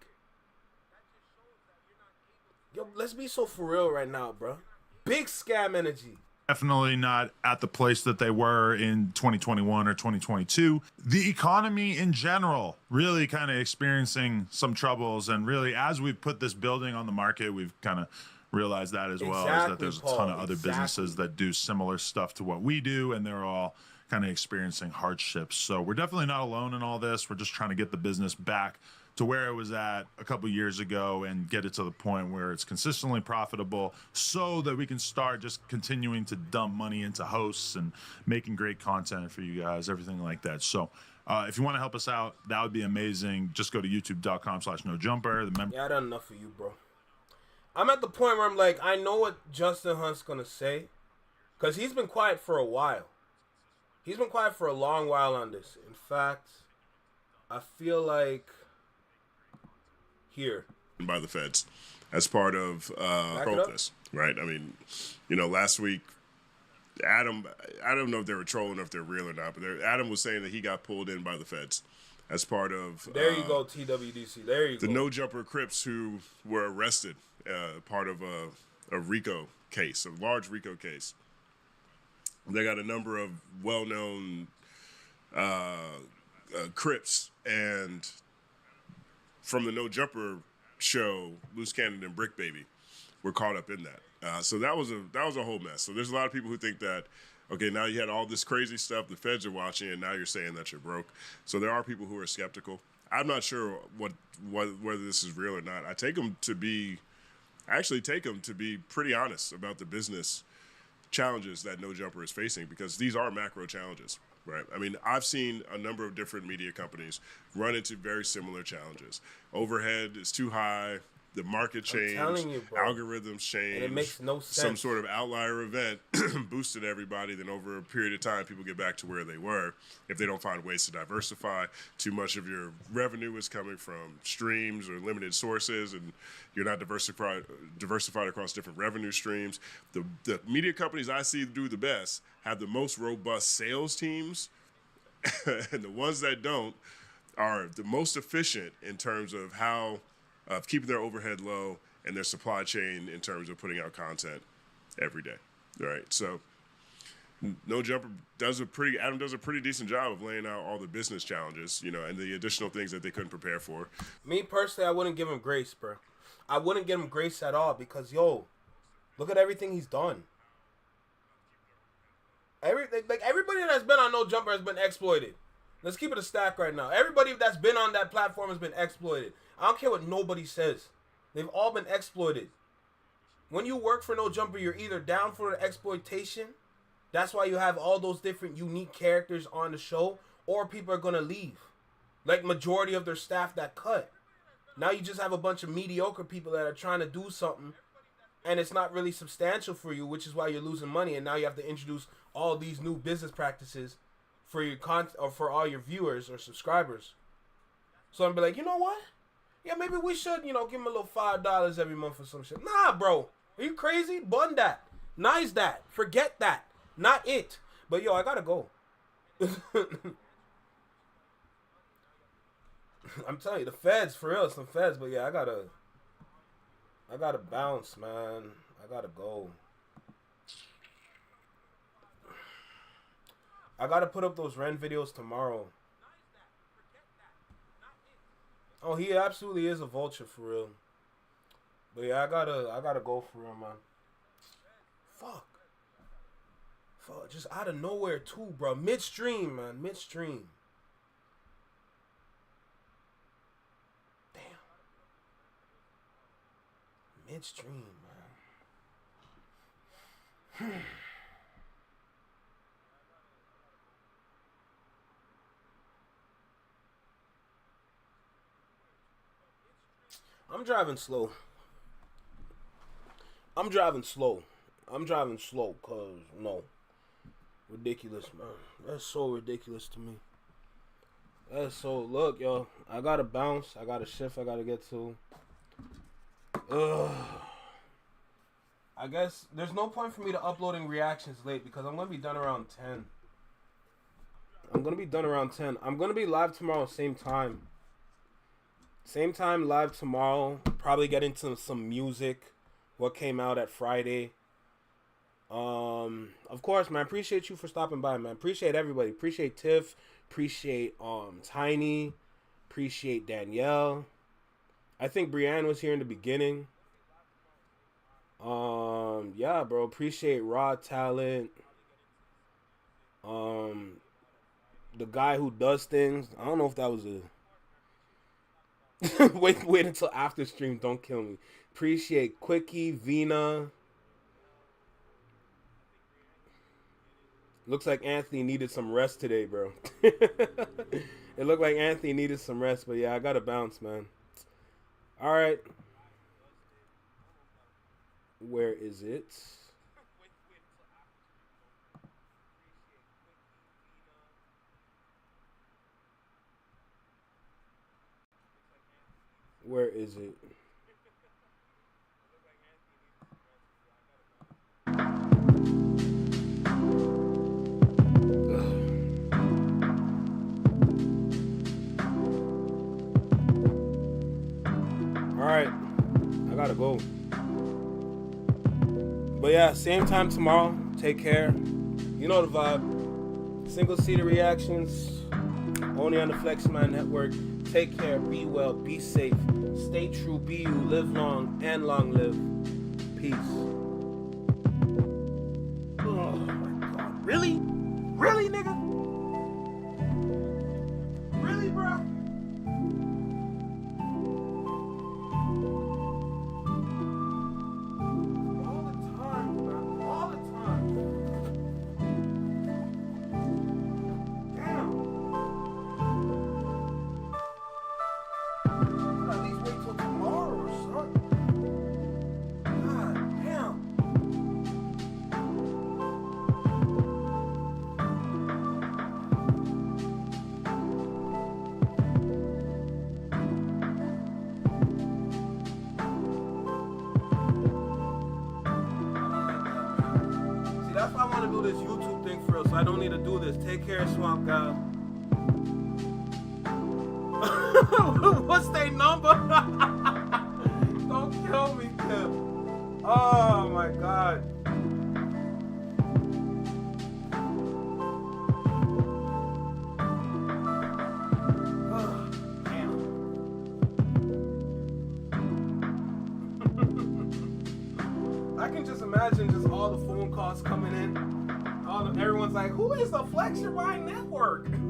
Speaker 2: Yo, let's be so for real right now, bro. Big scam energy.
Speaker 5: Definitely not at the place that they were in 2021 or 2022. The economy in general really kind of experiencing some troubles, and really as we've put this building on the market, we've kind of realized that as well, is that there's a ton of other businesses that do similar stuff to what we do, and they're all kind of experiencing hardships. So we're definitely not alone in all this. We're just trying to get the business back to where it was at a couple years ago and get it to the point where it's consistently profitable so that we can start just continuing to dump money into hosts and making great content for you guys, everything like that. So if you want to help us out, that would be amazing. Just go to youtube.com/nojumper.
Speaker 2: Yeah, I done enough for you, bro. I'm at the point where I'm like, I know what Justin Hunt's gonna say, because he's been quiet for a while. He's been quiet for a long while on this. In fact, I feel like here
Speaker 4: by the feds as part of protest, right? I mean, you know, last week, Adam, I don't know if they were trolling or if they're real or not, but Adam was saying that he got pulled in by the feds as part of
Speaker 2: there you go, TWDC. There you
Speaker 4: the
Speaker 2: go.
Speaker 4: No Jumper Crips who were arrested, part of a RICO case, a large RICO case. They got a number of well-known Crips, and from the No Jumper show, Loose Cannon and Brick Baby were caught up in that. So that was a whole mess. So there's a lot of people who think that, okay, now you had all this crazy stuff, the feds are watching, and now you're saying that you're broke. So there are people who are skeptical. I'm not sure whether this is real or not. I actually take them to be pretty honest about the business challenges that No Jumper is facing, because these are macro challenges, right? I mean, I've seen a number of different media companies run into very similar challenges. Overhead is too high, the market changed, algorithms changed,
Speaker 2: and it makes no sense.
Speaker 4: Some sort of outlier event boosted everybody, then over a period of time, people get back to where they were. If they don't find ways to diversify, too much of your revenue is coming from streams or limited sources, and you're not diversified across different revenue streams. The media companies I see do the best have the most robust sales teams, and the ones that don't are the most efficient in terms of of keeping their overhead low and their supply chain in terms of putting out content every day. All right. So No Jumper Adam does a pretty decent job of laying out all the business challenges, you know, and the additional things that they couldn't prepare for.
Speaker 2: Me personally, I wouldn't give him grace, bro. I wouldn't give him grace at all, because look at everything he's done. Everybody that's been on No Jumper has been exploited. Let's keep it a stack right now. Everybody that's been on that platform has been exploited. I don't care what nobody says. They've all been exploited. When you work for No Jumper, you're either down for the exploitation. That's why you have all those different unique characters on the show, or people are going to leave. Like majority of their staff that cut. Now you just have a bunch of mediocre people that are trying to do something, and it's not really substantial for you, which is why you're losing money, and now you have to introduce all these new business practices for your content or for all your viewers or subscribers. So I'm be like, you know what? Yeah, maybe we should, give him a little $5 every month or some shit. Nah, bro. Are you crazy? Bun that. Nice that. Forget that. Not it. But I gotta go. I'm telling you, the feds, for real, some feds. But yeah, I gotta bounce, man. I gotta go. I gotta put up those Ren videos tomorrow. Oh, he absolutely is a vulture for real. But yeah, I gotta go for real, man. Fuck, just out of nowhere too, bro. Midstream, man. Midstream. Damn. Midstream, man. I'm driving slow. I'm driving slow, cause no. Ridiculous, man. That's so ridiculous to me. That's so, look, yo. I gotta bounce. I got a shift I gotta get to. Ugh. I guess there's no point for me to uploading reactions late because I'm gonna be done around 10. I'm gonna be live tomorrow, same time. Same time, live tomorrow. Probably get into some music. What came out at Friday. Of course, man. Appreciate you for stopping by, man. Appreciate everybody. Appreciate Tiff. Appreciate Tiny. Appreciate Danielle. I think Brianne was here in the beginning. Yeah, bro. Appreciate Raw Talent. The guy who does things. I don't know if that was a wait until after stream. Don't kill me. Appreciate Quickie, Vina. Looks like Anthony needed some rest today, bro. It looked like Anthony needed some rest, but yeah, I gotta bounce, man. All right. Where is it? Where is it? Alright, I gotta go. But yeah, same time tomorrow. Take care. You know the vibe. Single seater reactions. Only on the Flexman Network. Take care. Be well. Be safe. Stay true. Be you. Live long and long live. Peace. Oh my god. Really? Really, nigga? Really, bro? This YouTube thing for real, so I don't need to do this. Take care, Swamp Guy. What's their number? Don't kill me, Tim. Oh my god. I can just imagine just all the phone calls coming in. Everyone's like, who is the Flex Your Mind Network? Don't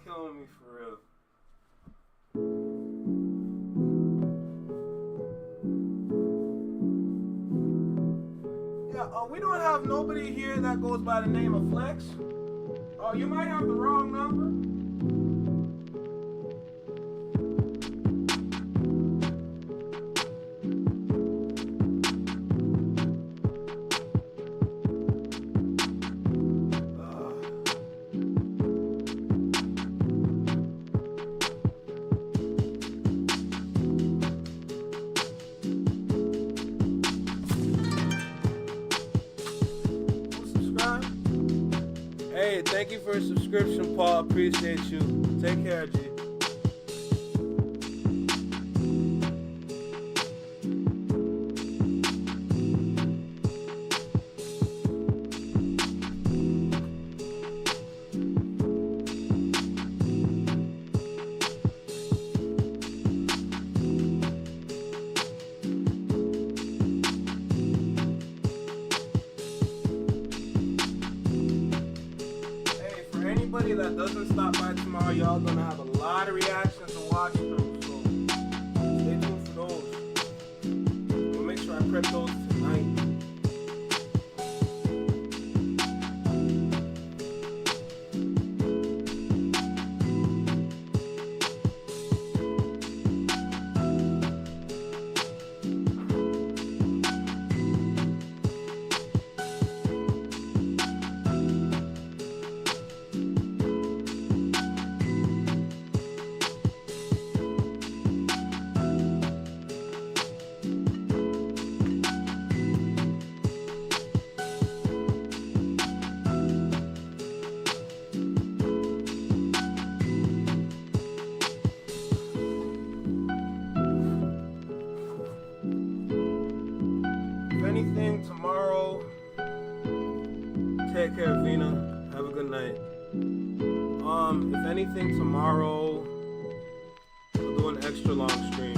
Speaker 2: kill me for real. Yeah, we don't have nobody here that goes by the name of Flex. Oh, you might have the wrong number. Thank you for a subscription, Paul. Appreciate you. Take care, G. That doesn't stop by tomorrow, y'all gonna have a lot of reactions to watch through, so stay tuned for those. We'll make sure I prep those tonight. tomorrow. Take care, Vina. Have a good night. If anything, tomorrow I'll do an extra long stream.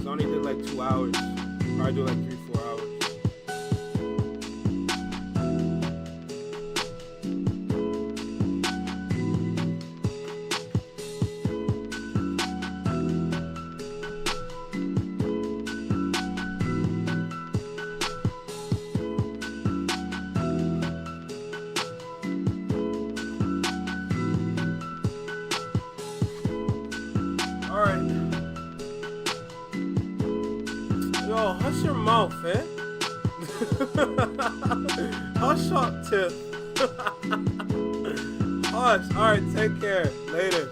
Speaker 2: I only did like 2 hours. Probably do like 3-4 hours. Yo, hush your mouth, eh? Hush up, Tiff. Hush. Alright, take care. Later.